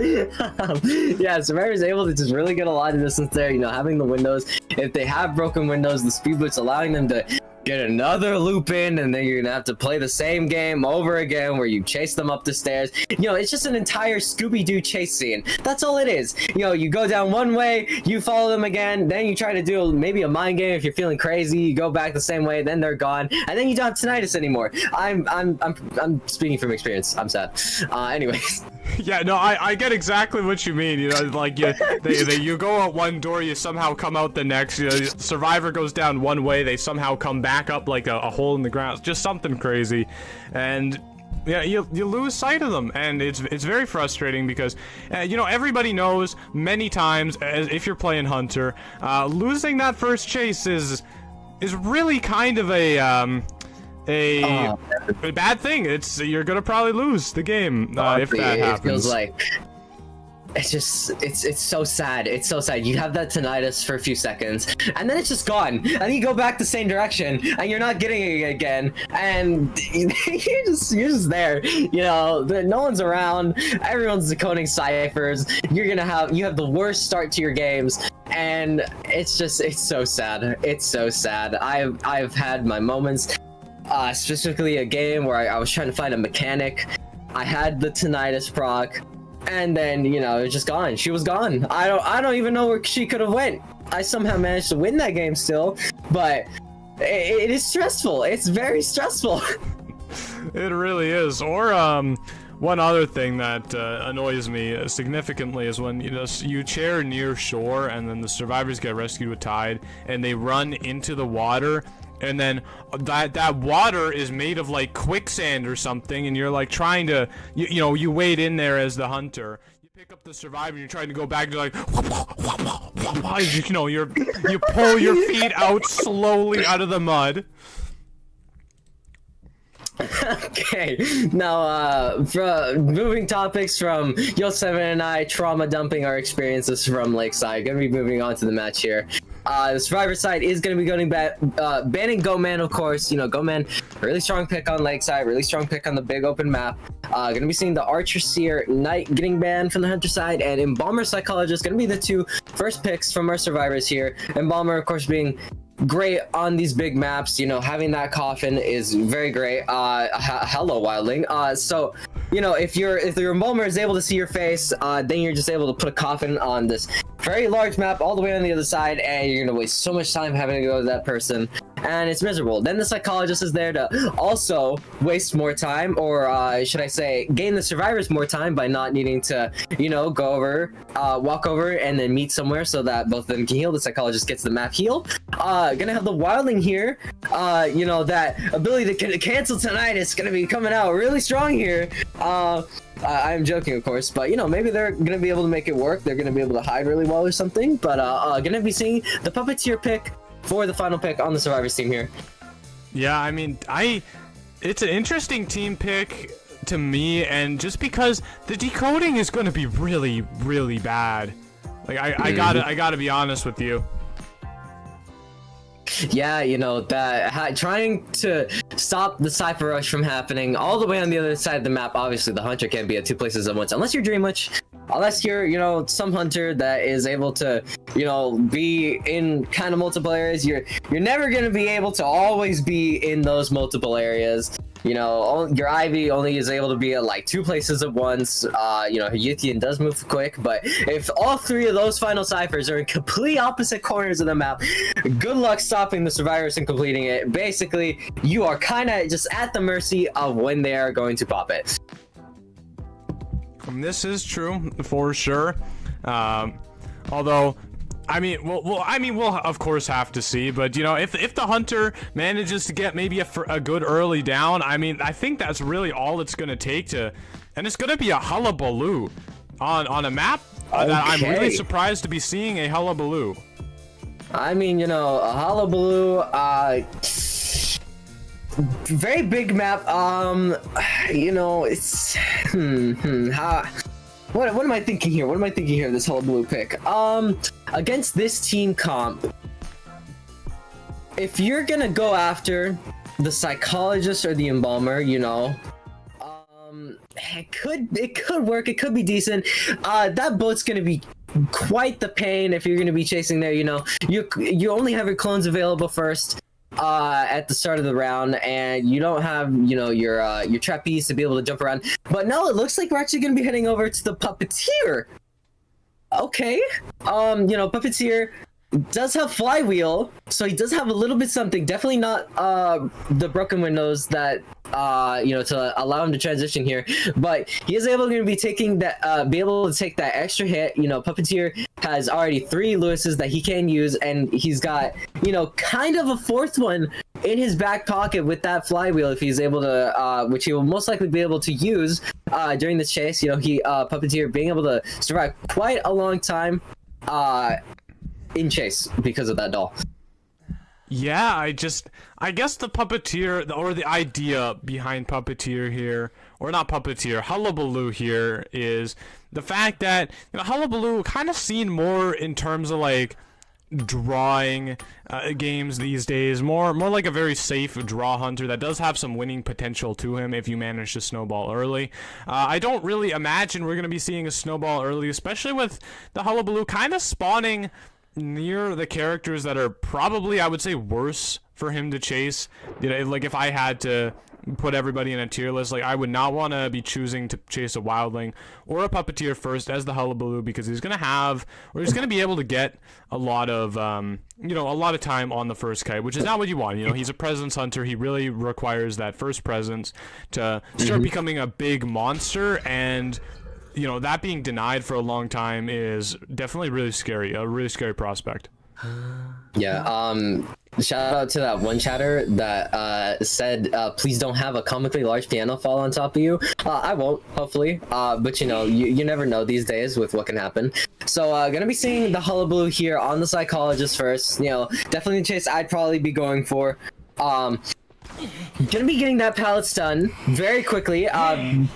S2: yeah, Survivor's able to just really get a lot of distance there. You know, having the windows. If they have broken windows, the speed boost allowing them to get another loop in, and then you're gonna have to play the same game over again where you chase them up the stairs. You know, it's just an entire Scooby-Doo chase scene. That's all it is. You know, you go down one way, you follow them again, then you try to do maybe a mind game if you're feeling crazy, you go back the same way, then they're gone, and then you don't have tinnitus anymore. I'm speaking from experience. I'm sad. Anyways.
S1: Yeah, no, I get exactly what you mean. You know, like you go out one door, you somehow come out the next. You know, Survivor goes down one way, they somehow come back up like a hole in the ground. Just something crazy, and yeah, you lose sight of them, and it's very frustrating because you know, everybody knows many times, if you're playing Hunter, losing that first chase is really kind of a a bad thing. You're gonna probably lose the game if
S2: Honestly,
S1: that happens.
S2: It feels like it's so sad. It's so sad. You have that tinnitus for a few seconds, and then it's just gone. And then you go back the same direction, and you're not getting it again. And you're just there. You know, no one's around. Everyone's decoding ciphers. You have the worst start to your games, and it's so sad. It's so sad. I've had my moments. Specifically a game where I was trying to find a mechanic. I had the tinnitus proc. And then, you know, it was just gone. She was gone. I don't even know where she could have went. I somehow managed to win that game still, but it is stressful. It's very stressful.
S1: It really is. Or one other thing that annoys me significantly is when you chair near shore and then the survivors get rescued with tide and they run into the water. And then that water is made of like quicksand or something, and you're like trying to, you wade in there as the hunter. You pick up the survivor, and you're trying to go back. You're like, you pull your feet out slowly out of the mud.
S2: Okay, now moving topics from Yo7 and I trauma dumping our experiences from Lakeside. Gonna be moving on to the match here. The survivor side is going to be going banning Go Man, of course. You know, Go Man, really strong pick on Lakeside, really strong pick on the big open map. Going to be seeing the Archer Seer Knight getting banned from the Hunter side, and Embalmer Psychologist going to be the two first picks from our survivors here. Embalmer, of course, being great on these big maps. You know, having that coffin is very great. Hello, Wildling. So, you know, if your Embalmer is able to see your face, then you're just able to put a coffin on this very large map all the way on the other side, and you're gonna waste so much time having to go to that person, and it's miserable. Then the psychologist is there to also waste more time, or should I say gain the survivors more time by not needing to, you know, go over, walk over and then meet somewhere so that both of them can heal. The psychologist gets the map heal. Gonna have the Wildling here. You know, that ability to cancel tonight is gonna be coming out really strong here. I'm joking, of course, but you know, maybe they're gonna be able to make it work. They're gonna be able to hide really well or something. But gonna be seeing the Puppeteer pick for the final pick on the survivors team here.
S1: Yeah, I mean, it's an interesting team pick to me, and just because the decoding is gonna be really, really bad. Like I gotta be honest with you.
S2: Yeah, you know, that trying to stop the Cypher Rush from happening all the way on the other side of the map. Obviously, the Hunter can't be at two places at once, unless you're Dream Witch, unless you're, you know, some Hunter that is able to, you know, be in kind of multiple areas. You're never gonna be able to always be in those multiple areas. You know, your Ivy only is able to be at like two places at once. You know, her Yuthian does move quick, but if all three of those final ciphers are in complete opposite corners of the map, good luck stopping the survivors and completing it. Basically, you are kind of just at the mercy of when they are going to pop it.
S1: This is true for sure. Although, I mean, we'll of course have to see, but you know, if the Hunter manages to get maybe a good early down, I mean, I think that's really all it's gonna take to, and it's gonna be a hullabaloo on a map that I'm really surprised to be seeing a hullabaloo. I
S2: mean, you know, a hullabaloo, very big map. You know, it's What am I thinking here? What am I thinking here? This hullabaloo pick. Against this team comp, if you're gonna go after the psychologist or the embalmer, you know, it could work. It could be decent. That boat's gonna be quite the pain if you're gonna be chasing there. You know, you only have your clones available first at the start of the round, and you don't have, you know, your trapeze to be able to jump around. But now it looks like we're actually going to be heading over to the Puppeteer. Okay, you know, Puppeteer does have flywheel, so he does have a little bit something. Definitely not the broken windows that you know, to allow him to transition here, but he is able to be taking that be able to take that extra hit. You know, Puppeteer has already 3 Lewises that he can use, and he's got, you know, kind of a 4th one in his back pocket with that flywheel if he's able to, which he will most likely be able to use during this chase. You know, Puppeteer being able to survive quite a long time in chase because of that doll.
S1: Yeah, I guess the puppeteer, or the idea behind puppeteer here, or not puppeteer, Hullabaloo here, is the fact that, Hullabaloo kind of seen more in terms of, like, drawing games these days, more like a very safe draw hunter that does have some winning potential to him if you manage to snowball early. I don't really imagine we're going to be seeing a snowball early, especially with the Hullabaloo kind of spawning near the characters that are probably, I would say, worse for him to chase. Like, if I had to put everybody in a tier list, like, I would not want to be choosing to chase a wildling or a puppeteer first as the Hullabaloo, because he's going to be able to get a lot of a lot of time on the first kite, which is not what you want. He's a presence hunter. He really requires that first presence to start becoming a big monster, and that being denied for a long time is definitely a really scary prospect.
S2: Yeah, shout out to that one chatter that said, please don't have a comically large piano fall on top of you. I won't, hopefully, but you never know these days with what can happen. So gonna be seeing the Hullabaloo here on the Psychologist first. Definitely the chase I'd probably be going for. Gonna be getting that pallet stun very quickly.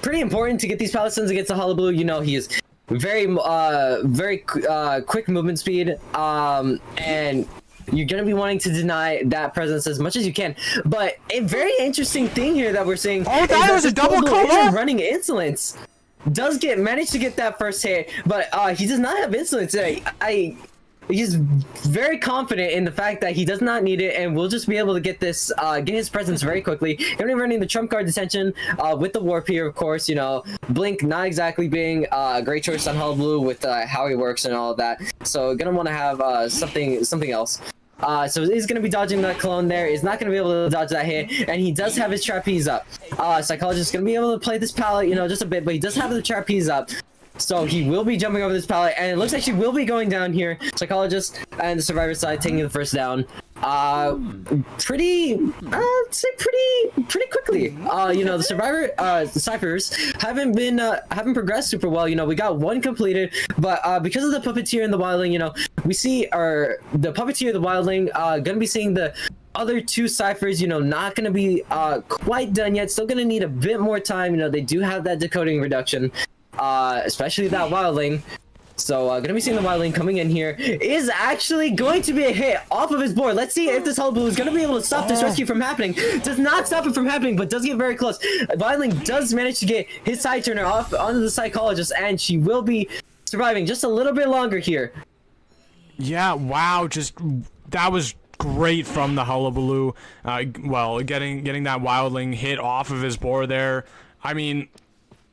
S2: Pretty important to get these pallet stuns against the Hullabaloo. He is very quick movement speed, and you're gonna be wanting to deny that presence as much as you can. But a very interesting thing here that we're seeing,
S1: that was a double call.
S2: Running insolence does manage to get that first hit, but he does not have insolence. He's very confident in the fact that he does not need it, and will just be able to get his presence very quickly. Gonna be running the trump card detention with the warp here, of course. Blink not exactly being a great choice on Hullabaloo with how he works and all of that. So gonna want to have something else. So he's going to be dodging that clone there. He's not going to be able to dodge that hit, and he does have his trapeze up. Psychologist is going to be able to play this pallet, just a bit, but he does have the trapeze up. So he will be jumping over this pallet, and it looks like she will be going down here. Psychologist and the survivor side taking the first down. Pretty quickly. The survivor, the ciphers haven't progressed super well. We got one completed, but because of the puppeteer and the wildling, we see the puppeteer, the wildling, gonna be seeing the other two ciphers, not gonna be quite done yet. Still gonna need a bit more time. They do have that decoding reduction. Especially that wildling. So gonna be seeing the wildling coming in here. Is actually going to be a hit off of his board. Let's see if this Hullabaloo is gonna be able to stop this rescue from happening. Does not stop it from happening, but does get very close. Wildling does manage to get his side turner off onto the Psychologist, and she will be surviving just a little bit longer here.
S1: Yeah, wow, that was great from the Hullabaloo. Getting that wildling hit off of his board there. I mean,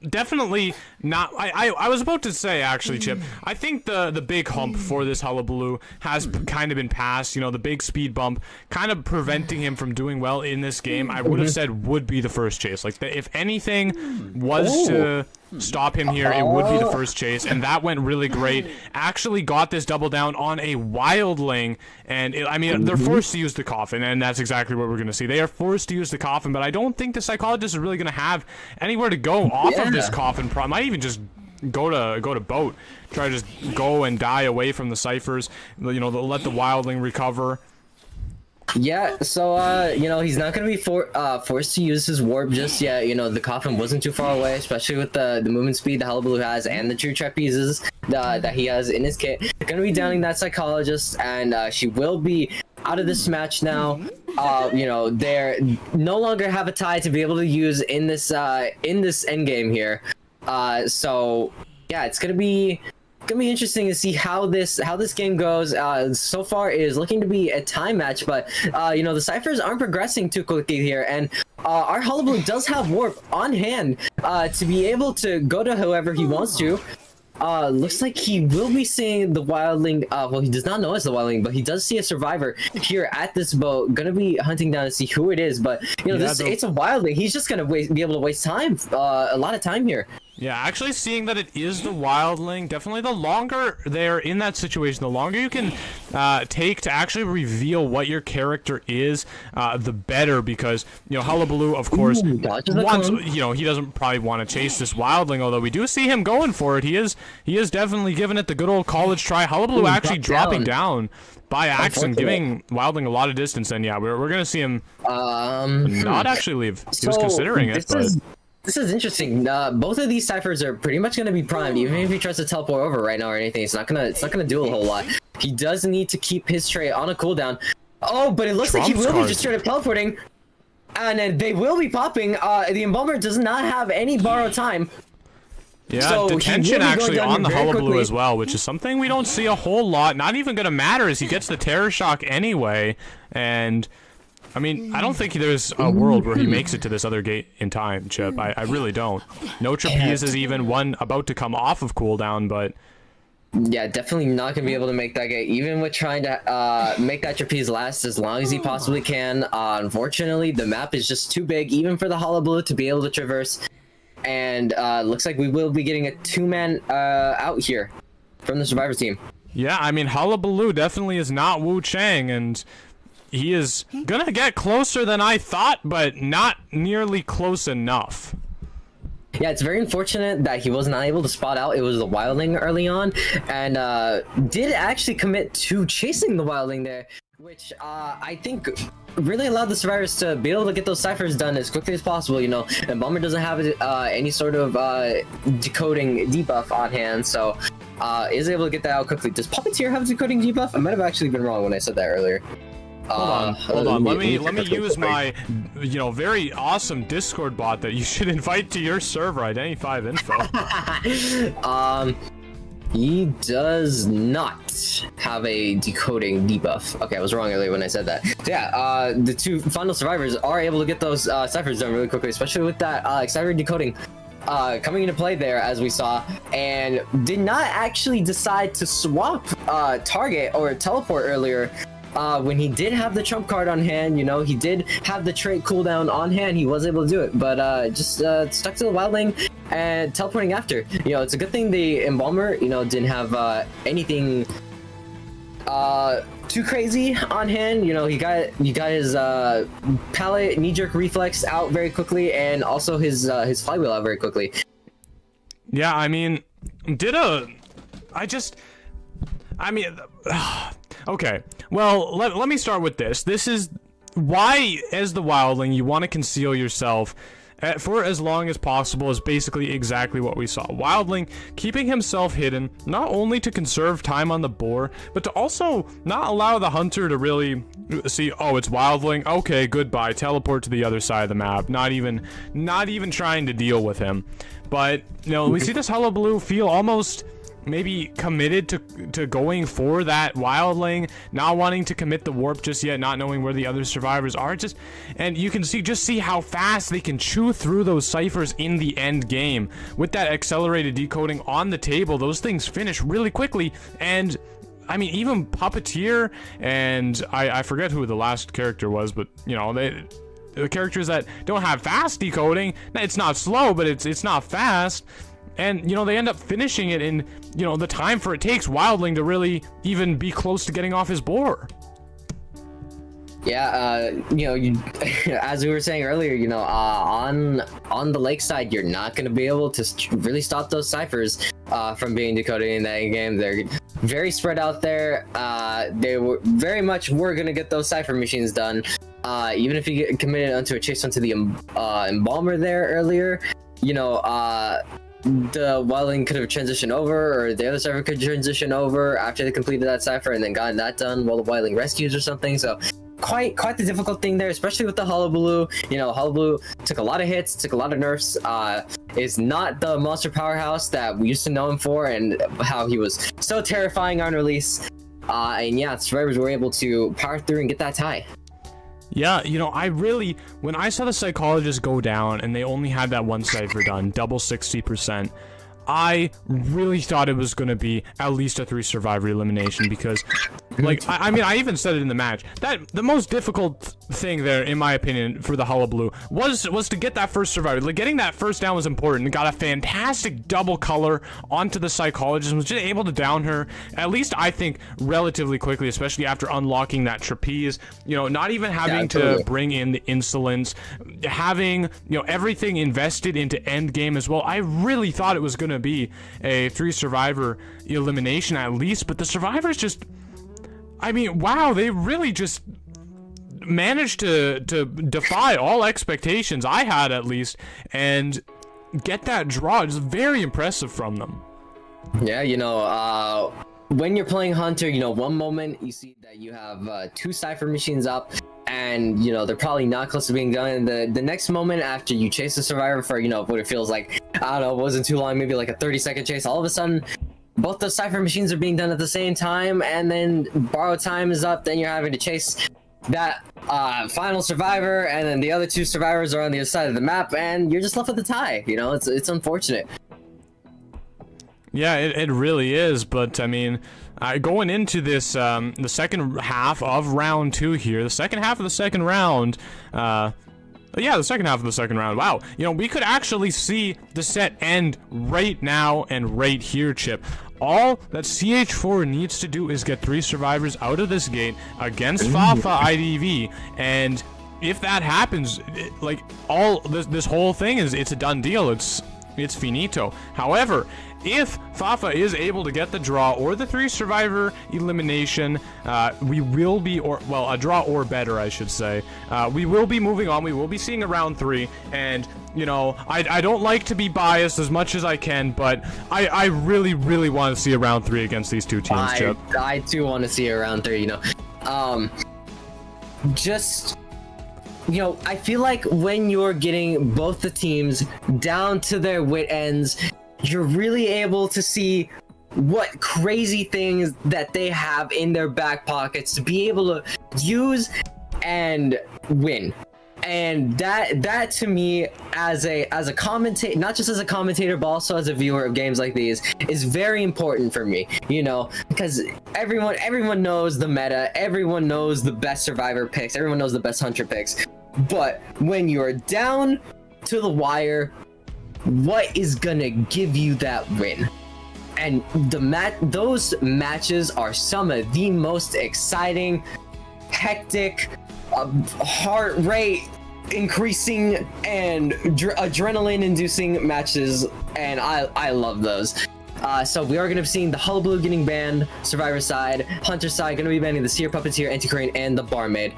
S1: definitely not. I was about to say, actually, Chip, I think the big hump for this Hullabaloo has kind of been passed. The big speed bump kind of preventing him from doing well in this game, I would have said would be the first chase. Like, if anything was to stop him here, it would be the first chase, and that went really great. Actually got this double down on a wildling, and they're forced to use the coffin, and that's exactly what we're going to see. They are forced to use the coffin, but I don't think the Psychologist is really going to have anywhere to go off of this coffin. Might even just go to boat, try to just go and die away from the ciphers. They'll let the wildling recover.
S2: Yeah, so he's not gonna be forced to use his warp just yet. The coffin wasn't too far away, especially with the movement speed the Hullabaloo has and the true trapezes that he has in his kit. Gonna be downing that Psychologist, and she will be out of this match now. They're no longer have a tie to be able to use in this end game here. So yeah, it's gonna be interesting to see how this game goes. So far it is looking to be a time match, but the ciphers aren't progressing too quickly here, and our Hullabaloo does have warp on hand to be able to go to whoever he wants to. Looks like he will be seeing the wildling. Well, he does not know it's the wildling, but he does see a survivor here at this boat. Gonna be hunting down to see who it is, but it's a wildling. He's just gonna be able to waste time, a lot of time here.
S1: Yeah, actually seeing that it is the wildling, definitely the longer they're in that situation, the longer you can take to actually reveal what your character is, the better, because, you know, Hullabaloo, of course, wants, you know, he doesn't probably want to chase this wildling, although we do see him going for it. He is definitely giving it the good old college try. Hullabaloo actually dropping down by accident, giving wildling a lot of distance, and yeah, we're going to see him not actually leave. He was considering it, but...
S2: This is interesting. Both of these ciphers are pretty much gonna be primed. Even if he tries to teleport over right now or anything, it's not gonna do a whole lot. He does need to keep his tray on a cooldown. Oh, but it looks like he will be just straight up teleporting, and they will be popping. The Embalmer does not have any borrowed time.
S1: Yeah,
S2: so
S1: detention actually on the Hullabaloo as well, which is something we don't see a whole lot. Not even gonna matter as he gets the Terror Shock anyway, and... I mean, I don't think there's a world where he makes it to this other gate in time, Chip. I really don't. No trapeze is even one about to come off of cooldown, but...
S2: Yeah, definitely not going to be able to make that gate, even with trying to make that trapeze last as long as he possibly can. Unfortunately, the map is just too big, even for the Hullabaloo to be able to traverse. And looks like we will be getting a 2-man out here from the Survivor team.
S1: Yeah, I mean, Hullabaloo definitely is not Wu Chang, and... he is gonna get closer than I thought, but not nearly close enough.
S2: Yeah, it's very unfortunate that he was not able to spot out it was the wildling early on, and did actually commit to chasing the wildling there, which I think really allowed the survivors to be able to get those ciphers done as quickly as possible. You know, and Bomber doesn't have any sort of decoding debuff on hand, so is able to get that out quickly. Does Puppeteer have decoding debuff? I might have actually been wrong when I said that earlier.
S1: Hold on. Let me use my, you know, very awesome Discord bot that you should invite to your server, Identity5 Info.
S2: He does not have a decoding debuff. Okay, I was wrong earlier when I said that. So yeah, the two final survivors are able to get those ciphers done really quickly, especially with that cipher decoding coming into play there, as we saw, and did not actually decide to swap target or teleport earlier. When he did have the trump card on hand, you know, he did have the trait cooldown on hand, he was able to do it, but just stuck to the wildling and teleporting after. You know, it's a good thing the Embalmer, you know, didn't have anything too crazy on hand. You know, he got his pallet knee-jerk reflex out very quickly, and also his flywheel out very quickly. Yeah,
S1: I mean, okay, well, let me start with this. This is why, as the wildling, you want to conceal yourself for as long as possible is basically exactly what we saw. Wildling keeping himself hidden, not only to conserve time on the boar, but to also not allow the hunter to really see, oh, it's wildling, okay, goodbye, teleport to the other side of the map, not even trying to deal with him. But, you know, we see this Hullabaloo feel almost maybe committed to going for that wildling, not wanting to commit the warp just yet, not knowing where the other survivors are, and you can see how fast they can chew through those ciphers in the end game. With that accelerated decoding on the table, those things finish really quickly, and I mean, even Puppeteer, and I forget who the last character was, but you know, the characters that don't have fast decoding, it's not slow, but it's not fast. And, you know, they end up finishing it in, you know, the time for it takes wildling to really even be close to getting off his boar.
S2: Yeah, you know, as we were saying earlier, you know, on the lakeside, you're not going to be able to really stop those ciphers from being decoded in that game. They're very spread out there. They were very much going to get those cipher machines done. Even if you get committed onto a chase onto the Embalmer there earlier, you know, the wildling could have transitioned over, or the other cipher could transition over after they completed that cipher and then gotten that done while the wildling rescues or something. So quite the difficult thing there, especially with the Hullabaloo. You know, Hullabaloo took a lot of hits, took a lot of nerfs, is not the monster powerhouse that we used to know him for, and how he was so terrifying on release. And yeah, survivors were able to power through and get that tie.
S1: Yeah, you know, when I saw the psychologist go down and they only had that one cipher done, double 60%, I really thought it was going to be at least a 3 survivor elimination, because, like, I mean, I even said it in the match, that the most difficult thing there, in my opinion, for the Hullabaloo was to get that first survivor. Like, getting that first down was important. Got a fantastic double color onto the psychologist, was just able to down her, at least I think, relatively quickly, especially after unlocking that trapeze. You know, not even having to bring in the insolence, having, you know, everything invested into end game as well. I really thought it was going to be a 3 survivor elimination at least, but the survivors just, I mean, wow, they really just managed to defy all expectations I had, at least, and get that draw. It's very impressive from them.
S2: Yeah, you know, when you're playing Hunter, you know, one moment you see that you have 2 Cypher machines up, and, you know, they're probably not close to being done. And the next moment, after you chase the survivor for, you know, what it feels like, I don't know, it wasn't too long, maybe like a 30-second chase, all of a sudden, both those Cypher machines are being done at the same time, and then borrow time is up, then you're having to chase that final survivor, and then the other 2 survivors are on the other side of the map, and you're just left with a tie. You know, it's unfortunate.
S1: Yeah, it really is, but I mean, going into this, the second half of round 2 here, the second half of the second round, yeah, the second half of the second round. Wow, you know, we could actually see the set end right now and right here, Chip. All that CH4 needs to do is get 3 survivors out of this gate against Fafa IDV, and if that happens, like, all this whole thing it's a done deal. It's finito. However, if Fafa is able to get the draw or the 3 survivor elimination, we will be, or, well, a draw or better, I should say, we will be moving on. We will be seeing a round 3, and, you know, I don't like to be biased as much as I can, but I really, really want to see a round 3 against these 2 teams, Chip.
S2: I too want to see a round 3, you know. Just, you know, I feel like when you're getting both the teams down to their wit ends, you're really able to see what crazy things that they have in their back pockets to be able to use and win. And that to me, as a commentator, not just as a commentator, but also as a viewer of games like these, is very important for me, you know, because everyone knows the meta, everyone knows the best survivor picks, everyone knows the best hunter picks, but when you're down to the wire, what is gonna give you that win? And those matches are some of the most exciting, hectic, heart rate increasing, and adrenaline inducing matches, and I love those. So we are going to be seeing the Hullabaloo getting banned, Survivor side, Hunter side going to be banning the Seer Puppeteer, Anti-Crane, and the Barmaid.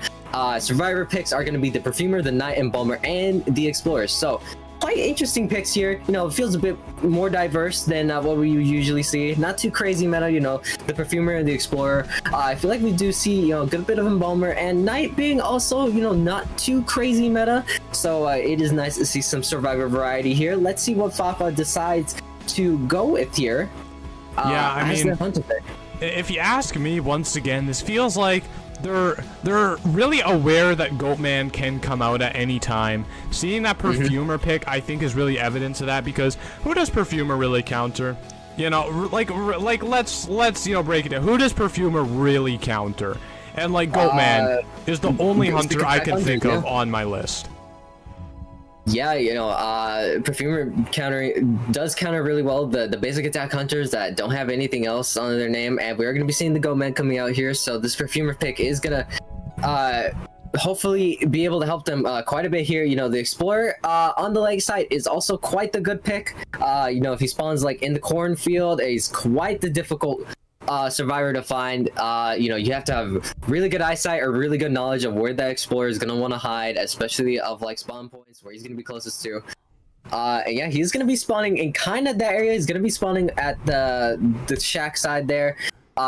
S2: Survivor picks are going to be the Perfumer, the Knight Embalmer, and the Explorer. So quite interesting picks here. You know, it feels a bit more diverse than what we usually see. Not too crazy meta, you know, the Perfumer and the Explorer. I feel like we do see, you know, a good bit of Embalmer, and Knight being also, you know, not too crazy meta. So it is nice to see some Survivor variety here. Let's see what Fafa decides to go with here.
S1: Yeah, I mean, if you ask me, once again, this feels like they're really aware that Goatman can come out at any time. Seeing that Perfumer pick, I think, is really evidence of that, because who does Perfumer really counter? You know, like let's you know, break it down. Who does Perfumer really counter? And like Goatman is the only hunter I can think of on my list.
S2: Yeah, you know, Perfumer does counter really well the basic attack hunters that don't have anything else on their name, and we're going to be seeing the Goatman coming out here, so this Perfumer pick is going to hopefully be able to help them quite a bit here. You know, the Explorer on the leg side is also quite the good pick. You know, if he spawns like in the cornfield, he's quite the difficult survivor to find. You know, you have to have really good eyesight or really good knowledge of where that Explorer is going to want to hide, especially of like spawn points where he's going to be closest to. And yeah, he's going to be spawning in kind of that area. He's going to be spawning at the shack side there,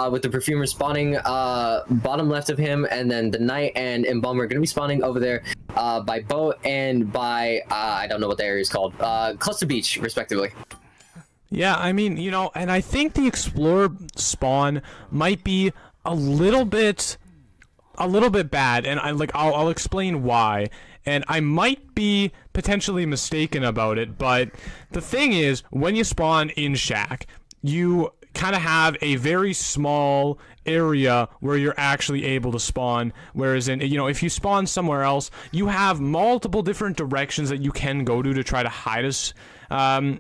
S2: with the Perfumer spawning bottom left of him, and then the Knight and Embalmer are going to be spawning over there by boat and by I don't know what the area is called, close to beach respectively.
S1: Yeah, I mean, you know, and I think the Explorer spawn might be a little bit bad, and I'll explain why. And I might be potentially mistaken about it, but the thing is, when you spawn in shack, you kind of have a very small area where you're actually able to spawn, whereas in, you know, if you spawn somewhere else, you have multiple different directions that you can go to try to hide us.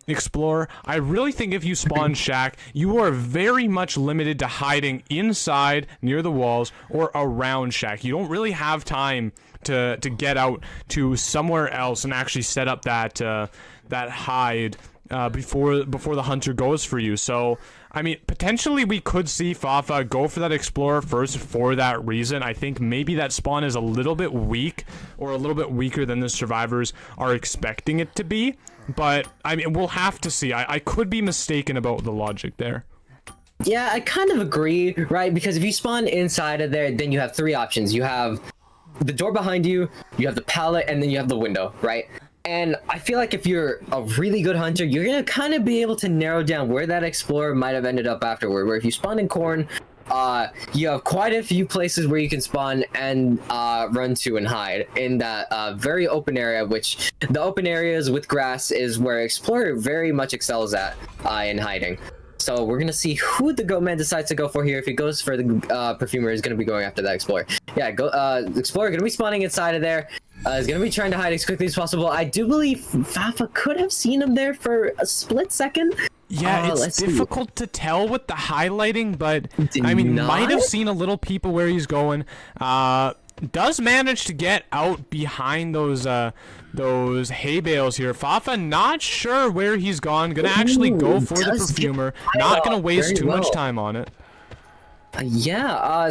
S1: Explore. I really think if you spawn Shack, you are very much limited to hiding inside near the walls or around Shack. You don't really have time to get out to somewhere else and actually set up that that hide before the hunter goes for you. So I mean, potentially we could see Fafa go for that Explorer first for that reason. I think maybe that spawn is a little bit weak, or a little bit weaker than the survivors are expecting it to be. But, I mean, we'll have to see. I could be mistaken about the logic there.
S2: Yeah, I kind of agree, right? Because if you spawn inside of there, then you have 3 options. You have the door behind you, you have the pallet, and then you have the window, right? And I feel like if you're a really good hunter, you're going to kind of be able to narrow down where that Explorer might have ended up afterward. Where if you spawn in corn, you have quite a few places where you can spawn and run to and hide in that very open area, which the open areas with grass is where Explorer very much excels at in hiding. So we're going to see who the Goatman decides to go for here. If he goes for the Perfumer, he's going to be going after that Explorer. Yeah, Explorer going to be spawning inside of there. He's going to be trying to hide as quickly as possible. I do believe Fafa could have seen him there for a split second.
S1: Yeah, it's difficult to tell with the highlighting, but I mean, might have seen a little peep of where he's going. Does manage to get out behind those hay bales here. Fafa not sure where he's gone. Gonna actually go for the Perfumer. Not gonna waste too much time on it.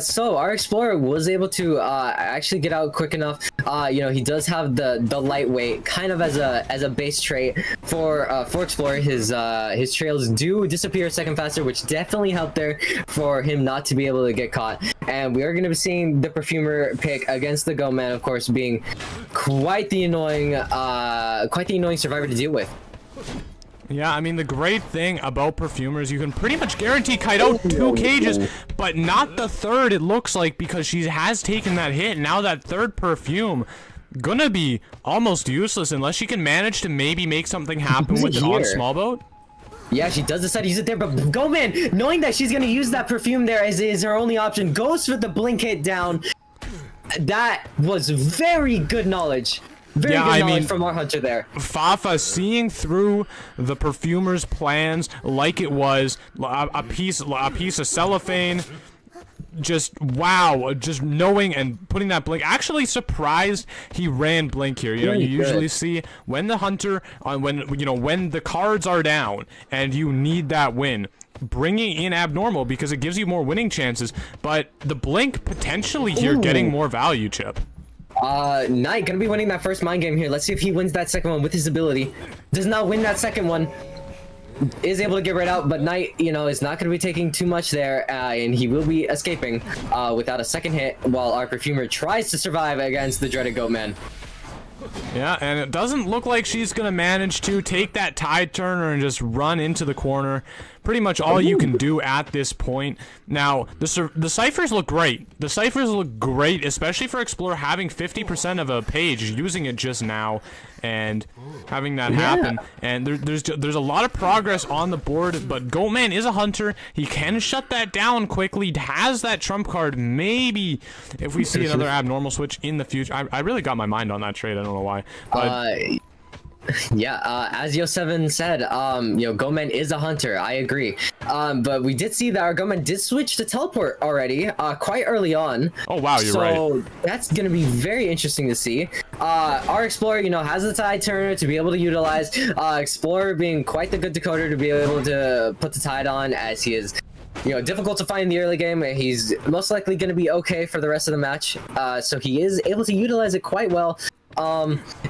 S2: So our Explorer was able to actually get out quick enough. You know, he does have the lightweight kind of as a base trait for Explorer. His trails do disappear a second faster, which definitely helped there for him not to be able to get caught. And we are going to be seeing the Perfumer pick against the Goatman, of course, being quite the annoying survivor to deal with.
S1: Yeah, I mean, the great thing about Perfumers, you can pretty much guarantee kite out 2 cages, but not the third, it looks like, because she has taken that hit. Now that third Perfume gonna be almost useless unless she can manage to maybe make something happen with it on small boat.
S2: Yeah, she does decide to use it there, but Goatman, knowing that she's gonna use that Perfume there is her only option, goes for the blink hit down. That was very good knowledge. Very good knowledge from our hunter there.
S1: Fafa seeing through the Perfumer's plans like it was a piece of cellophane. Just wow, just knowing and putting that blink. Actually surprised he ran blink here. You know, you usually see when the hunter when the cards are down and you need that win, bringing in abnormal because it gives you more winning chances. But the blink potentially here getting more value, Chip.
S2: Knight gonna be winning that first mind game here. Let's see if he wins that second one with his ability. Does not win that second one. Is able to get right out, but Knight, you know, is not gonna be taking too much there, and he will be escaping without a second hit while our Perfumer tries to survive against the dreaded Goatman.
S1: Yeah, and it doesn't look like she's gonna manage to take that tide turner and just run into the corner. Pretty much all you can do at this point. Now, the ciphers look great. The ciphers look great, especially for Explorer having 50% of a page, using it just now, and having that happen. And there's a lot of progress on the board, but Goatman is a hunter. He can shut that down quickly. Has that trump card. Maybe if we see another abnormal switch in the future. I really got my mind on that trade. I don't know why. But
S2: as Yo7 said, you know, Goatman is a hunter. I agree. But we did see that our Goatman did switch to teleport already, quite early on.
S1: Oh wow, you're right.
S2: So that's gonna be very interesting to see. Our Explorer, you know, has the tide turner to be able to utilize. Explorer being quite the good decoder to be able to put the tide on, as he is, you know, difficult to find in the early game. He's most likely going to be okay for the rest of the match. So he is able to utilize it quite well.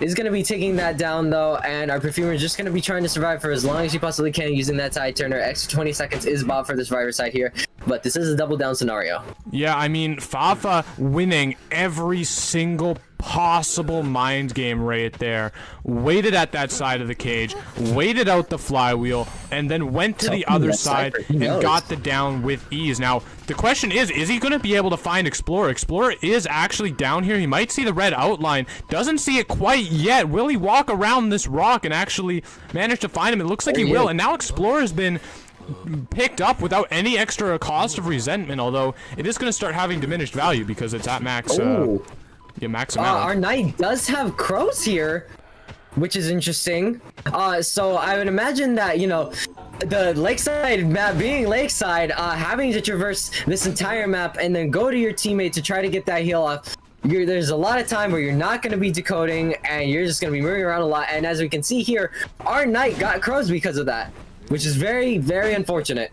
S2: Is going to be taking that down though, and our Perfumer is just going to be trying to survive for as long as he possibly can using that tide turner. Extra 20 seconds is bought for the survivor side here, but this is a double down scenario.
S1: Yeah, I mean, Fafa winning every single possible mind game right there. Waited at that side of the cage, waited out the flywheel, and then went to the other side and got the down with ease. Now, the question is he going to be able to find Explorer? Explorer is actually down here. He might see the red outline. Doesn't see it quite yet. Will he walk around this rock and actually manage to find him? It looks like he will. And now Explorer has been picked up without any extra cost of resentment, although it is going to start having diminished value because it's at max, max amount.
S2: Our knight does have crows here, which is interesting. So I would imagine that, you know, the lakeside map being lakeside, having to traverse this entire map and then go to your teammate to try to get that heal off. There's a lot of time where you're not going to be decoding and you're just going to be moving around a lot. And as we can see here, our knight got crows because of that, which is very, very unfortunate.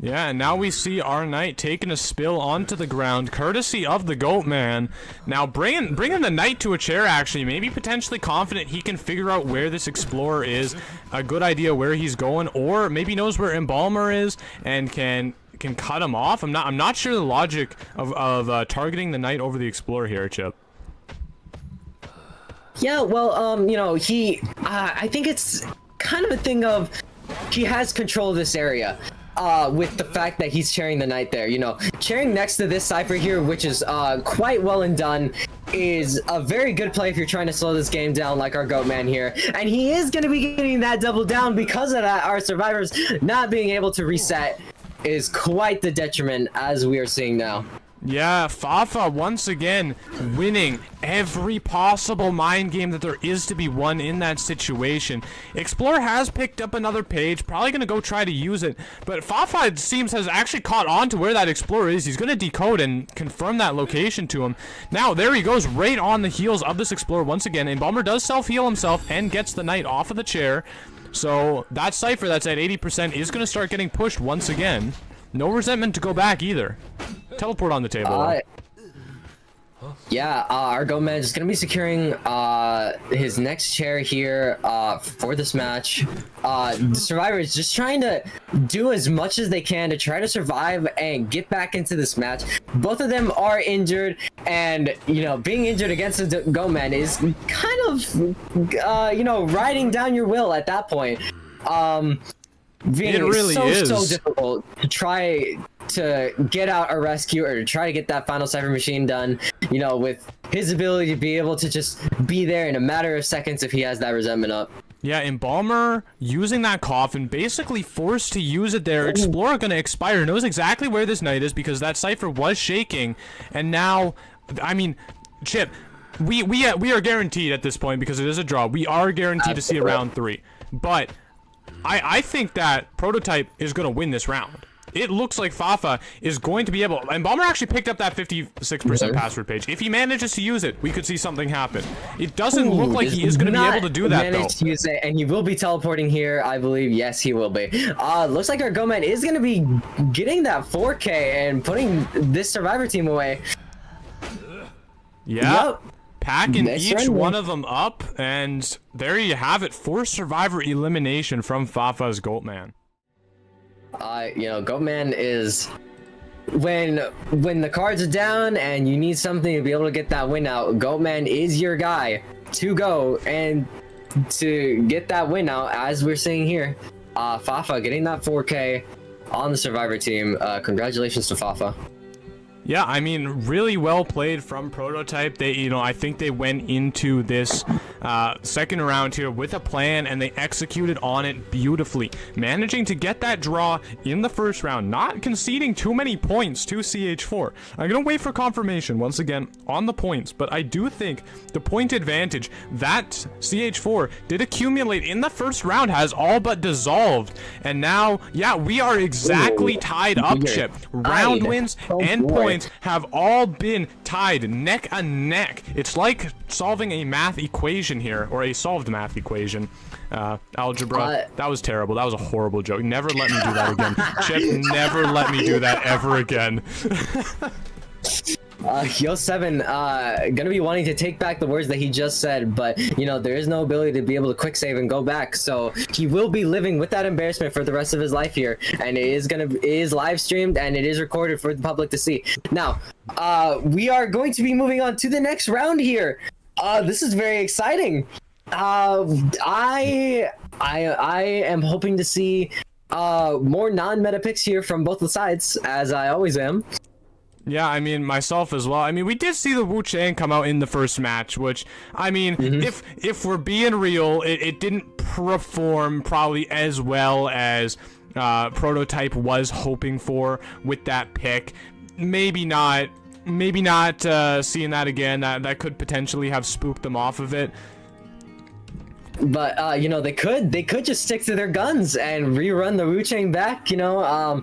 S1: Yeah, and now we see our knight taking a spill onto the ground, courtesy of the Goat Man. Now bringing the knight to a chair, actually, maybe potentially confident he can figure out where this explorer is, a good idea where he's going, or maybe knows where Embalmer is and can cut him off. I'm not sure the logic of targeting the knight over the explorer here, Chip.
S2: Yeah, well, you know, I think it's kind of a thing of he has control of this area. With the fact that he's chairing the knight there, you know, chairing next to this cipher here, which is quite well and done, is a very good play if you're trying to slow this game down like our Goat Man here. And he is going to be getting that double down because of that. Our survivors not being able to reset is quite the detriment, as we are seeing now.
S1: Yeah, Fafa once again winning every possible mind game that there is to be won in that situation. Explorer has picked up another page, probably going to go try to use it, but Fafa, it seems, has actually caught on to where that Explorer is. He's going to decode and confirm that location to him. Now, there he goes, right on the heels of this Explorer once again. Embalmer does self-heal himself and gets the knight off of the chair. So that cipher that's at 80% is going to start getting pushed once again. No resentment to go back either. Teleport on the table.
S2: Yeah, our Goat Man is going to be securing his next chair here for this match. The Survivor is just trying to do as much as they can to try to survive and get back into this match. Both of them are injured, and, you know, being injured against the Goat Man is kind of, you know, riding down your will at that point.
S1: It really is
S2: so difficult to try to get out a rescue or to try to get that final cipher machine done, you know, with his ability to be able to just be there in a matter of seconds if he has that resentment up.
S1: Yeah, Embalmer using that coffin, basically forced to use it there. Explorer gonna expire, knows exactly where this knight is because that cipher was shaking, and now, I mean, Chip, we are guaranteed at this point, because it is a draw, we are guaranteed to see a round 3, but I think that Prototype is going to win this round. It looks like Fafa is going to be able... And Balmer actually picked up that 56% password page. If he manages to use it, we could see something happen. It doesn't look like he is going to be able to do that, though.
S2: To use it, and he will be teleporting here, I believe. Yes, he will be. Looks like our Goat Man is going to be getting that 4K and putting this Survivor team away.
S1: Yeah. Yep. Packing
S2: Next
S1: each one of them up, and there you have it. Forced Survivor elimination from Fafa's Goat Man.
S2: You know, Goat Man is when the cards are down and you need something to be able to get that win out. Goat Man is your guy to go and to get that win out, as we're seeing here. Fafa getting that 4K on the Survivor team. Congratulations to Fafa.
S1: Yeah, I mean, really well played from Prototype. They, you know, I think they went into this second round here with a plan, and they executed on it beautifully, managing to get that draw in the first round, not conceding too many points to CH4. I'm gonna wait for confirmation once again on the points, but I do think the point advantage that CH4 did accumulate in the first round has all but dissolved, and now, yeah, we are exactly tied up, Chip. Round wins and points have all been tied neck and neck. It's like solving a math equation here, or a solved math equation. Algebra, that was terrible. That was a horrible joke. Never let me do that again. Chip, never let me do that ever again.
S2: Yo7 gonna be wanting to take back the words that he just said, but you know, there is no ability to be able to quick save and go back, so he will be living with that embarrassment for the rest of his life here, and it is live streamed and it is recorded for the public to see. Now, we are going to be moving on to the next round here. This is very exciting. I am hoping to see more non-meta picks here from both the sides, as I always am.
S1: Yeah, I mean, myself as well. I mean, we did see the Wu Chang come out in the first match, which, I mean, if we're being real, it didn't perform probably as well as Prototype was hoping for with that pick. Maybe not seeing that again. That could potentially have spooked them off of it.
S2: But you know, they could just stick to their guns and rerun the Wu Chang back. You know,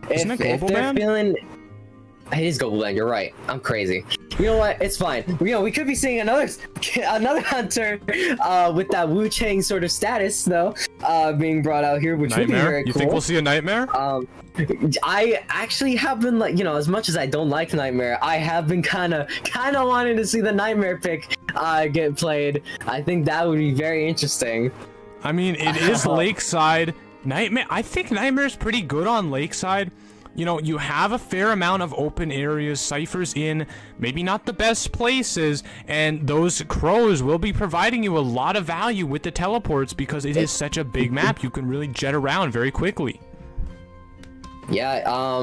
S1: Isn't it
S2: if
S1: Global
S2: they're
S1: Band?
S2: feeling. It is Global Band. You're right. I'm crazy. You know what? It's fine. You know, we could be seeing another hunter with that Wu Chang sort of status though, being brought out here, which would be
S1: Nightmare?
S2: very cool.
S1: You think we'll see a Nightmare?
S2: I actually have been like, you know, as much as I don't like Nightmare, I have been kind of wanting to see the Nightmare pick get played. I think that would be very interesting.
S1: I mean, it is Lakeside. Nightmare. I think Nightmare's pretty good on Lakeside. You know, you have a fair amount of open areas, ciphers in maybe not the best places, and those crows will be providing you a lot of value with the teleports because it is such a big map. You can really jet around very quickly.
S2: Yeah,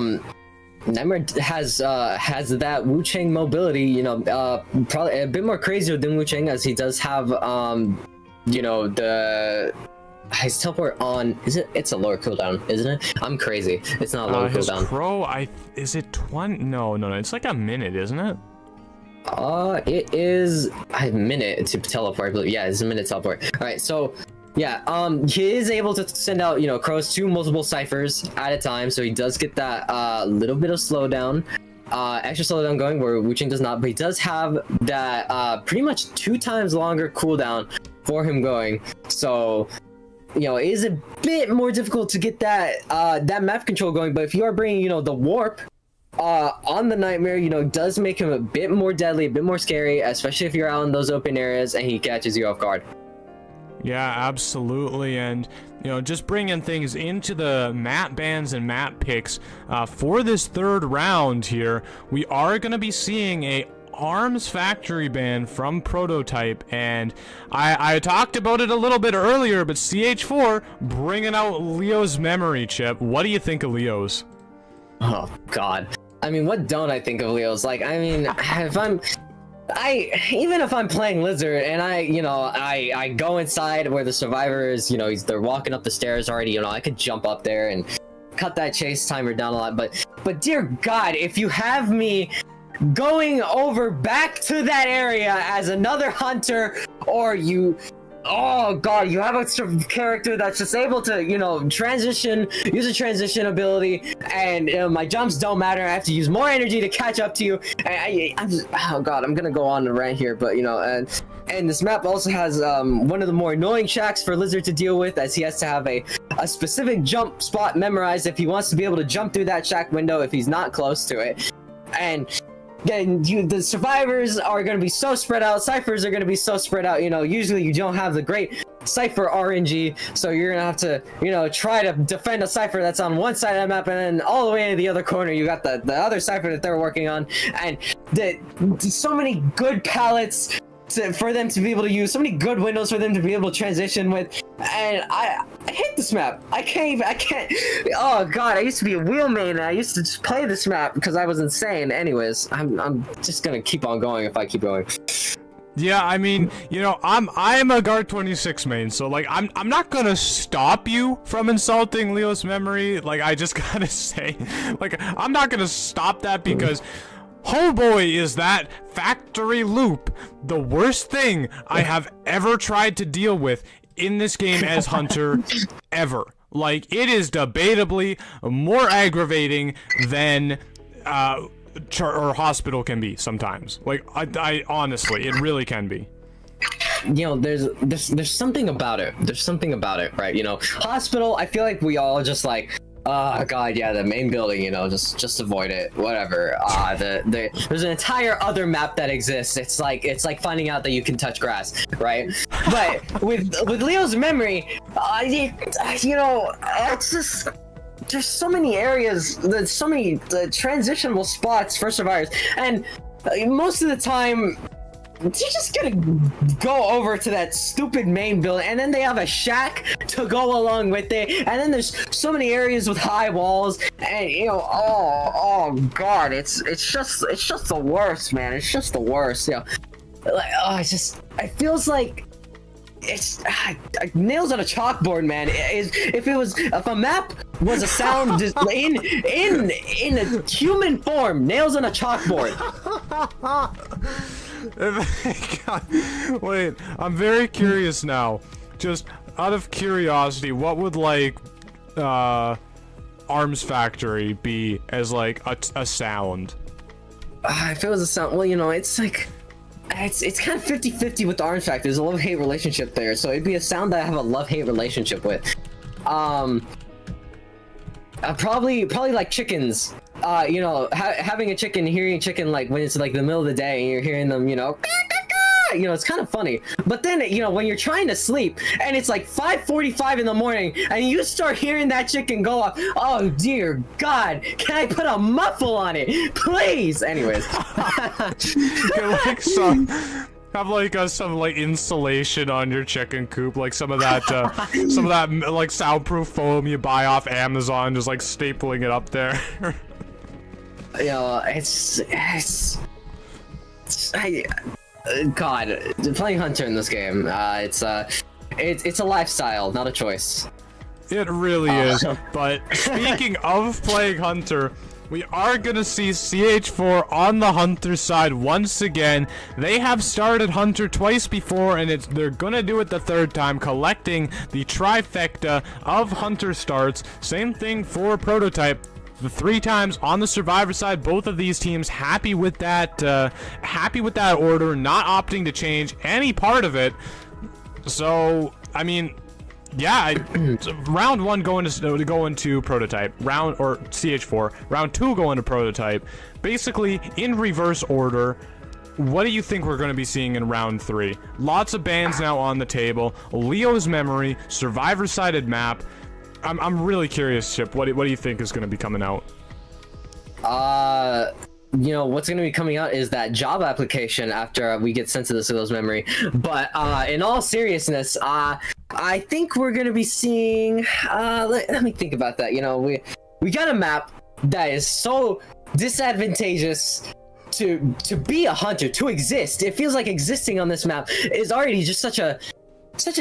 S2: Nightmare has that Wu Chang mobility, you know, probably a bit more crazier than Wu Chang, as he does have, you know, his teleport on, it's a lower cooldown, isn't it? I'm crazy. It's not a lower
S1: His
S2: cooldown.
S1: crow, is it 20? No, it's like a minute, isn't it?
S2: It is a minute to teleport, but yeah, it's a minute teleport. All right, so yeah, he is able to send out, you know, crows to multiple ciphers at a time, so he does get that little bit of slowdown, extra slowdown going where Wu Chang does not, but he does have that pretty much 2 times longer cooldown for him going. So, you know, it is a bit more difficult to get that that map control going, but if you are bringing, you know, the warp on the Nightmare, you know, does make him a bit more deadly, a bit more scary, especially if you're out in those open areas and he catches you off guard.
S1: Yeah, absolutely. And, you know, just bringing things into the map bans and map picks for this third round here, we are going to be seeing a Arms Factory ban from Prototype, and I talked about it a little bit earlier, but CH4 bringing out Leo's memory chip. What do you think of Leo's?
S2: Oh God, I mean, what don't I think of Leo's? Like, I mean, even if I'm playing Lizard and I go inside where the survivor is, you know, they're walking up the stairs already, you know, I could jump up there and cut that chase timer down a lot, but dear God, if you have me going over back to that area as another hunter, or oh God, you have a character that's just able to, you know, use a transition ability, and you know, my jumps don't matter. I have to use more energy to catch up to you. I'm just, oh God, I'm gonna go on and rant here, but you know, and this map also has one of the more annoying shacks for Lizard to deal with, as he has to have a specific jump spot memorized if he wants to be able to jump through that shack window if he's not close to it. And then the survivors are going to be so spread out, ciphers are going to be so spread out, you know, usually you don't have the great cipher RNG, so you're going to have to, you know, try to defend a cipher that's on one side of the map, and then all the way to the other corner you got the other cipher that they're working on, and so many good pallets for them to be able to use, so many good windows for them to be able to transition with, and I hate this map. I can't, oh God, I used to be a wheel main, and I used to just play this map because I was insane. Anyways, I'm just gonna keep on going if I keep going.
S1: Yeah, I mean, you know, I'm a Guard 26 main, so like I'm not gonna stop you from insulting Leo's memory. Like, I just gotta say, like, I'm not gonna stop that because oh boy, is that factory loop the worst thing I have ever tried to deal with in this game as Hunter ever. Like, it is debatably more aggravating than or hospital can be sometimes. Like, I honestly, it really can be.
S2: You know, there's something about it. There's something about it, right? You know, hospital, I feel like we all just like, oh God, yeah, the main building, you know, just avoid it, whatever. There's an entire other map that exists. It's like finding out that you can touch grass, right? But with Leo's memory, you know, it's just, there's so many areas, there's so many transitionable spots for survivors, and most of the time you just gotta go over to that stupid main building, and then they have a shack to go along with it, and then there's so many areas with high walls, and you know, oh God, it's just the worst, man. It's just the worst, you know. Like, it feels like it's nails on a chalkboard, man. If a map was a sound in a human form, nails on a chalkboard.
S1: God, wait, I'm very curious now. Just out of curiosity, what would like Arms Factory be as like a sound?
S2: If it was a sound, well, you know, it's like it's kind of 50-50 with the Arms Factory. There's a love-hate relationship there, so it'd be a sound that I have a love-hate relationship with. Probably like chickens. You know, having a chicken, hearing a chicken like when it's like the middle of the day and you're hearing them, you know, you know, it's kind of funny. But then, you know, when you're trying to sleep and it's like 5:45 in the morning and you start hearing that chicken go off, oh dear God, can I put a muffle on it, please? Anyways,
S1: Get like have like some like insulation on your chicken coop, like some of that like soundproof foam you buy off Amazon, just like stapling it up there.
S2: You know, God, playing Hunter in this game, it's a lifestyle, not a choice.
S1: It really is. But speaking of playing Hunter, we are gonna see CH4 on the Hunter side once again. They have started Hunter twice before, and they're gonna do it the third time, collecting the trifecta of Hunter starts. Same thing for Prototype. The 3 times on the Survivor side, both of these teams happy with that order, not opting to change any part of it. So, I mean, yeah, round 1 going to Prototype, or CH4, round 2 going to Prototype. Basically, in reverse order. What do you think we're going to be seeing in round 3? Lots of bans now on the table. Leo's Memory, Survivor-sided map. I'm really curious, Chip. What do you think is going to be coming out?
S2: You know, what's going to be coming out is that job application after we get sent to the Leo's Memory. But in all seriousness, I think we're going to be seeing. Let me think about that. You know, we got a map that is so disadvantageous to be a hunter, to exist. It feels like existing on this map is already just such a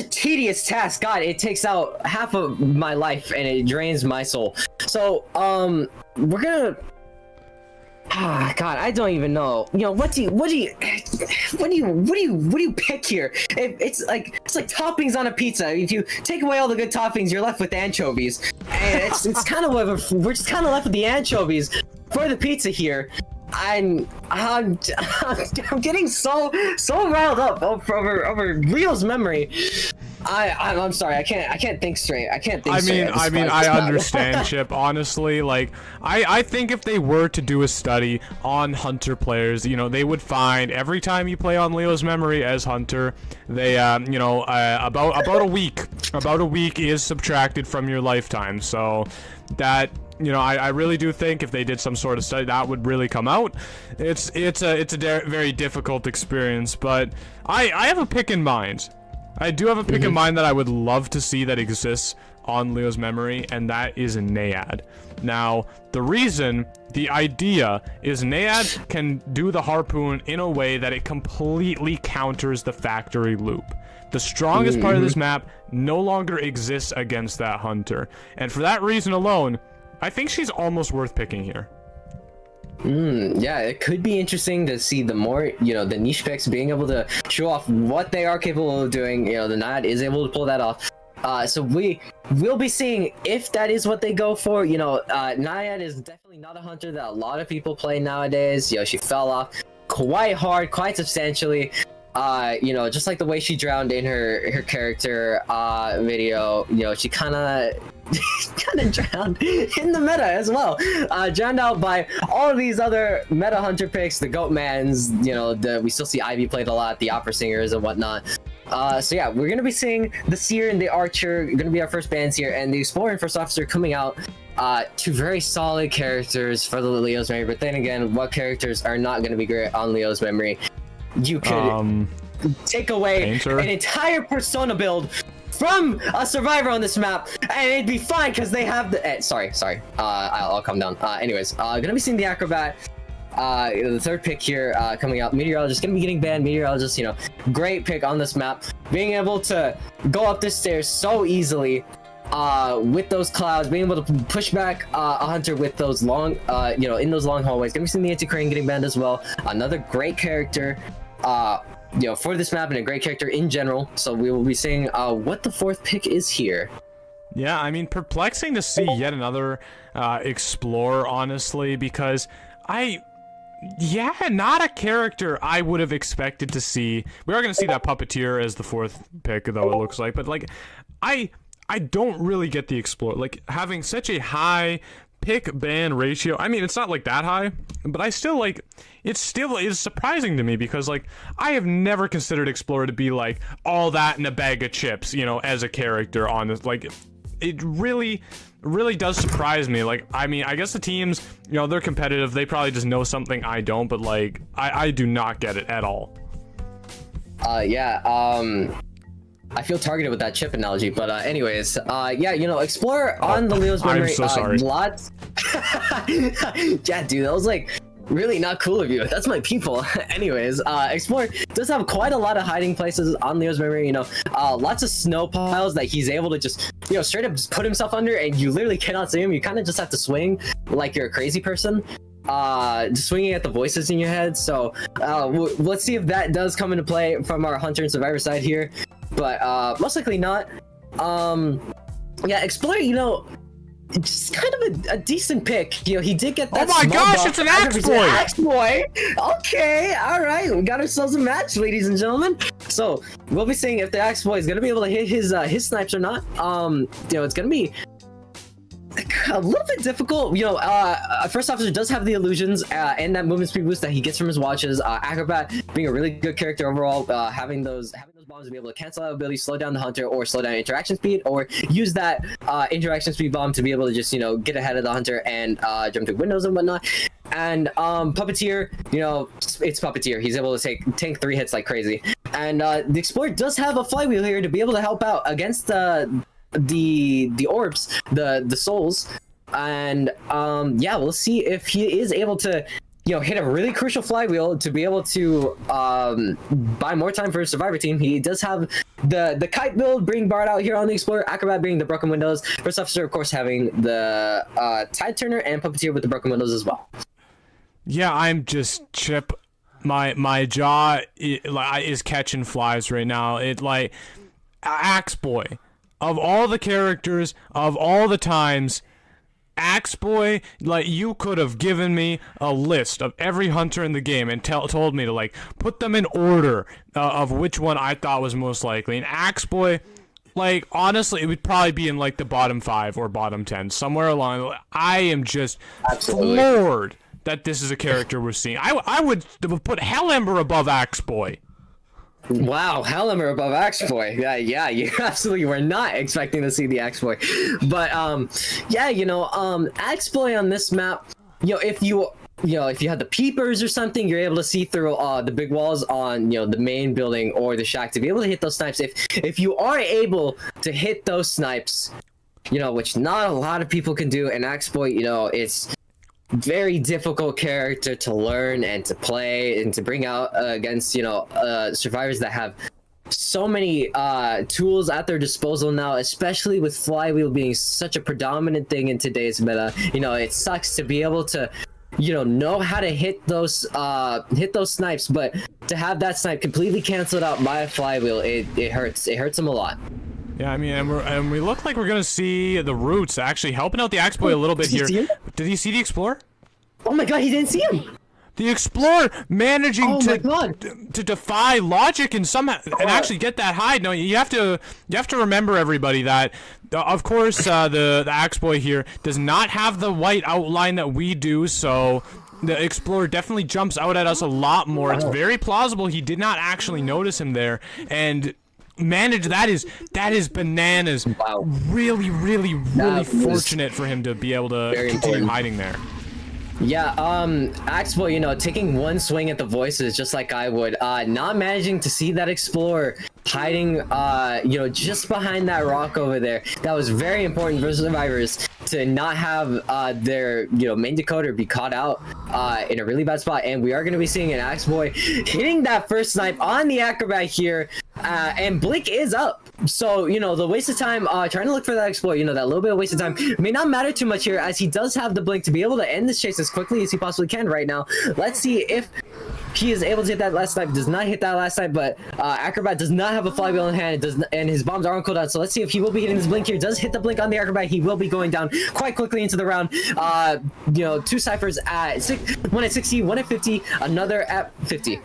S2: tedious task. God, it takes out half of my life and it drains my soul. So we're gonna God, I don't even know. You know, what do you pick here? It's like toppings on a pizza. If you take away all the good toppings, you're left with anchovies, and it's kind of we're just kind of left with the anchovies for the pizza here. I'm getting so riled up over Leo's Memory. I'm sorry, I can't think straight. I
S1: understand, Chip. Honestly, like I think if they were to do a study on Hunter players, you know, they would find every time you play on Leo's Memory as Hunter, they you know, about a week is subtracted from your lifetime. So that, you know, I really do think if they did some sort of study, that would really come out. It's a very difficult experience, but I have a pick in mind. I do have a pick in mind that I would love to see that exists on Leo's Memory, and that is Nayad. Now, the idea is Nayad can do the harpoon in a way that it completely counters the factory loop. The strongest part of this map no longer exists against that Hunter, and for that reason alone, I think she's almost worth picking here.
S2: Yeah, it could be interesting to see the more, you know, the niche picks being able to show off what they are capable of doing. You know, the Nayad is able to pull that off. So we will be seeing if that is what they go for. You know, Nayad is definitely not a hunter that a lot of people play nowadays. You know, she fell off quite hard, quite substantially. You know, just like the way she drowned in her character video, you know, she kind of drowned in the meta as well. Drowned out by all of these other meta hunter picks, the Goatmans, you know, we still see Ivy played a lot, the opera singers and whatnot. So yeah, we're gonna be seeing the Seer and the Archer gonna be our first bans here, and the Explorer and First Officer coming out. 2 very solid characters for the Leo's Memory, but then again, what characters are not gonna be great on Leo's Memory? You could take away
S1: Painter.
S2: an entire persona build from a Survivor on this map, and it'd be fine because they have the. Sorry. I'll calm down. Anyways, gonna be seeing the Acrobat. The third pick here coming out. Meteorologist gonna be getting banned. Meteorologist, you know, great pick on this map. Being able to go up the stairs so easily. with those clouds, being able to push back a hunter with those long, in those long hallways. Gonna be seeing the anti-crane getting banned as well. Another great character, for this map, and a great character in general. So we will be seeing what the fourth pick is here.
S1: Yeah, I mean, perplexing to see yet another Explorer, honestly, because not a character I would have expected to see. We are going to see that Puppeteer as the fourth pick, though, it looks like. But, like, I don't really get the Explorer. Like, having such a high pick-ban ratio. I mean, it's not, like, that high. But I still, like, it is surprising to me because, like, I have never considered Explorer to be, like, all that in a bag of chips, as a character on this. Like, it really does surprise me. Like, I mean, I guess the teams, they're competitive. They probably just know something I don't, but, like, I do not get it at all.
S2: I feel targeted with that chip analogy, but anyways, Explorer on the Leo's memory.
S1: I'm so sorry.
S2: Lots. Yeah, dude, that was like really not cool of you. That's my people. Anyways, Explorer does have quite a lot of hiding places on Leo's memory. Lots of snow piles that he's able to just straight up just put himself under, and you literally cannot see him. You kind of just have to swing like you're a crazy person. Just swinging at the voices in your head. So let's see if that does come into play from our Hunter and Survivor side here, but most likely not. Explorer, just kind of a decent pick. He did get that.
S1: Oh my gosh, it's an Axe-Boy!
S2: Axe-Boy! Okay, alright, we got ourselves a match, ladies and gentlemen. So we'll be seeing if the Axe-Boy is gonna be able to hit his snipes or not. It's gonna be a little bit difficult. First officer does have the illusions and that movement speed boost that he gets from his watches. Acrobat being a really good character overall, having those bombs to be able to cancel out abilities, slow down the hunter, or slow down interaction speed, or use that interaction speed bomb to be able to just get ahead of the hunter and jump through windows and whatnot. And Puppeteer, it's Puppeteer. He's able to tank 3 hits like crazy. And the Explorer does have a flywheel here to be able to help out against the orbs, the souls. And we'll see if he is able to hit a really crucial flywheel to be able to buy more time for his Survivor team. He does have the kite build, bring Bard out here on the Explorer, Acrobat being the broken windows, First Officer of course having the Tide Turner, and Puppeteer with the broken windows as well. Yeah,
S1: I'm just Chip. My jaw is catching flies right now. It like Axe-Boy. Of all the characters, of all the times, Axe-Boy, like, you could have given me a list of every hunter in the game and told me to, like, put them in order of which one I thought was most likely. And Axe-Boy, like, honestly, it would probably be in, like, the bottom 5 or bottom 10, somewhere along. I am just floored that this is a character we're seeing. I would put Hellember above Axe-Boy.
S2: Wow, Hellember above Axe-Boy. Yeah, you absolutely were not expecting to see the Axe-Boy. But Axe-Boy on this map, if you had the peepers or something, you're able to see through the big walls on the main building or the shack to be able to hit those snipes. If you are able to hit those snipes, which not a lot of people can do, and Axe-Boy, it's very difficult character to learn and to play and to bring out against survivors that have so many tools at their disposal now, especially with flywheel being such a predominant thing in today's meta. It sucks to be able to know how to hit those snipes, but to have that snipe completely canceled out by a flywheel, it hurts them a lot.
S1: Yeah, I mean, and we look like we're gonna see the Roots actually helping out the Axe-Boy a little bit here. Did he see the Explorer?
S2: Oh my god, he didn't see him!
S1: The Explorer managing to defy logic and somehow and actually get that hide. No, you have to remember, everybody, that of course the Axe-Boy here does not have the white outline that we do, so the Explorer definitely jumps out at us a lot more. It's very plausible he did not actually notice him there, and that is bananas.
S2: Wow.
S1: Really fortunate for him to be able to continue hiding there.
S2: Yeah, Axe-Boy, taking one swing at the voices just like I would, not managing to see that Explorer hiding, just behind that rock over there. That was very important for survivors to not have their, main decoder be caught out in a really bad spot. And we are going to be seeing an Axe-Boy hitting that first snipe on the Acrobat here. And Blink is up, so the waste of time trying to look for that explorer, that little bit of waste of time may not matter too much here, as he does have the Blink to be able to end this chase as quickly as he possibly can right now. Let's see if he is able to hit that last snipe. Does not hit that last snipe, but Acrobat does not have a flywheel in hand. And his bombs are on cooldown. So let's see if he will be hitting this Blink here. Does hit the Blink on the Acrobat. He will be going down quite quickly into the round. Two ciphers at one at 60, one at 50, another at 50.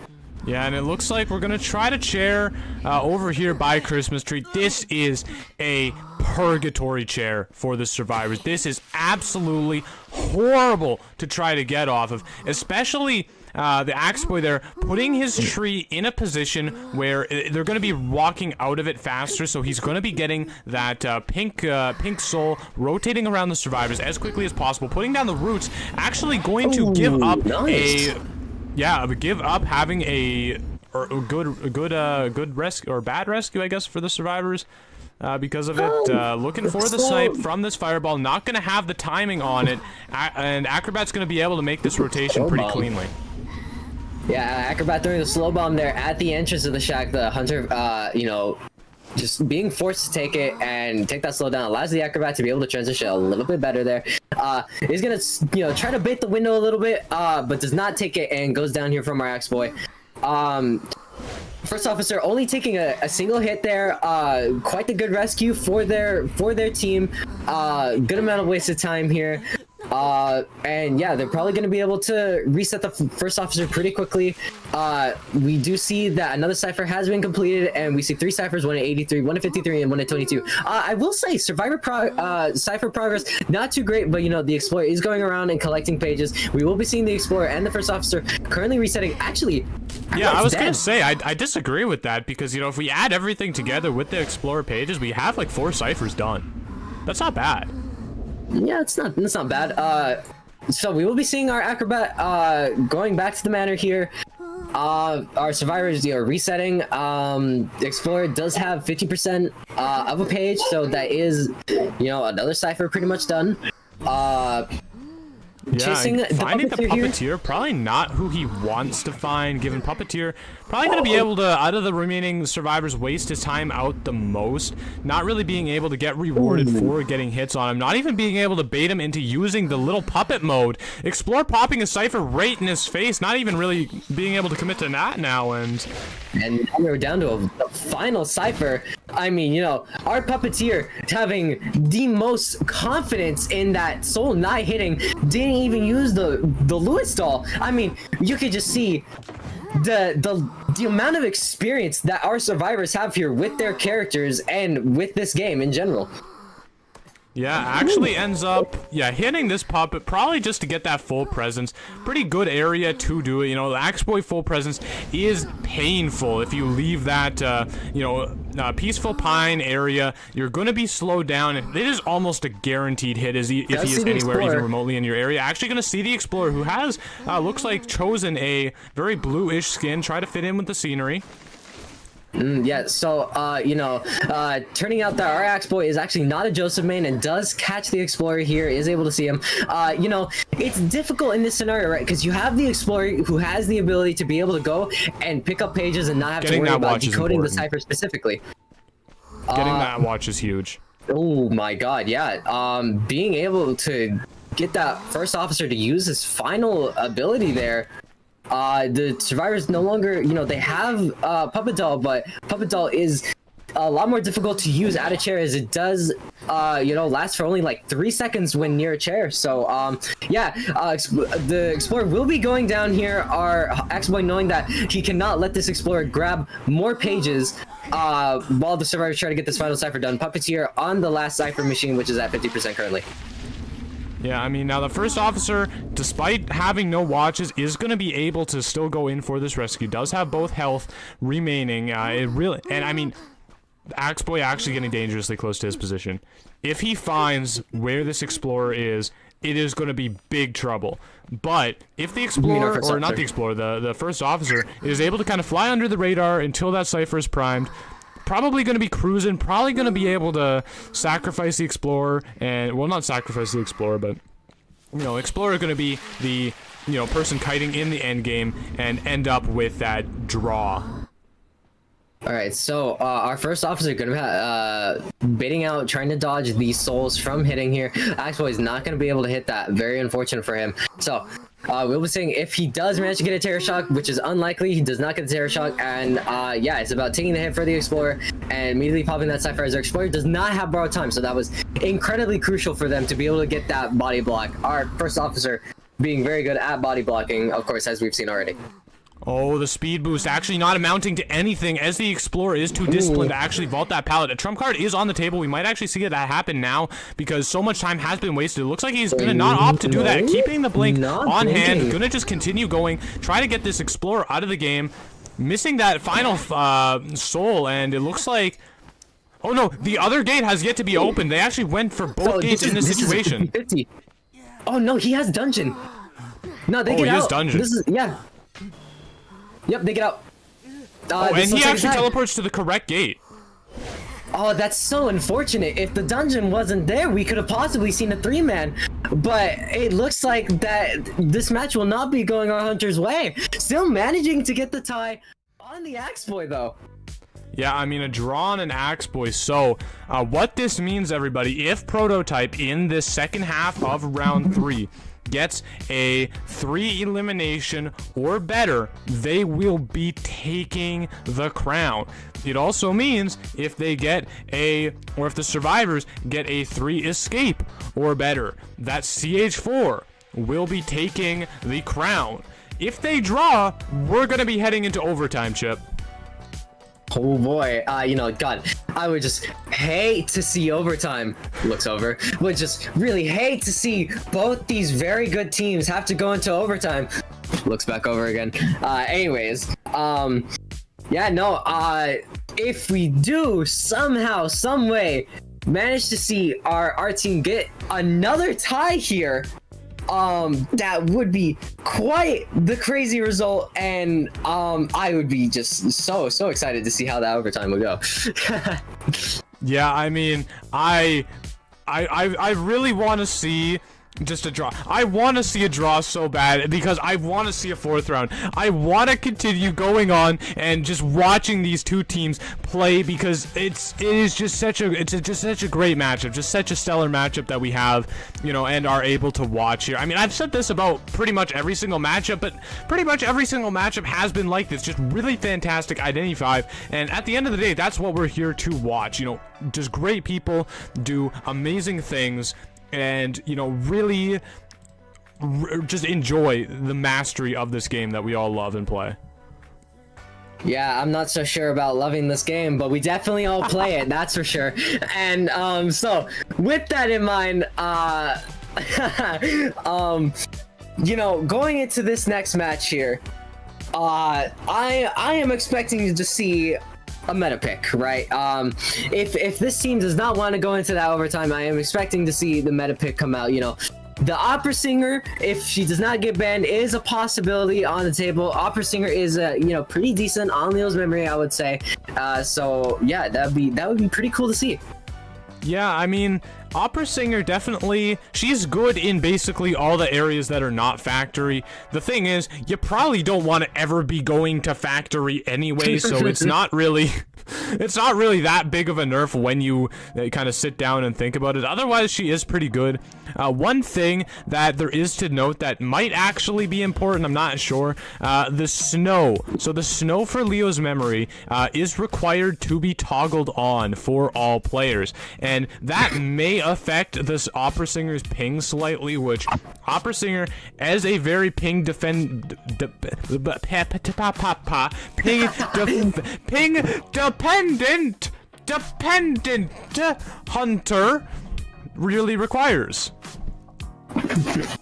S1: Yeah, and it looks like we're gonna try to chair over here by Christmas tree. This is a purgatory chair for the survivors. This is absolutely horrible to try to get off of, especially the Axe Boy there, putting his tree in a position where they're going to be walking out of it faster, so he's going to be getting that pink soul rotating around the survivors as quickly as possible, putting down the roots, actually going to give up having a good rescue, or bad rescue, I guess, for the survivors. Because of it, looking for the snipe from this fireball, not going to have the timing on it, and Acrobat's going to be able to make this rotation pretty cleanly.
S2: Yeah, Acrobat throwing the slow bomb there at the entrance of the shack. The Hunter, just being forced to take it and take that slow down allows the Acrobat to be able to transition a little bit better there. He's gonna, try to bait the window a little bit, but does not take it and goes down here from our Axe Boy. First officer only taking a single hit there. Quite the good rescue for their team. Good amount of wasted time here. And yeah, they're probably going to be able to reset the first officer pretty quickly. We do see that another cipher has been completed, and we see 3 ciphers, one at 83, one at 53, and one at 22. I will say cipher progress not too great, but the explorer is going around and collecting pages. We will be seeing the explorer and the first officer currently resetting. Actually,
S1: yeah, I was gonna say I disagree with that, because if we add everything together with the explorer pages, we have like 4 ciphers done. That's not bad.
S2: Yeah, it's not bad. So we will be seeing our Acrobat going back to the manor here. Our survivors are resetting. The explorer does have 50% of a page, so that is another cipher pretty much done. Chasing
S1: finding the puppeteer
S2: here.
S1: Probably not who he wants to find, given Puppeteer probably going to be able to, out of the remaining survivors, waste his time out the most, not really being able to get rewarded for getting hits on him, not even being able to bait him into using the little puppet mode. Explore popping a cipher right in his face, not even really being able to commit to that now, and
S2: we're down to a final cipher. I mean, our Puppeteer having the most confidence in that soul not hitting, didn't even use the Lewis doll. I mean, you could just see the amount of experience that our survivors have here with their characters and with this game in general.
S1: Yeah, actually ends up, hitting this puppet, probably just to get that full presence. Pretty good area to do it. The Axe Boy full presence is painful. If you leave that, Peaceful Pine area, you're going to be slowed down. It is almost a guaranteed hit if he is anywhere even remotely in your area. Actually going to see the Explorer, who has, looks like, chosen a very blue-ish skin, try to fit in with the scenery.
S2: Yeah, so, turning out that our Axe Boy is actually not a Joseph main and does catch the Explorer here, is able to see him. It's difficult in this scenario, right? Because you have the Explorer who has the ability to be able to go and pick up pages and not have to worry about decoding the cipher specifically.
S1: Getting that watch is huge.
S2: Oh my god, yeah. Being able to get that first officer to use his final ability there. The survivors no longer, they have Puppet Doll, but Puppet Doll is a lot more difficult to use at a chair, as it does, last for only like 3 seconds when near a chair. So, the Explorer will be going down here. Our X-Boy, knowing that he cannot let this Explorer grab more pages while the survivors try to get this final cipher done. Puppeteer on the last cipher machine, which is at 50% currently.
S1: Yeah, I mean, now the first officer, despite having no watches, is going to be able to still go in for this rescue. Does have both health remaining. I mean, Axe Boy actually getting dangerously close to his position. If he finds where this Explorer is, it is going to be big trouble. But if the Explorer, or not the Explorer, the first officer is able to kind of fly under the radar until that cipher is primed, probably going to be cruising, probably going to be able to sacrifice the Explorer, and, well, not sacrifice the Explorer, but, Explorer going to be the, person kiting in the end game and end up with that draw.
S2: All right, so our first officer gonna bidding out, trying to dodge these souls from hitting here. Actually, he's not gonna be able to hit that. Very unfortunate for him. So we'll be saying if he does manage to get a terror shock, which is unlikely, he does not get the terror shock. And yeah, it's about taking the hit for the explorer and immediately popping that Sapphire as our explorer does not have borrowed time, so that was incredibly crucial for them to be able to get that body block. Our first officer being very good at body blocking, of course, as we've seen already.
S1: Oh, the speed boost actually not amounting to anything as the Explorer is too disciplined to actually vault that pallet. A trump card is on the table. We might actually see that happen now because so much time has been wasted. It looks like he's gonna not opt to do that. Keeping the blink on hand, gonna just continue going, try to get this Explorer out of the game. Missing that final soul, and it looks like... Oh no, the other gate has yet to be opened. They actually went for both gates in this situation.
S2: Oh no, he has dungeon. No, they get out.
S1: He has dungeon.
S2: This is, yeah. Yep, they get out.
S1: Oh, and he actually teleports to the correct gate.
S2: Oh, that's so unfortunate. If the dungeon wasn't there, we could have possibly seen a 3-man. But it looks like that this match will not be going our Hunter's way. Still managing to get the tie on the Axe Boy, though.
S1: Yeah, I mean, a draw on an Axe Boy. So, what this means, everybody, if Prototype in this second half of round 3 gets a 3 elimination or better, they will be taking the crown. It also means if they get or if the survivors get a 3 escape or better, that CH4 will be taking the crown. If they draw, we're gonna be heading into overtime, Chip.
S2: Oh boy, you know, God, I would just hate to see overtime. Looks over. Would just really hate to see both these very good teams have to go into overtime. Looks back over again. Anyways, yeah, no, if we do somehow, some way manage to see our team get another tie here, that would be quite the crazy result, and I would be just so excited to see how that overtime would go.
S1: Yeah, I mean, I really want to see just a draw. I want to see a draw so bad because I want to see a 4th round. I want to continue going on and just watching these two teams play because it is just such a great matchup, just such a stellar matchup that we have, you know, and are able to watch here. I mean, I've said this about pretty much every single matchup, but pretty much every single matchup has been like this, just really fantastic Identity 5, and at the end of the day, that's what we're here to watch. You know, just great people do amazing things. And, you know, really just enjoy the mastery of this game that we all love and play.
S2: Yeah, I'm not so sure about loving this game, but we definitely all play it, that's for sure. And so with that in mind, you know, going into this next match here, I am expecting to see a meta pick, right? If this team does not want to go into that overtime, I am expecting to see the meta pick come out. You know, the Opera Singer, if she does not get banned, is a possibility on the table. Opera Singer is you know, pretty decent on Leo's memory, I would say. So yeah, that would be pretty cool to see.
S1: Yeah, I mean, Opera Singer definitely, she's good in basically all the areas that are not factory. The thing is, you probably don't want to ever be going to factory anyway, so it's not really that big of a nerf when you kind of sit down and think about it. Otherwise, she is pretty good. One thing that there is to note that might actually be important, I'm not sure, the snow. So the snow for Leo's memory is required to be toggled on for all players, and that may affect this Opera Singer's ping slightly, which Opera Singer, as a very ping dependent hunter really requires.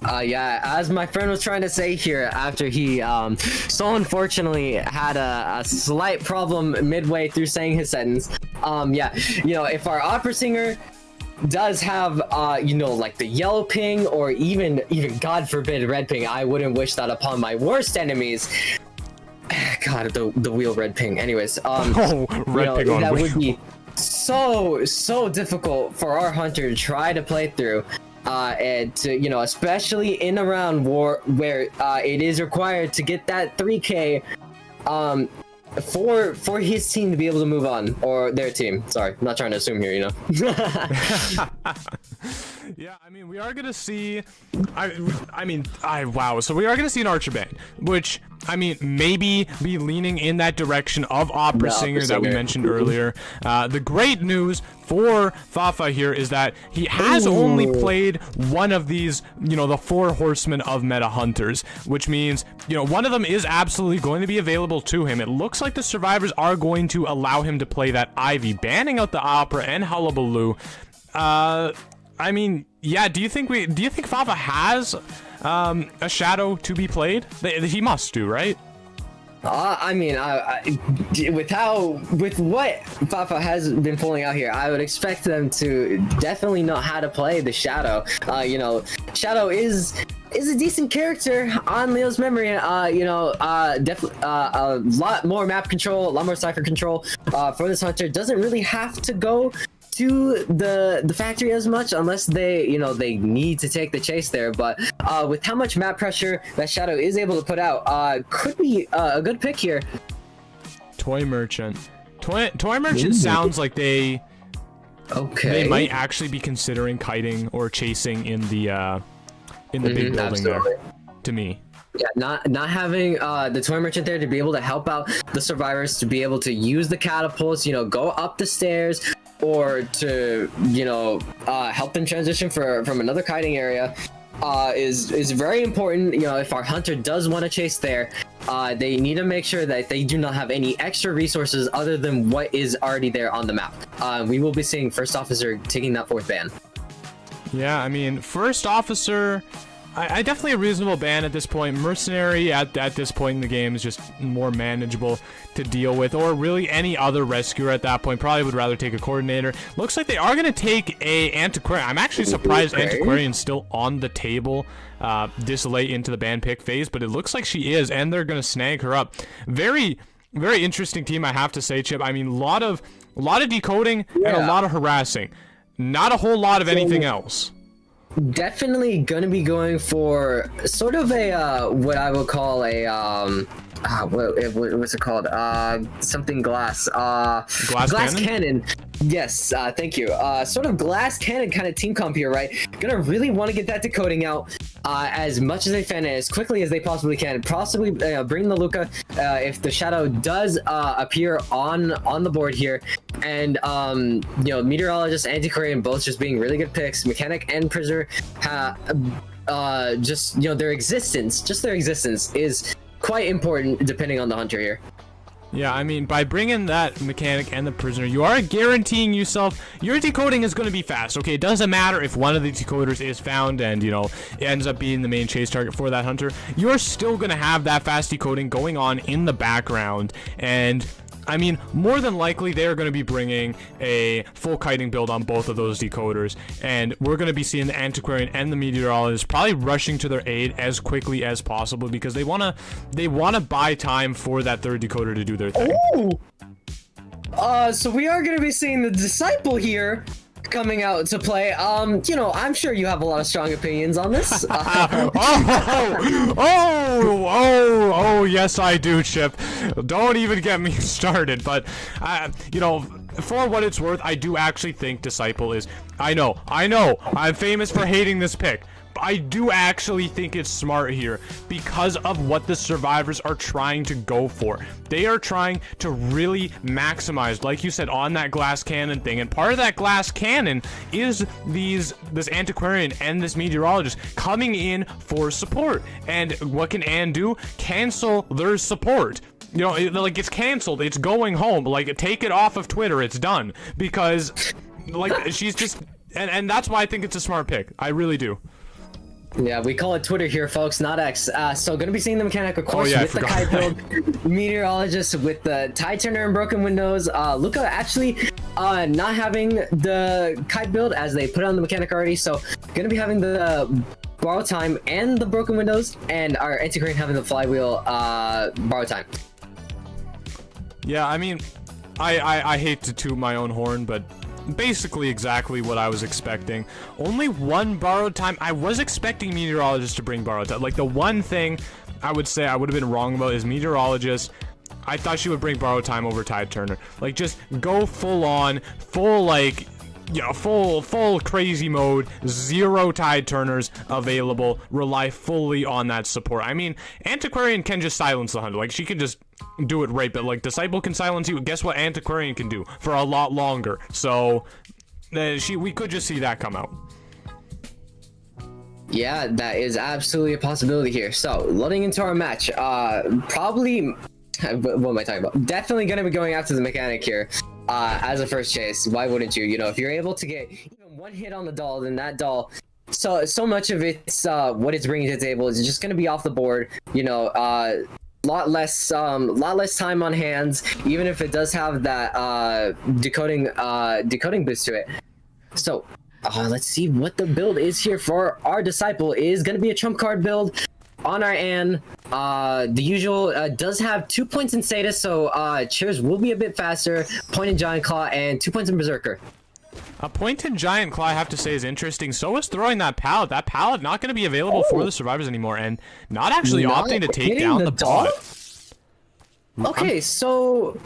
S2: Yeah, as my friend was trying to say here, after he so unfortunately had a slight problem midway through saying his sentence, yeah, you know, if our Opera Singer does have you know, like the yellow ping, or even God forbid red ping, I wouldn't wish that upon my worst enemies. God, the wheel red ping. Anyways,
S1: oh, red ping on
S2: that
S1: wheel.
S2: would be so difficult for our hunter to try to play through. And to, you know, especially in a round war where it is required to get that 3K. for his team to be able to move on, or their team. Sorry, I'm not trying to assume here, you know.
S1: Yeah, I mean, we are gonna see. Wow. So we are gonna see an Archer band, which I mean, maybe be leaning in that direction of Opera Singer that we mentioned earlier. The great news for Fafa here is that he has only played one of these, you know, the 4 horsemen of meta hunters, which means, you know, one of them is absolutely going to be available to him. It looks like the survivors are going to allow him to play that Ivy, banning out the Opera and Hullabaloo. I mean, yeah, do you think Fafa has a Shadow to be played? He must do, right?
S2: I mean, with what Fafa has been pulling out here, I would expect them to definitely know how to play the Shadow. You know, Shadow is a decent character on Leo's memory. You know, definitely a lot more map control, a lot more cipher control for this hunter. Doesn't really have to go to the factory as much unless they, you know, they need to take the chase there. But with how much map pressure that Shadow is able to put out, could be a good pick here.
S1: Toy Merchant. Toy Merchant sounds like they might actually be considering kiting or chasing in the big building there, to me.
S2: Yeah, not having the Toy Merchant there to be able to help out the survivors, to be able to use the catapults, you know, go up the stairs, or to, you know, help them transition from another kiting area, is very important. You know, if our hunter does want to chase there, they need to make sure that they do not have any extra resources other than what is already there on the map. We will be seeing First Officer taking that 4th ban.
S1: Yeah, I mean, First Officer, I definitely a reasonable ban at this point. Mercenary at this point in the game is just more manageable to deal with, or really any other rescuer at that point. Probably would rather take a coordinator. Looks like they are going to take a Antiquarian. I'm actually surprised Antiquarian's still on the table this late into the ban pick phase, but it looks like she is, and they're going to snag her up. Very, very interesting team, I have to say, Chip. I mean, a lot of decoding and a lot of harassing. Not a whole lot of anything else.
S2: Definitely gonna be going for sort of a what I would call a what's it called? Something glass. Glass cannon. Yes, thank you. Sort of glass cannon kind of team comp here, right? Gonna really want to get that decoding out as much as they can, as quickly as they possibly can. Possibly bring the Luca if the Shadow does appear on the board here. And you know, Meteorologist, Antiquarian both just being really good picks. Mechanic and Prisoner, just, you know, their existence is quite important depending on the hunter here.
S1: Yeah, I mean, by bringing that Mechanic and the Prisoner, you are guaranteeing yourself your decoding is going to be fast. Okay, it doesn't matter if one of the decoders is found and, you know, it ends up being the main chase target for that hunter. You're still going to have that fast decoding going on in the background. And I mean, more than likely, they are going to be bringing a full kiting build on both of those decoders, and we're going to be seeing the Antiquarian and the Meteorologist probably rushing to their aid as quickly as possible because they want to buy time for that 3rd decoder to do their thing.
S2: Ooh. So we are going to be seeing the Disciple here coming out to play. You know, I'm sure you have a lot of strong opinions on this.
S1: Oh, yes, I do, Chip. Don't even get me started. But, you know, for what it's worth, I do actually think Disciple is... I know, I'm famous for hating this pick. I do actually think it's smart here because of what the survivors are trying to go for. They are trying to really maximize, like you said, on that glass cannon thing. And part of that glass cannon is this Antiquarian and this Meteorologist coming in for support. And what can Anne do? Cancel their support. You know, like, it's canceled. It's going home. Like, take it off of Twitter. It's done. Because, like, she's just... And that's why I think it's a smart pick. I really do.
S2: Yeah, we call it Twitter here, folks, not X. So gonna be seeing the Mechanic, of course, with the kite build. Meteorologist with the Tide Turner and Broken Windows. Luca actually not having the kite build as they put on the Mechanic already. So gonna be having the Borrow Time and the Broken Windows, and our Antiquarian having the Flywheel Borrow Time.
S1: Yeah, I mean, I hate to toot my own horn, but basically exactly what I was expecting. Only one borrowed time. I was expecting Meteorologist to bring borrowed time. Like, the one thing I would say I would have been wrong about is Meteorologist. I thought she would bring borrow time over Tide Turner. Like, just go full on, full, like, you know, full crazy mode, 0 Tide Turners available, rely fully on that support. I mean, Antiquarian can just silence the Hunter. Like, she can just do it right, but, like, Disciple can silence you. Guess what Antiquarian can do for a lot longer. So, we could just see that come out.
S2: Yeah, that is absolutely a possibility here. So, loading into our match, probably, what am I talking about? Definitely going to be going after the mechanic here, as a first chase. Why wouldn't you? You know, if you're able to get even one hit on the doll, then that doll, so much of it's, what it's bringing to the table is just going to be off the board, you know, lot less time on hands, even if it does have that, decoding boost to it. So, let's see what the build is here for our Disciple. Is going to be a trump card build on our Anne. The usual does have 2 points in status, so Cheers will be a bit faster. Point in Giant Claw and 2 points in Berserker.
S1: A point in Giant Claw, I have to say, is interesting. So is throwing that pallet. That pallet not going to be available for the survivors anymore, and not actually opting to take down the bot.
S2: Okay, so...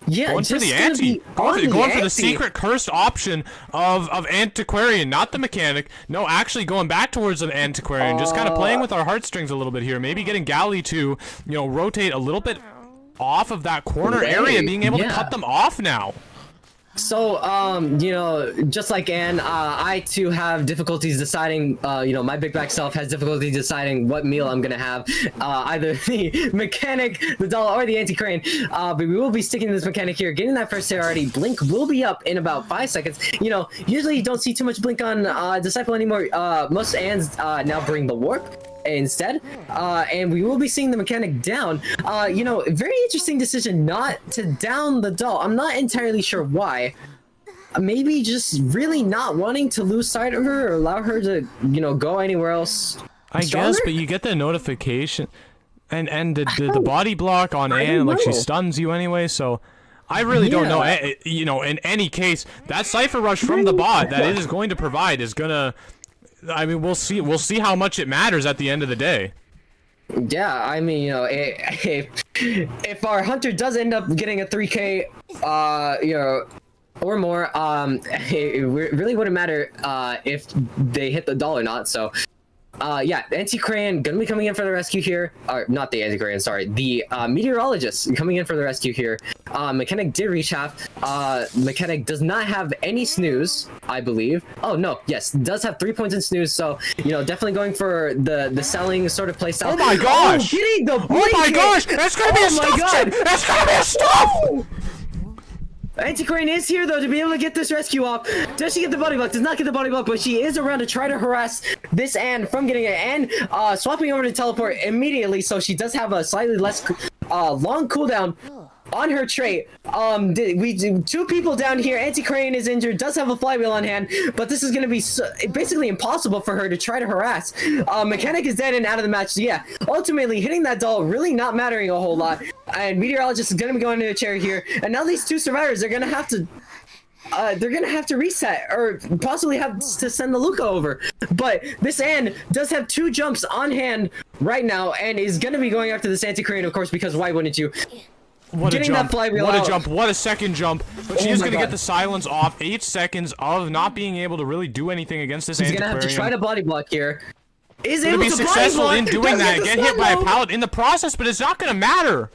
S2: Yeah,
S1: going for the ante. Going for the secret cursed option of Antiquarian, not the mechanic. No, actually going back towards an Antiquarian, just kind of playing with our heartstrings a little bit here. Maybe getting Galley to, you know, rotate a little bit off of that corner area, being able to cut them off now.
S2: So, you know, just like Anne, I too have difficulties deciding, you know, my big back self has difficulty deciding what meal I'm gonna have. Either the mechanic, the doll, or the anti-crane. But we will be sticking to this mechanic here. Getting that first hit already. Blink will be up in about 5 seconds. You know, usually you don't see too much blink on Disciple anymore. Most Anns now bring the warp instead, and we will be seeing the mechanic down. You know, very interesting decision not to down the doll. I'm not entirely sure why. Maybe just really not wanting to lose sight of her or allow her to, you know, go anywhere else.
S1: I guess, but you get the notification and the body block on Anne, like she stuns you anyway, so I really don't know. You know, in any case, that Cypher Rush from the bot that it is going to provide is gonna, I mean, we'll see how much it matters at the end of the day.
S2: Yeah, I mean, you know, if our Hunter does end up getting a 3K, you know, or more, it really wouldn't matter if they hit the doll or not. So, yeah, Anti-Crane gonna be coming in for the rescue here. Or not the Anti-Crane, sorry, the Meteorologist coming in for the rescue here. Mechanic did reach half. Mechanic does not have any snooze, I believe. Oh no, yes, does have 3 points in snooze. So, you know, definitely going for the selling sort of playstyle.
S1: Oh my gosh!
S2: Getting the
S1: oh my gosh! That's gonna be a stuff! That's gonna be a stuff!
S2: Anti-Crane is here though to be able to get this rescue off. Does she get the body block? Does not get the body block, but she is around to try to harass this Anne from getting it. And swapping over to teleport immediately, so she does have a slightly less long cooldown on her trait. Two people down here. Anti-Crane is injured, does have a flywheel on hand, but this is going to be basically impossible for her to try to harass. Mechanic is dead and out of the match. So yeah, ultimately hitting that doll really not mattering a whole lot. And Meteorologist is going to be going to a chair here. And now these two survivors are going to have to reset, or possibly have to send the Luca over. But this Anne does have 2 jumps on hand right now and is going to be going after this Anti-Crane, of course, because why wouldn't you?
S1: What a jump, what a jump, what a second jump. But she is going to get the silence off. 8 seconds of not being able to really do anything against this Antiquarian.
S2: She's going to have to try to body block here.
S1: Is able to be successful in doing that, get hit by a pallet in the process, but it's not going to matter.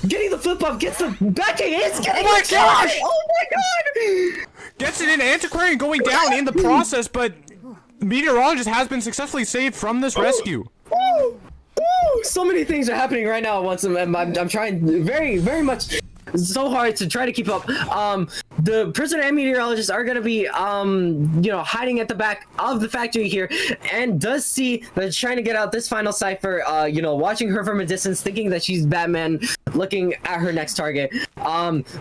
S2: Getting the flip off, gets the backing, it's getting
S1: oh my gosh!
S2: Oh my god!
S1: Gets it in, Antiquarian going down in the process, but Meteorologist has been successfully saved from this rescue.
S2: So many things are happening right now at once. I'm trying very, very much so hard to try to keep up. The prisoner and Meteorologist are going to be, you know, hiding at the back of the factory here, and does see that it's trying to get out this final cipher, you know, watching her from a distance, thinking that she's Batman, looking at her next target.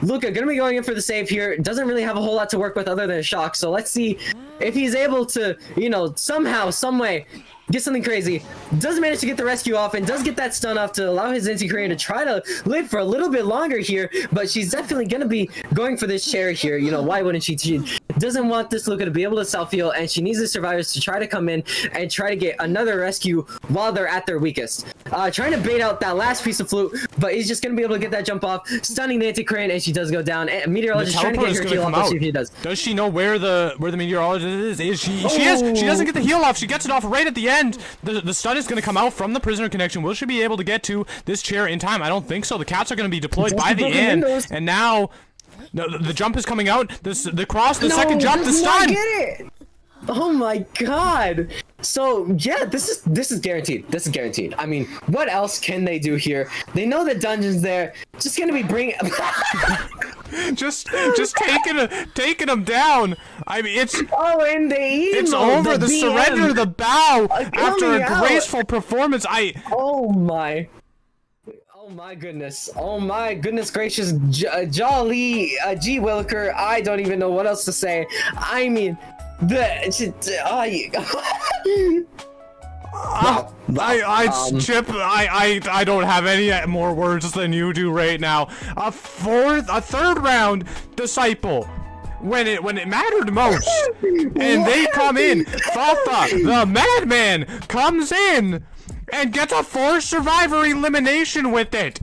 S2: Luca going to be going in for the save here. Doesn't really have a whole lot to work with other than a shock, so let's see if he's able to, you know, somehow, some way, get something crazy. Does manage to get the rescue off and does get that stun off to allow his Anti-Crane to try to live for a little bit longer here, but she's definitely gonna be going for this chair here. You know, why wouldn't she? She doesn't want this Luca to be able to self-heal, and she needs the survivors to try to come in and try to get another rescue while they're at their weakest. Trying to bait out that last piece of flute, but he's just gonna be able to get that jump off, stunning the anti-crane, and she does go down. And
S1: The
S2: Meteorologist trying to get
S1: teleport
S2: her
S1: is
S2: heal
S1: gonna
S2: off.
S1: come
S2: Let's see
S1: out.
S2: if he does.
S1: Does she know where the meteorologist is? She doesn't get the heal off. She gets it off right at the end. The stun is gonna come out from the prisoner connection. Will she be able to get to this chair in time? I don't think so. The cats are gonna be deployed by the end, and now the jump is coming out. The cross, the second jump, the stun.
S2: Get it. Oh my god. So yeah, this is guaranteed. This is guaranteed. I mean, what else can they do here? They know the dungeon's there. Just gonna be bringing.
S1: just taking them down. I mean, it's
S2: and
S1: it's over. The surrender, the bow after a graceful performance.
S2: Oh my goodness. Oh my goodness gracious. Jolly G Williker. I don't even know what else to say. I mean,
S1: Chip, I don't have any more words than you do right now. A third round disciple when it mattered most, and they come in. Fafa, the madman, comes in and gets a 4 survivor elimination with it.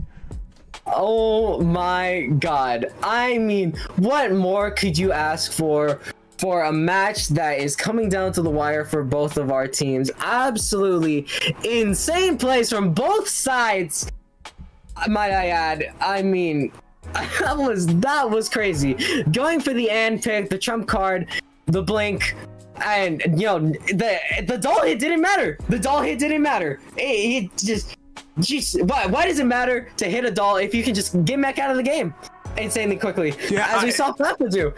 S2: Oh my god. I mean, what more could you ask for a match that is coming down to the wire for both of our teams? Absolutely insane plays from both sides, might I add. I mean, that was crazy. Going for the end pick, the trump card, the blink, and you know, the doll hit didn't matter. The doll hit didn't matter. It just, jeez, why does it matter to hit a doll if you can just get back out of the game insanely quickly, as we saw Peppa do?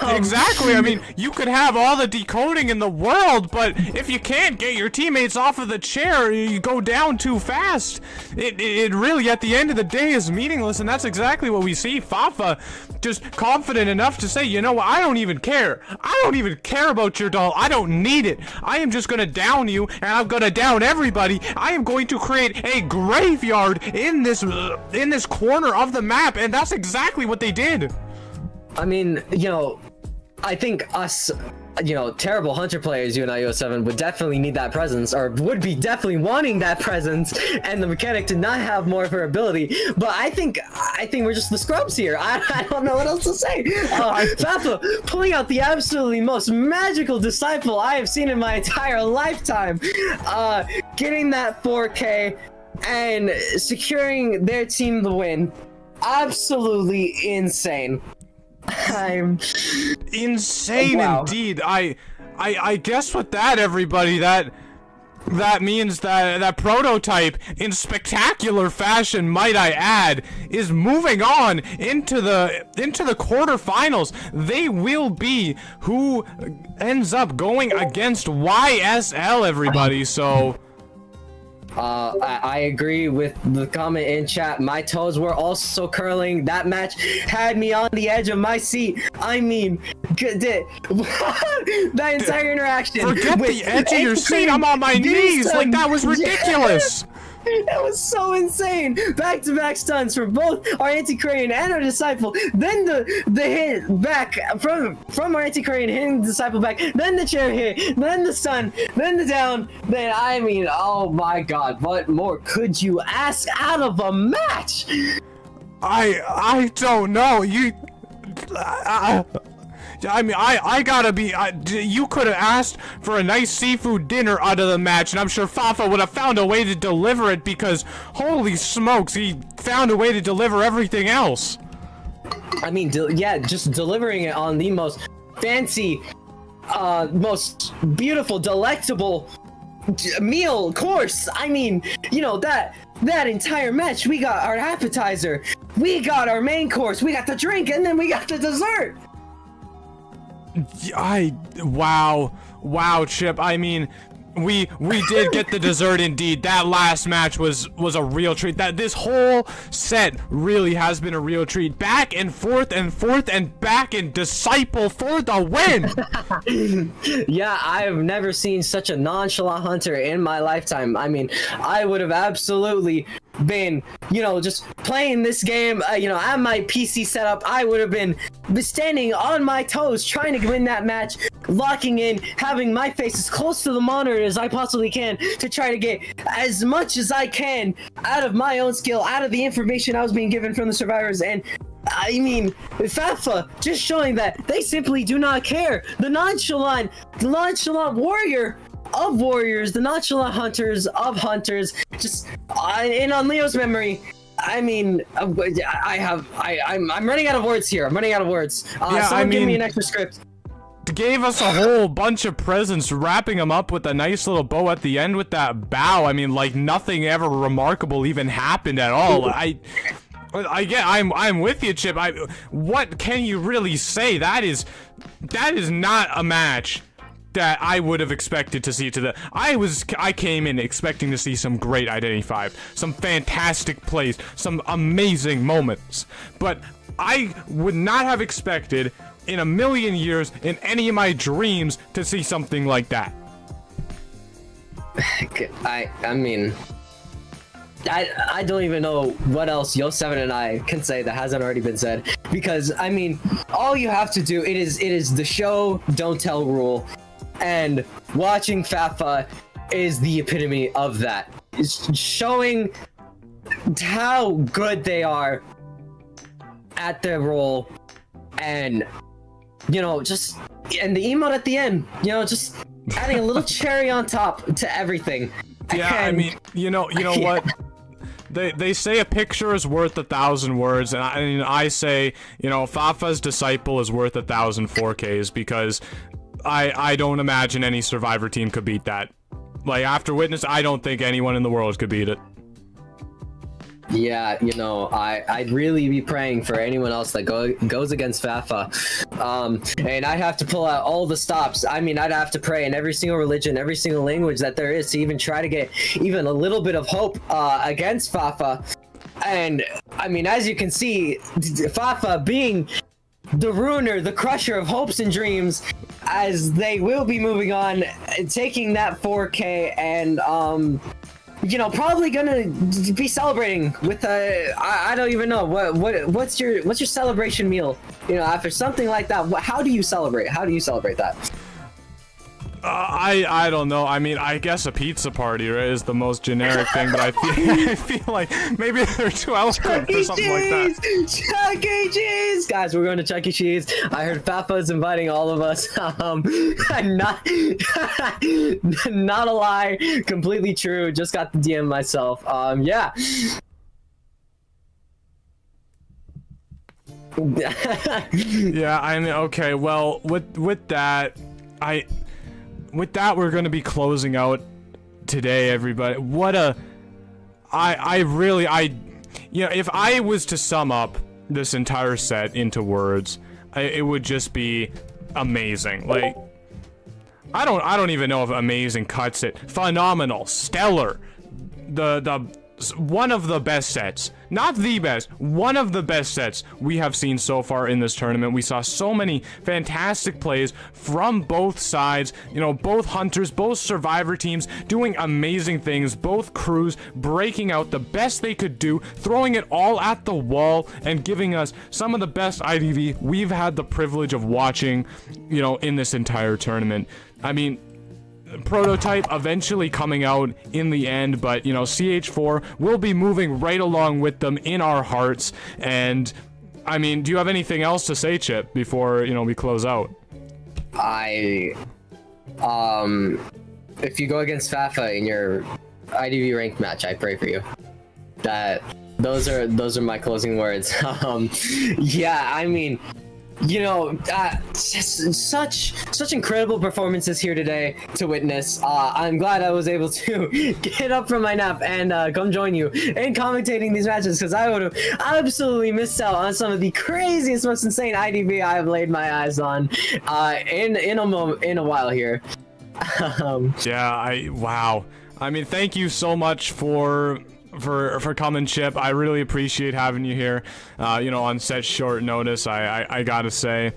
S1: Exactly. I mean, you could have all the decoding in the world, but if you can't get your teammates off of the chair, you go down too fast. It really, at the end of the day, is meaningless, and that's exactly what we see. Fafa just confident enough to say, you know what, I don't even care. I don't even care about your doll. I don't need it. I am just gonna down you, and I'm gonna down everybody. I am going to create a graveyard in this corner of the map, and that's exactly what they did.
S2: I mean, you know, I think us, you know, terrible Hunter players, you and Yo7, would definitely need that presence, or would be definitely wanting that presence, and the mechanic to not have more of her ability. But I think we're just the scrubs here. I don't know what else to say. Fafa pulling out the absolutely most magical disciple I have seen in my entire lifetime, getting that 4K and securing their team the win. Absolutely insane. I'm
S1: insane.
S2: Wow.
S1: Indeed. I guess with that, everybody, that means that prototype, in spectacular fashion, might I add, is moving on into the quarterfinals. They will be who ends up going against YSL, everybody. So
S2: I agree with the comment in chat. My toes were also curling. That match had me on the edge of my seat. I mean, that entire interaction.
S1: Forget the edge of your seat. I'm on my knees. Like, that was ridiculous.
S2: That was so insane. Back-to-back stuns for both our anti-crane and our disciple. Then the hit back from our anti-crane hitting the disciple back. Then the chair hit. Then the stun. Then the down. Then, I mean, oh my god, what more could you ask out of a match?
S1: I don't know. I mean, I gotta be. You could have asked for a nice seafood dinner out of the match, and I'm sure Fafa would have found a way to deliver it, because holy smokes, he found a way to deliver everything else.
S2: I mean, yeah, just delivering it on the most fancy, most beautiful, delectable meal course. I mean, you know, that entire match, we got our appetizer, we got our main course, we got the drink, and then we got the dessert. Wow, Chip. I mean, we did get the dessert indeed. That last match was a real treat. That this whole set really has been a real treat. Back and forth and back, and disciple for the win. Yeah, I've never seen such a nonchalant Hunter in my lifetime. I mean, I would have absolutely been, you know, just playing this game, you know, at my PC setup. I would have been standing on my toes trying to win that match. locking in, having my face as close to the monitor as I possibly can to try to get as much as I can out of my own skill, out of the information I was being given from the survivors. And I mean, Fafa just showing that they simply do not care. The nonchalant warrior of warriors, the nonchalant hunters of hunters, just and on Leo's memory, I mean, I'm running out of words here. I'm running out of words. Someone give me an extra script.
S1: Gave us a whole bunch of presents, wrapping them up with a nice little bow at the end with that bow. I mean, like nothing ever remarkable even happened at all. I'm with you, Chip. What can you really say? That is not a match that I would have expected to see. I came in expecting to see some great Identity 5, some fantastic plays, some amazing moments, but I would not have expected in a million years, in any of my dreams, to see something like that.
S2: I mean, I don't even know what else Yo7 and I can say that hasn't already been said, because I mean, all you have to do, it is the show don't tell rule, and watching Fafa is the epitome of that. It's showing how good they are at their role, and you know, just and the emote at the end, you know, just adding a little cherry on top to everything.
S1: Yeah, I mean, you know what? They say a picture is worth 1,000 words, and I say, you know, Fafa's disciple is worth 1,000 4Ks, because I don't imagine any Survivor team could beat that. Like, after Witness, I don't think anyone in the world could beat it.
S2: Yeah, you know, I'd really be praying for anyone else that goes against Fafa. And I'd have to pull out all the stops. I mean, I'd have to pray in every single religion, every single language that there is to even try to get even a little bit of hope against Fafa. And, I mean, as you can see, Fafa being the ruiner, the crusher of hopes and dreams, as they will be moving on, taking that 4K and, you know, probably gonna be celebrating with I don't even know what's your celebration meal, you know, after something like that. How do you celebrate that?
S1: I don't know. I mean, I guess a pizza party, right, is the most generic thing, but I feel like maybe they're too eloquent for something like that.
S2: Chuck E. Cheese! Guys, we're going to Chuck E. Cheese. I heard Fafa's inviting all of us. Not a lie, completely true. Just got the DM myself. Yeah.
S1: Yeah, I mean, okay, well, with that, we're gonna be closing out today, everybody. You know, if I was to sum up this entire set into words, it would just be amazing. Like, I don't even know if amazing cuts it. Phenomenal, stellar, the one of the best sets, not the best, one of the best sets we have seen so far in this tournament. We saw so many fantastic plays from both sides, you know, both hunters, both survivor teams doing amazing things, both crews breaking out the best they could do, throwing it all at the wall, and giving us some of the best IDV we've had the privilege of watching, you know, in this entire tournament. I mean, Prototype eventually coming out in the end, but you know, CH4 will be moving right along with them in our hearts. And I mean, do you have anything else to say, Chip, before, you know, we close out?
S2: If you go against Fafa in your IDV ranked match, I pray for you. Those are my closing words. Yeah, I mean, you know, such incredible performances here today to witness. I'm glad I was able to get up from my nap and come join you in commentating these matches, because I would have absolutely missed out on some of the craziest, most insane IDV I have laid my eyes on in a while here.
S1: Yeah, wow. I mean, thank you so much for coming, Chip. I really appreciate having you here, you know, on such short notice, I gotta say.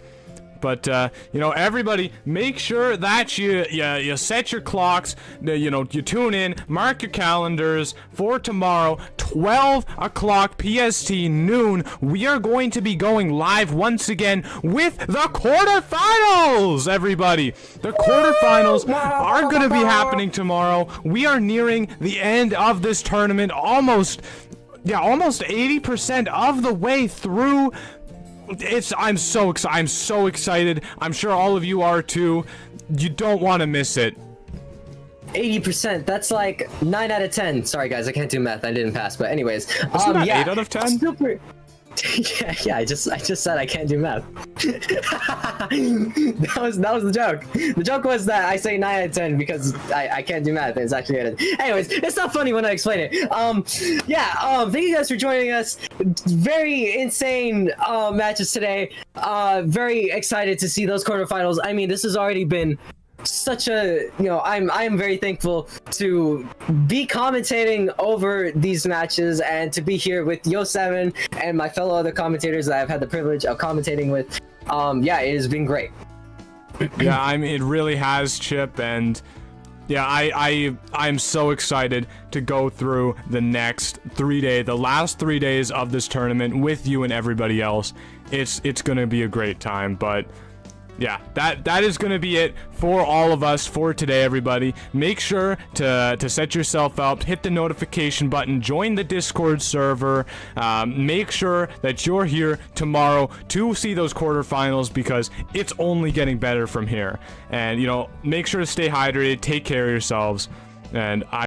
S1: But you know, everybody, make sure that you set your clocks. You know, you tune in, mark your calendars for tomorrow, 12 o'clock PST noon. We are going to be going live once again with the quarterfinals. Everybody, the quarterfinals are going to be happening tomorrow. We are nearing the end of this tournament, almost 80% of the way through. I'm so excited. I'm sure all of you are too. You don't want to miss it.
S2: 80%. That's like 9 out of 10. Sorry guys, I can't do math. I didn't pass. But anyways,
S1: Isn't that
S2: yeah,
S1: 8 out of 10?
S2: super. yeah. I just said I can't do math. that was the joke. The joke was that I say 9 out of 10 because I can't do math. It's actually 8 out of 10. Anyways, it's not funny when I explain it. Thank you guys for joining us. Very insane matches today. Very excited to see those quarterfinals. I mean, this has already been such a, you know, I am very thankful to be commentating over these matches and to be here with Yo7 and my fellow other commentators that I've had the privilege of commentating with. Yeah, it has been great.
S1: Yeah, I mean, it really has, Chip, and yeah, I'm so excited to go through the last 3 days of this tournament with you and everybody else. It's gonna be a great time, but yeah, that is going to be it for all of us for today, everybody. Make sure to set yourself up, hit the notification button, join the Discord server. Make sure that you're here tomorrow to see those quarterfinals because it's only getting better from here. And, you know, make sure to stay hydrated, take care of yourselves, and